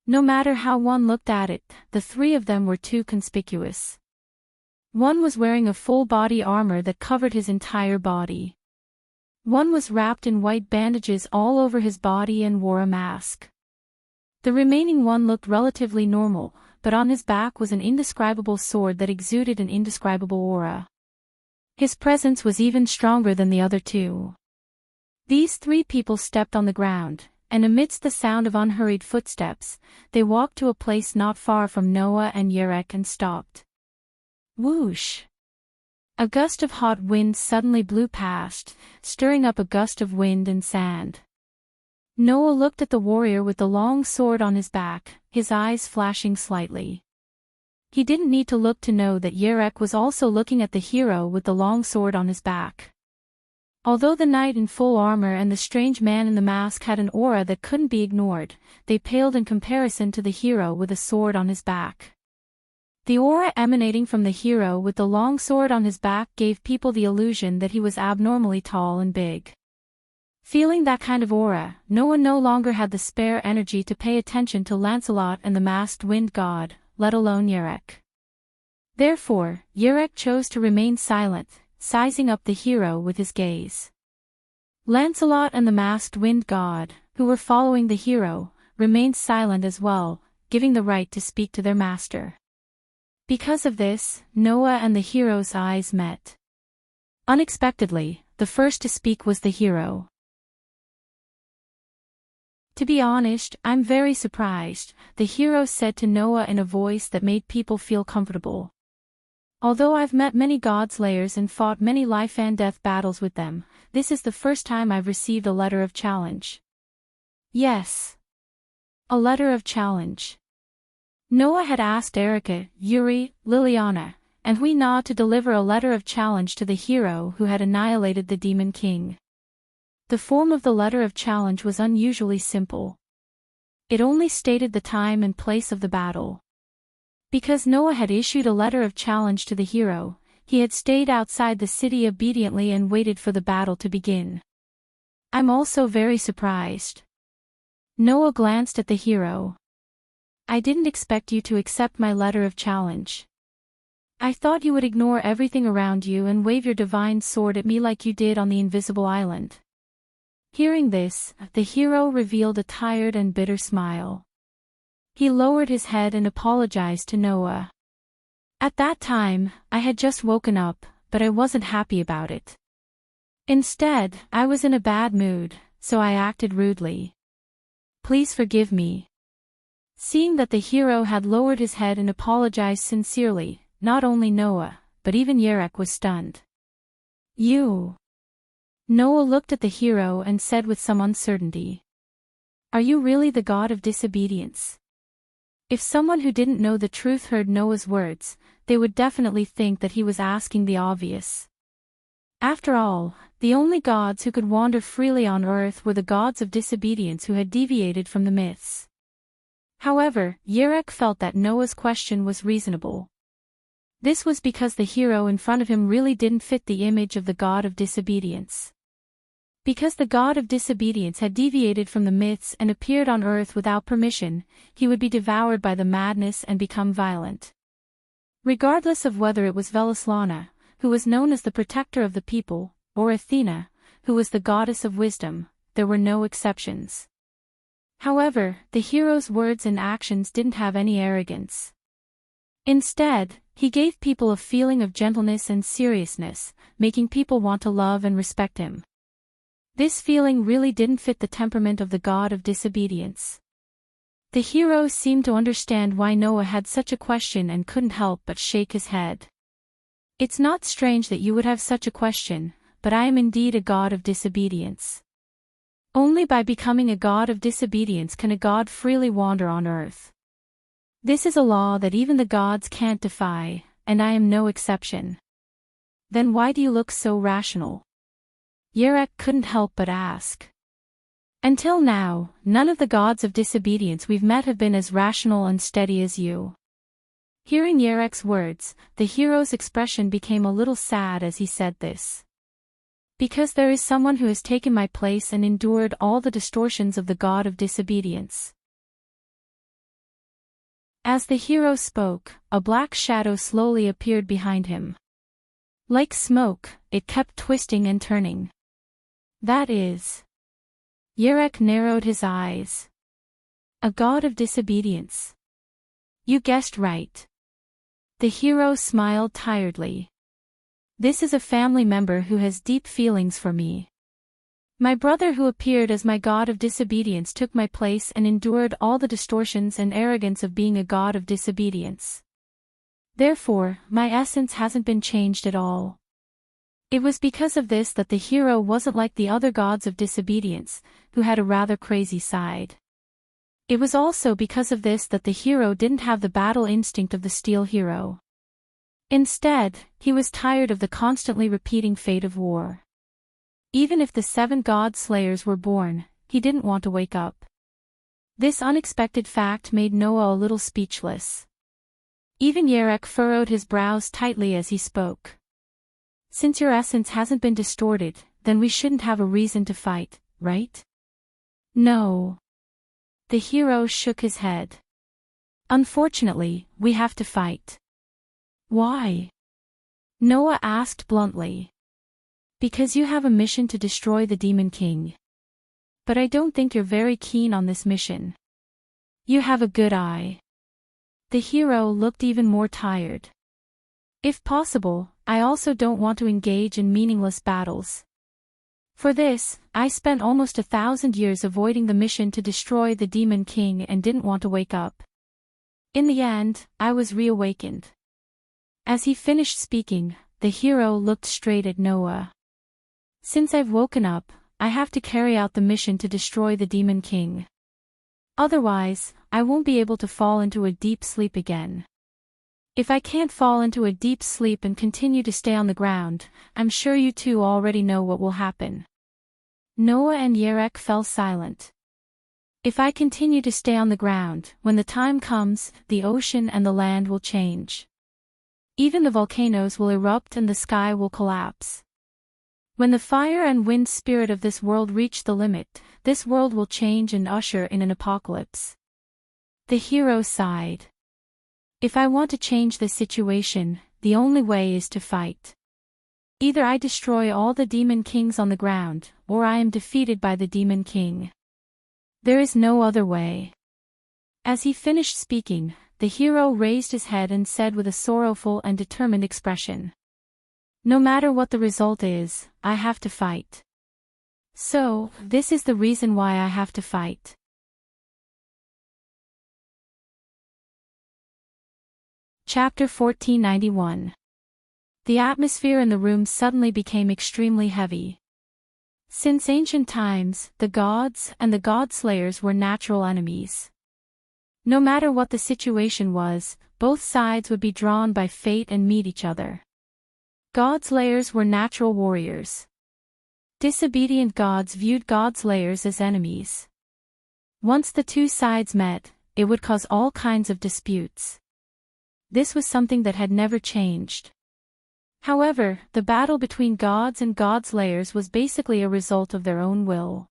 A: No matter how one looked at it, the three of them were too conspicuous. One was wearing a full body armor that covered his entire body. One was wrapped in white bandages all over his body and wore a mask. The remaining one looked relatively normal, but on his back was an indescribable sword that exuded an indescribable aura. His presence was even stronger than the other two. These three people stepped on the ground, and amidst the sound of unhurried footsteps, they walked to a place not far from Noah and Yerek and stopped. Whoosh! A gust of hot wind suddenly blew past, stirring up a gust of wind and sand. Noah looked at the warrior with the long sword on his back, his eyes flashing slightly. He didn't need to look to know that Yerek was also looking at the hero with the long sword on his back. Although the knight in full armor and the strange man in the mask had an aura that couldn't be ignored, they paled in comparison to the hero with a sword on his back. The aura emanating from the hero with the long sword on his back gave people the illusion that he was abnormally tall and big. Feeling that kind of aura, Noah no longer had the spare energy to pay attention to Lancelot and the masked wind god, let alone Yerek. Therefore, Yerek chose to remain silent, sizing up the hero with his gaze. Lancelot and the masked wind god, who were following the hero, remained silent as well, giving the right to speak to their master. Because of this, Noah and the hero's eyes met. Unexpectedly, the first to speak was the hero. To be honest, I'm very surprised, the hero said to Noah in a voice that made people feel comfortable. Although I've met many god slayers and fought many life and death battles with them, this is the first time I've received a letter of challenge. Yes. A letter of challenge. Noah had asked Erica, Yuri, Liliana, and Huina to deliver a letter of challenge to the hero who had annihilated the Demon King. The form of the letter of challenge was unusually simple. It only stated the time and place of the battle. Because Noah had issued a letter of challenge to the hero, he had stayed outside the city obediently and waited for the battle to begin. I'm also very surprised. Noah glanced at the hero. I didn't expect you to accept my letter of challenge. I thought you would ignore everything around you and wave your divine sword at me like you did on the invisible island. Hearing this, the hero revealed a tired and bitter smile. He lowered his head and apologized to Noah. At that time, I had just woken up, but I wasn't happy about it. Instead, I was in a bad mood, so I acted rudely. Please forgive me. Seeing that the hero had lowered his head and apologized sincerely, not only Noah, but even Yerek was stunned. You. Noah looked at the hero and said with some uncertainty. Are you really the god of disobedience? If someone who didn't know the truth heard Noah's words, they would definitely think that he was asking the obvious. After all, the only gods who could wander freely on earth were the gods of disobedience who had deviated from the myths. However, Yerek felt that Noah's question was reasonable. This was because the hero in front of him really didn't fit the image of the god of disobedience. Because the god of disobedience had deviated from the myths and appeared on earth without permission, he would be devoured by the madness and become violent. Regardless of whether it was Velislana, who was known as the protector of the people, or Athena, who was the goddess of wisdom, there were no exceptions. However, the hero's words and actions didn't have any arrogance. Instead, He gave people a feeling of gentleness and seriousness, making people want to love and respect him. This feeling really didn't fit the temperament of the god of disobedience. The hero seemed to understand why Noah had such a question and couldn't help but shake his head. It's not strange that you would have such a question, but I am indeed a god of disobedience. Only by becoming a god of disobedience can a god freely wander on earth. This is a law that even the gods can't defy, and I am no exception. Then why do you look so rational? Yerek couldn't help but ask. Until now, none of the gods of disobedience we've met have been as rational and steady as you. Hearing Yerek's words, the hero's expression became a little sad as he said this. Because there is someone who has taken my place and endured all the distortions of the god of disobedience. As the hero spoke, a black shadow slowly appeared behind him. Like smoke, it kept twisting and turning. That is. Yerek narrowed his eyes. A god of disobedience. You guessed right. The hero smiled tiredly. This is a family member who has deep feelings for me. My brother who appeared as my god of disobedience took my place and endured all the distortions and arrogance of being a god of disobedience. Therefore, my essence hasn't been changed at all. It was because of this that the hero wasn't like the other gods of disobedience, who had a rather crazy side. It was also because of this that the hero didn't have the battle instinct of the steel hero. Instead, he was tired of the constantly repeating fate of war. Even if the 7 god slayers were born, he didn't want to wake up. This unexpected fact made Noah a little speechless. Even Yerek furrowed his brows tightly as he spoke. Since your essence hasn't been distorted, then we shouldn't have a reason to fight, right? No. The hero shook his head. Unfortunately, we have to fight. Why? Noah asked bluntly. Because you have a mission to destroy the Demon King. But I don't think you're very keen on this mission. You have a good eye. The hero looked even more tired. If possible, I also don't want to engage in meaningless battles. For this, I spent almost 1,000 years avoiding the mission to destroy the Demon King and didn't want to wake up. In the end, I was reawakened. As he finished speaking, the hero looked straight at Noah. Since I've woken up, I have to carry out the mission to destroy the Demon King. Otherwise, I won't be able to fall into a deep sleep again. If I can't fall into a deep sleep and continue to stay on the ground, I'm sure you two already know what will happen. Noah and Yerek fell silent. If I continue to stay on the ground, when the time comes, the ocean and the land will change. Even the volcanoes will erupt and the sky will collapse. When the fire and wind spirit of this world reach the limit, this world will change and usher in an apocalypse. The hero sighed. If I want to change this situation, the only way is to fight. Either I destroy all the demon kings on the ground, or I am defeated by the demon king. There is no other way. As he finished speaking, the hero raised his head and said with a sorrowful and determined expression. No matter what the result is, I have to fight. So, this is the reason why I have to fight. Chapter 1491. The atmosphere in the room suddenly became extremely heavy. Since ancient times, the gods and the god-slayers were natural enemies. No matter what the situation was, both sides would be drawn by fate and meet each other. God-slayers were natural warriors. Disobedient gods viewed god-slayers as enemies. Once the two sides met, it would cause all kinds of disputes. This was something that had never changed. However, the battle between gods and god-slayers was basically a result of their own will.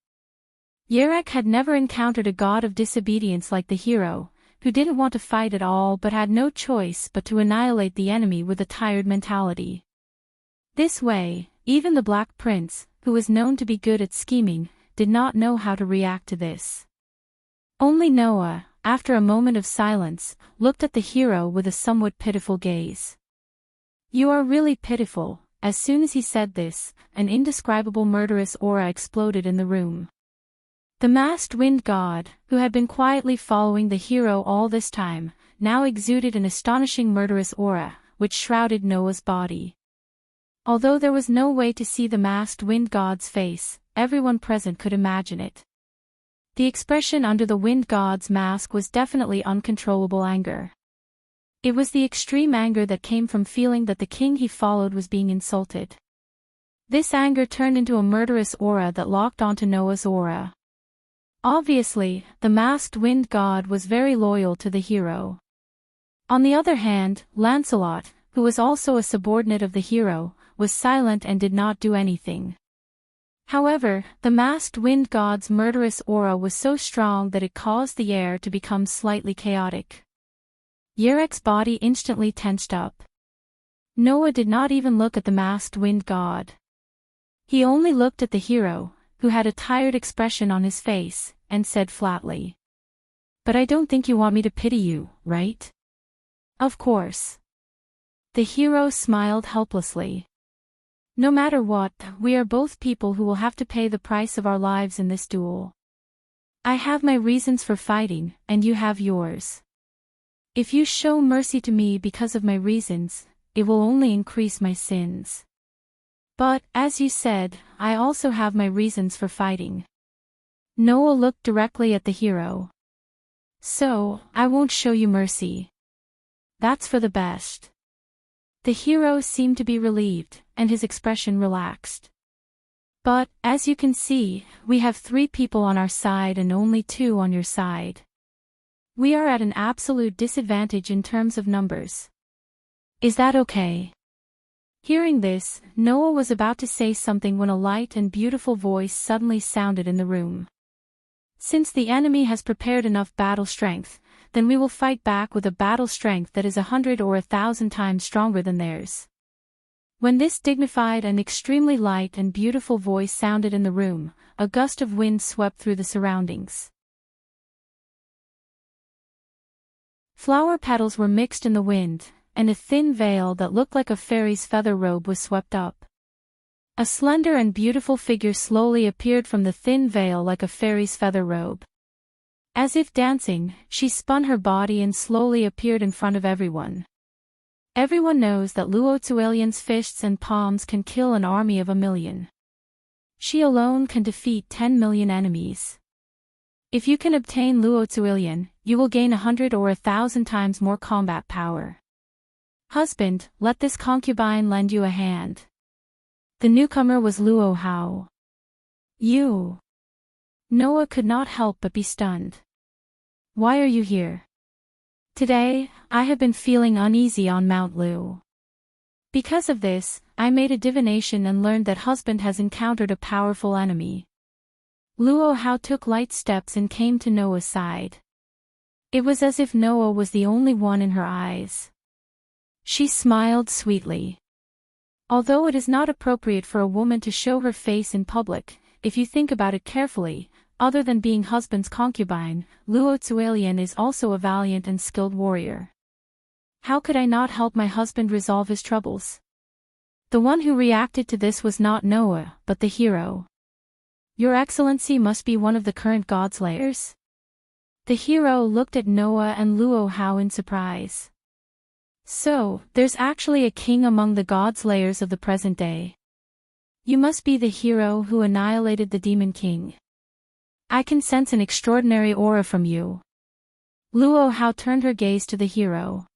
A: Yerek had never encountered a god of disobedience like the hero, who didn't want to fight at all but had no choice but to annihilate the enemy with a tired mentality. This way, even the Black Prince, who was known to be good at scheming, did not know how to react to this. Only Noah, after a moment of silence, looked at the hero with a somewhat pitiful gaze. You are really pitiful." As soon as he said this, an indescribable murderous aura exploded in the room. The masked wind god, who had been quietly following the hero all this time, now exuded an astonishing murderous aura, which shrouded Noah's body. Although there was no way to see the masked wind god's face, everyone present could imagine it. The expression under the wind god's mask was definitely uncontrollable anger. It was the extreme anger that came from feeling that the king he followed was being insulted. This anger turned into a murderous aura that locked onto Noah's aura. Obviously, the masked wind god was very loyal to the hero. On the other hand, Lancelot, who was also a subordinate of the hero, was silent and did not do anything. However, the masked wind god's murderous aura was so strong that it caused the air to become slightly chaotic. Yarek's body instantly tensed up. Noah did not even look at the masked wind god. He only looked at the hero, who had a tired expression on his face, and said flatly, "But I don't think you want me to pity you, right?" "Of course." The hero smiled helplessly. "No matter what, we are both people who will have to pay the price of our lives in this duel. I have my reasons for fighting, and you have yours. If you show mercy to me because of my reasons, it will only increase my sins. But, as you said, I also have my reasons for fighting." Noah looked directly at the hero. "So, I won't show you mercy. That's for the best." The hero seemed to be relieved, and his expression relaxed. "But, as you can see, we have 3 people on our side and only 2 on your side. We are at an absolute disadvantage in terms of numbers. Is that okay?" Hearing this, Noah was about to say something when a light and beautiful voice suddenly sounded in the room. "Since the enemy has prepared enough battle strength, then we will fight back with a battle strength that is 100 or 1,000 times stronger than theirs." When this dignified and extremely light and beautiful voice sounded in the room, a gust of wind swept through the surroundings. Flower petals were mixed in the wind, and a thin veil that looked like a fairy's feather robe was swept up. A slender and beautiful figure slowly appeared from the thin veil like a fairy's feather robe. As if dancing, she spun her body and slowly appeared in front of everyone. Everyone knows that Luo Tzuelian's fists and palms can kill an army of 1,000,000. She alone can defeat 10 million enemies. If you can obtain Luo Tzuelian, you will gain 100 or 1,000 times more combat power. Husband, let this concubine lend you a hand." The newcomer was Luo Hao. "You?" Noah could not help but be stunned. "Why are you here?" "Today, I have been feeling uneasy on Mount Lu. Because of this, I made a divination and learned that husband has encountered a powerful enemy." Luo Hao took light steps and came to Noah's side. It was as if Noah was the only one in her eyes. She smiled sweetly. Although it is not appropriate for a woman to show her face in public, if you think about it carefully, other than being husband's concubine, Luo Tzuelian is also a valiant and skilled warrior. How could I not help my husband resolve his troubles? The one who reacted to this was not Noah, but the hero. "Your Excellency must be one of the current Godslayers?" The hero looked at Noah and Luo Hao in surprise. "So, there's actually a king among the Godslayers of the present day. You must be the hero who annihilated the demon king. I can sense an extraordinary aura from you." Luo Hao turned her gaze to the hero.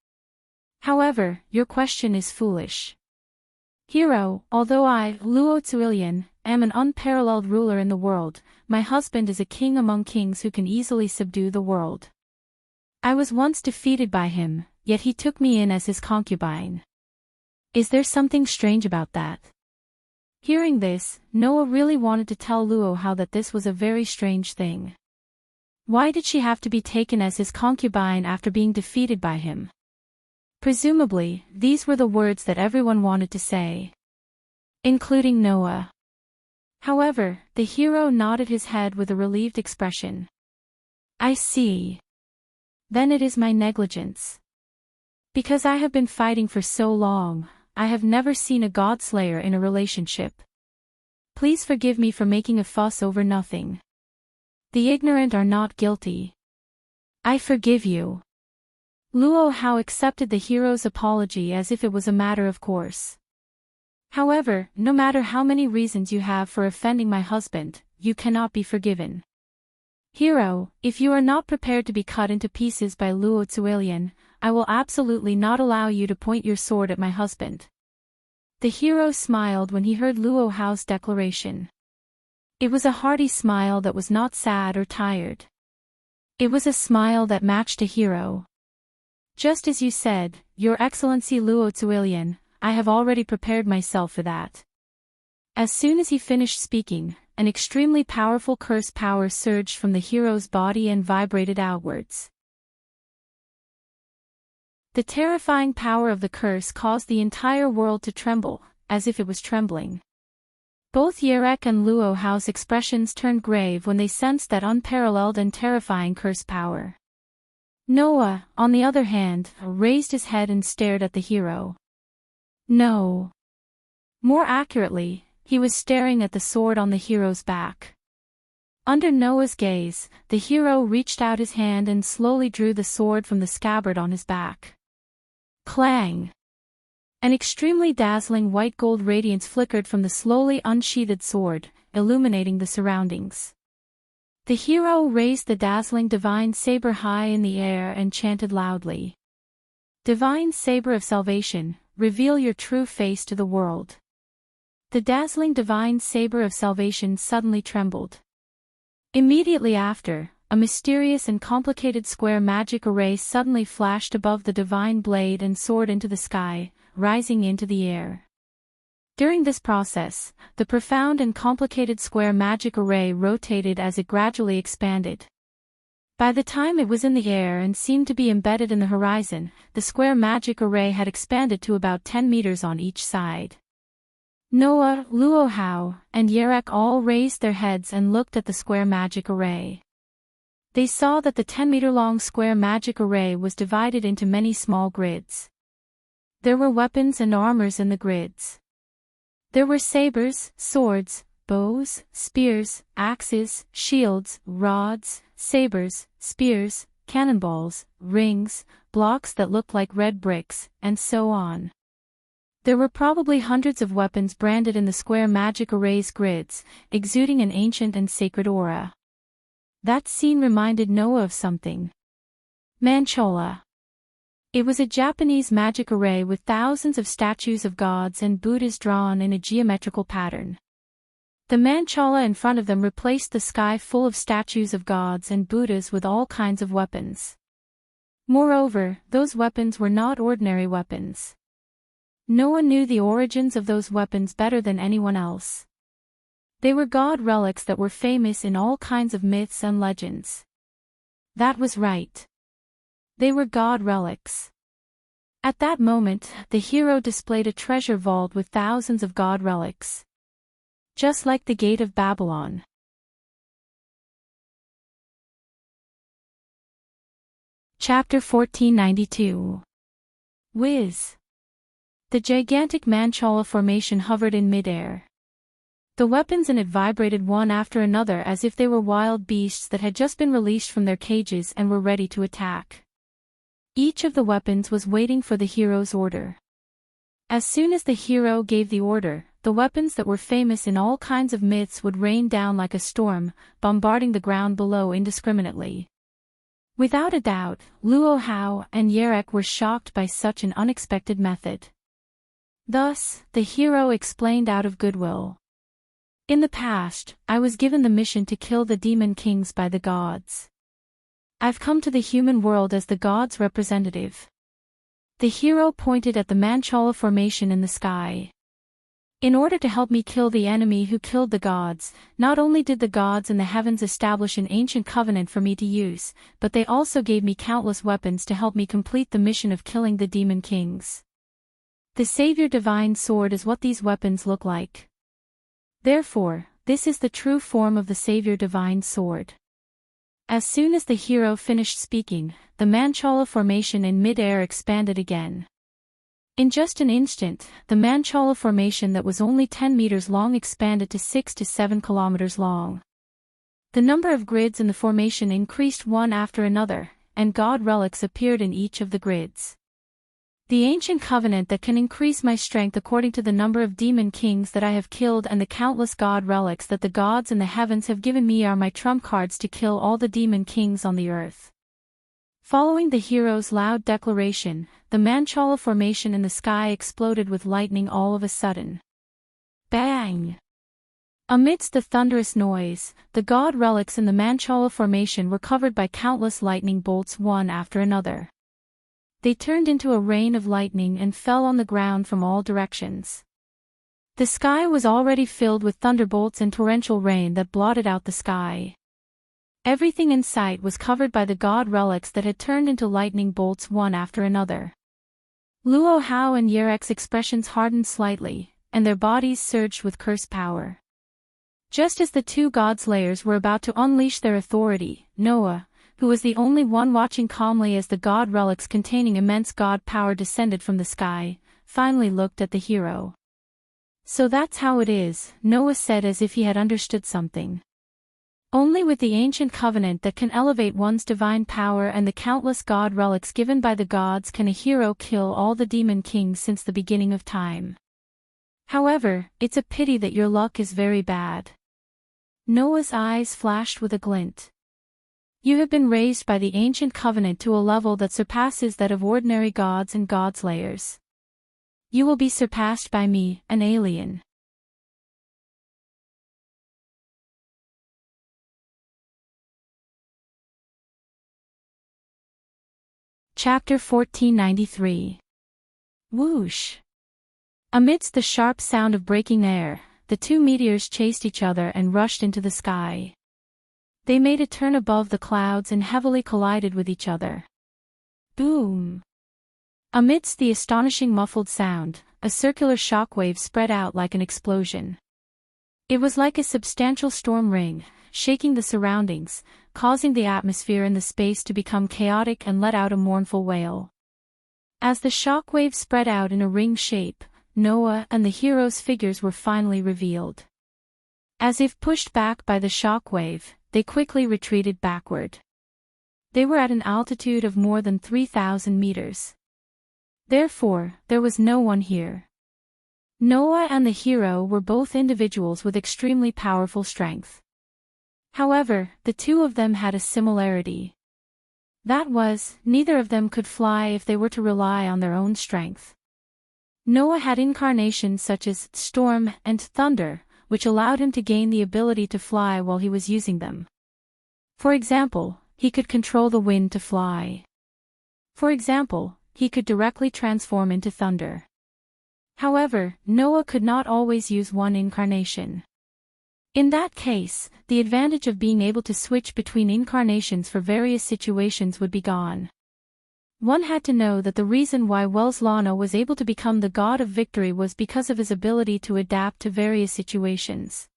A: "However, your question is foolish. Hero, although I, Luo Tzuelian, am an unparalleled ruler in the world, my husband is a king among kings who can easily subdue the world. I was once defeated by him, yet he took me in as his concubine. Is there something strange about that?" Hearing this, Noah really wanted to tell Luo Hao that this was a very strange thing. Why did she have to be taken as his concubine after being defeated by him? Presumably, these were the words that everyone wanted to say, including Noah. However, the hero nodded his head with a relieved expression. "I see. Then it is my negligence. Because I have been fighting for so long, I have never seen a godslayer in a relationship. Please forgive me for making a fuss over nothing. The ignorant are not guilty. I forgive you. Luo Hao accepted the hero's apology as if it was a matter of course. However, no matter how many reasons you have for offending my husband, you cannot be forgiven. Hero, if you are not prepared to be cut into pieces by Luo Zuelian, I will absolutely not allow you to point your sword at my husband. The hero smiled when he heard Luo Hao's declaration. It was a hearty smile that was not sad or tired. It was a smile that matched a hero. Just as you said, Your Excellency Luo Zuelian, I have already prepared myself for that. As soon as he finished speaking, an extremely powerful curse power surged from the hero's body and vibrated outwards. The terrifying power of the curse caused the entire world to tremble, as if it was trembling. Both Yerek and Luo Hao's expressions turned grave when they sensed that unparalleled and terrifying curse power. Noah, on the other hand, raised his head and stared at the hero. No. More accurately, he was staring at the sword on the hero's back. Under Noah's gaze, the hero reached out his hand and slowly drew the sword from the scabbard on his back. Clang! An extremely dazzling white gold radiance flickered from the slowly unsheathed sword, illuminating the surroundings. The hero raised the dazzling divine saber high in the air and chanted loudly. Divine saber of salvation, reveal your true face to the world. The dazzling divine saber of salvation suddenly trembled. Immediately after, a mysterious and complicated square magic array suddenly flashed above the divine blade and soared into the sky, rising into the air. During this process, the profound and complicated square magic array rotated as it gradually expanded. By the time it was in the air and seemed to be embedded in the horizon, the square magic array had expanded to about 10 meters on each side. Noah, Luo Hao, and Yerek all raised their heads and looked at the square magic array. They saw that the 10-meter-long square magic array was divided into many small grids. There were weapons and armors in the grids. There were sabers, swords, bows, spears, axes, shields, rods, sabers, spears, cannonballs, rings, blocks that looked like red bricks, and so on. There were probably hundreds of weapons branded in the square magic array's grids, exuding an ancient and sacred aura. That scene reminded Noah of something. Manchola. It was a Japanese magic array with thousands of statues of gods and Buddhas drawn in a geometrical pattern. The Manchala in front of them replaced the sky full of statues of gods and Buddhas with all kinds of weapons. Moreover, those weapons were not ordinary weapons. Noah knew the origins of those weapons better than anyone else. They were god relics that were famous in all kinds of myths and legends. That was right. They were god relics. At that moment, the hero displayed a treasure vault with thousands of god relics. Just like the Gate of Babylon. Chapter 1492. Whiz. The gigantic Manchala formation hovered in midair. The weapons in it vibrated one after another as if they were wild beasts that had just been released from their cages and were ready to attack. Each of the weapons was waiting for the hero's order. As soon as the hero gave the order, the weapons that were famous in all kinds of myths would rain down like a storm, bombarding the ground below indiscriminately. Without a doubt, Luo Hao and Yerek were shocked by such an unexpected method. Thus, the hero explained out of goodwill. In the past, I was given the mission to kill the demon kings by the gods. I've come to the human world as the gods' representative. The hero pointed at the Manchala formation in the sky. In order to help me kill the enemy who killed the gods, not only did the gods in the heavens establish an ancient covenant for me to use, but they also gave me countless weapons to help me complete the mission of killing the demon kings. The Savior Divine Sword is what these weapons look like. Therefore, this is the true form of the Savior Divine Sword. As soon as the hero finished speaking, the Manchala formation in mid-air expanded again. In just an instant, the Manchala formation that was only 10 meters long expanded to 6 to 7 kilometers long. The number of grids in the formation increased one after another, and god relics appeared in each of the grids. The ancient covenant that can increase my strength according to the number of demon kings that I have killed and the countless god relics that the gods in the heavens have given me are my trump cards to kill all the demon kings on the earth. Following the hero's loud declaration, the Manchala formation in the sky exploded with lightning all of a sudden. Bang! Amidst the thunderous noise, the god relics in the Manchala formation were covered by countless lightning bolts one after another. They turned into a rain of lightning and fell on the ground from all directions. The sky was already filled with thunderbolts and torrential rain that blotted out the sky. Everything in sight was covered by the god relics that had turned into lightning bolts one after another. Luo Hao and Yerek's expressions hardened slightly, and their bodies surged with curse power. Just as the two god slayers were about to unleash their authority, Noah, who was the only one watching calmly as the god relics containing immense god power descended from the sky, finally looked at the hero. "So that's how it is," Noah said as if he had understood something. "Only with the ancient covenant that can elevate one's divine power and the countless god relics given by the gods can a hero kill all the demon kings since the beginning of time. However, it's a pity that your luck is very bad." Noah's eyes flashed with a glint. "You have been raised by the ancient covenant to a level that surpasses that of ordinary gods and god-slayers. You will be surpassed by me, an alien." Chapter 1493. Whoosh! Amidst the sharp sound of breaking air, the two meteors chased each other and rushed into the sky. They made a turn above the clouds and heavily collided with each other. Boom! Amidst the astonishing muffled sound, a circular shockwave spread out like an explosion. It was like a substantial storm ring, shaking the surroundings, causing the atmosphere and the space to become chaotic and let out a mournful wail. As the shockwave spread out in a ring shape, Noah and the hero's figures were finally revealed. As if pushed back by the shockwave, they quickly retreated backward. They were at an altitude of more than 3,000 meters. Therefore, there was no one here. Noah and the hero were both individuals with extremely powerful strength. However, the two of them had a similarity. That was, neither of them could fly if they were to rely on their own strength. Noah had incarnations such as storm and thunder, which allowed him to gain the ability to fly while he was using them. For example, he could control the wind to fly. For example, he could directly transform into thunder. However, Noah could not always use one incarnation. In that case, the advantage of being able to switch between incarnations for various situations would be gone. One had to know that the reason why Welslana was able to become the god of victory was because of his ability to adapt to various situations.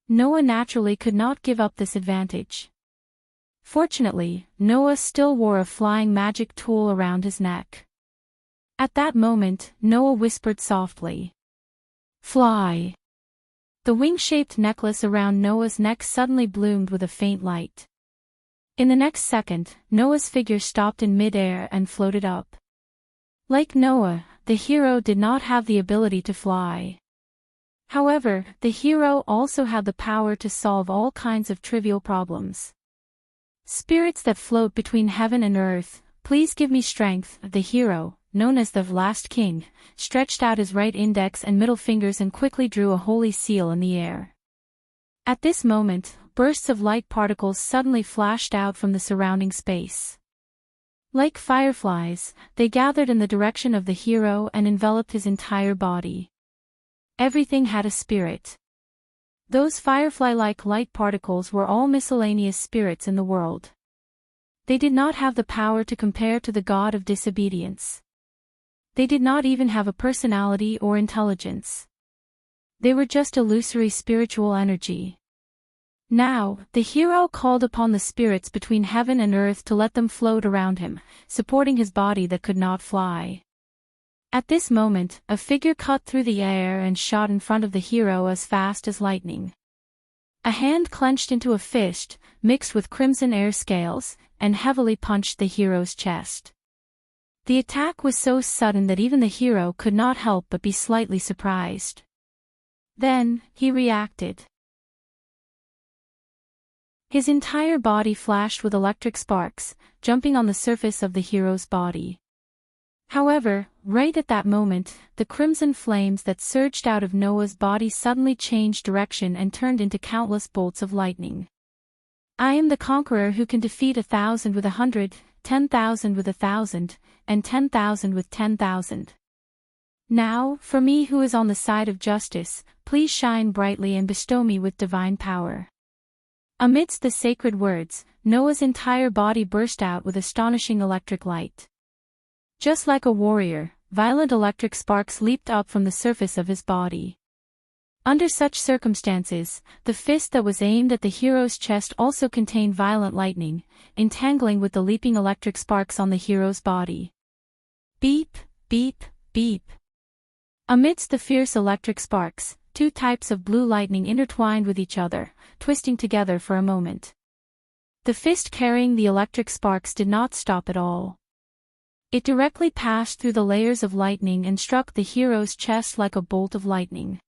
A: Noah naturally could not give up this advantage. Fortunately, Noah still wore a flying magic tool around his neck. At that moment, Noah whispered softly, "Fly." The wing-shaped necklace around Noah's neck suddenly bloomed with a faint light. In the next second, Noah's figure stopped in mid-air and floated up. Like Noah, the hero did not have the ability to fly. However, the hero also had the power to solve all kinds of trivial problems. "Spirits that float between heaven and earth, please give me strength." The hero, known as the last king, stretched out his right index and middle fingers and quickly drew a holy seal in the air. At this moment, bursts of light particles suddenly flashed out from the surrounding space. Like fireflies, they gathered in the direction of the hero and enveloped his entire body. Everything had a spirit. Those firefly-like light particles were all miscellaneous spirits in the world. They did not have the power to compare to the god of disobedience. They did not even have a personality or intelligence. They were just illusory spiritual energy. Now, the hero called upon the spirits between heaven and earth to let them float around him, supporting his body that could not fly. At this moment, a figure cut through the air and shot in front of the hero as fast as lightning. A hand clenched into a fist, mixed with crimson air scales, and heavily punched the hero's chest. The attack was so sudden that even the hero could not help but be slightly surprised. Then, he reacted. His entire body flashed with electric sparks, jumping on the surface of the hero's body. However, right at that moment, the crimson flames that surged out of Noah's body suddenly changed direction and turned into countless bolts of lightning. I am the conqueror who can defeat 1,000 with 100, 10,000 with 1,000, and 10,000 with 10,000. Now, for me who is on the side of justice, please shine brightly and bestow me with divine power. Amidst the sacred words, Noah's entire body burst out with astonishing electric light. Just like a warrior, violent electric sparks leaped up from the surface of his body. Under such circumstances, the fist that was aimed at the hero's chest also contained violent lightning, entangling with the leaping electric sparks on the hero's body. Beep, beep, beep. Amidst the fierce electric sparks, two types of blue lightning intertwined with each other, twisting together for a moment. The fist carrying the electric sparks did not stop at all. It directly passed through the layers of lightning and struck the hero's chest like a bolt of lightning.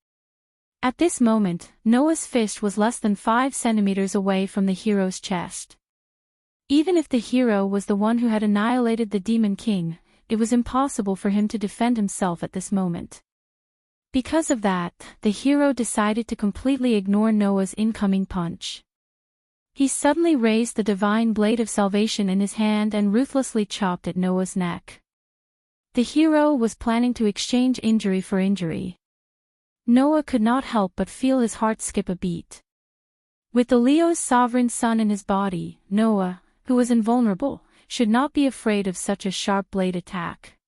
A: At this moment, Noah's fist was less than 5 centimeters away from the hero's chest. Even if the hero was the one who had annihilated the demon king, it was impossible for him to defend himself at this moment. Because of that, the hero decided to completely ignore Noah's incoming punch. He suddenly raised the divine blade of salvation in his hand and ruthlessly chopped at Noah's neck. The hero was planning to exchange injury for injury. Noah could not help but feel his heart skip a beat. With the Leo's sovereign son in his body, Noah, who was invulnerable, should not be afraid of such a sharp blade attack.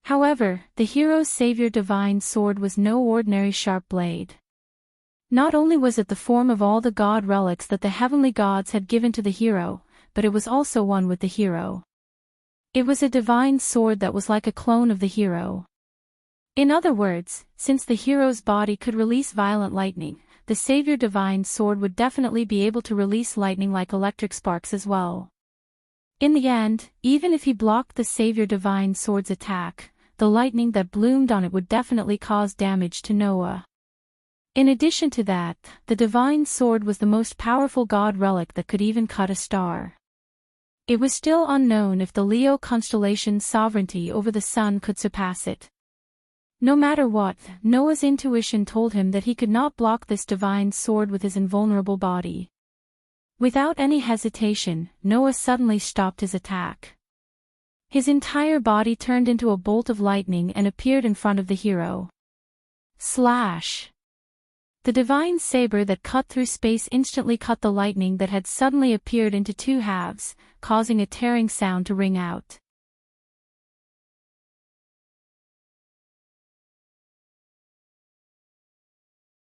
A: However, the hero's savior divine sword was no ordinary sharp blade. Not only was it the form of all the god relics that the heavenly gods had given to the hero, but it was also one with the hero. It was a divine sword that was like a clone of the hero. In other words, since the hero's body could release violent lightning, the savior divine sword would definitely be able to release lightning like electric sparks as well. In the end, even if he blocked the savior divine sword's attack, the lightning that bloomed on it would definitely cause damage to Noah. In addition to that, the divine sword was the most powerful god relic that could even cut a star. It was still unknown if the Leo constellation's sovereignty over the sun could surpass it. No matter what, Noah's intuition told him that he could not block this divine sword with his invulnerable body. Without any hesitation, Noah suddenly stopped his attack. His entire body turned into a bolt of lightning and appeared in front of the hero. Slash! The divine saber that cut through space instantly cut the lightning that had suddenly appeared into two halves, causing a tearing sound to ring out.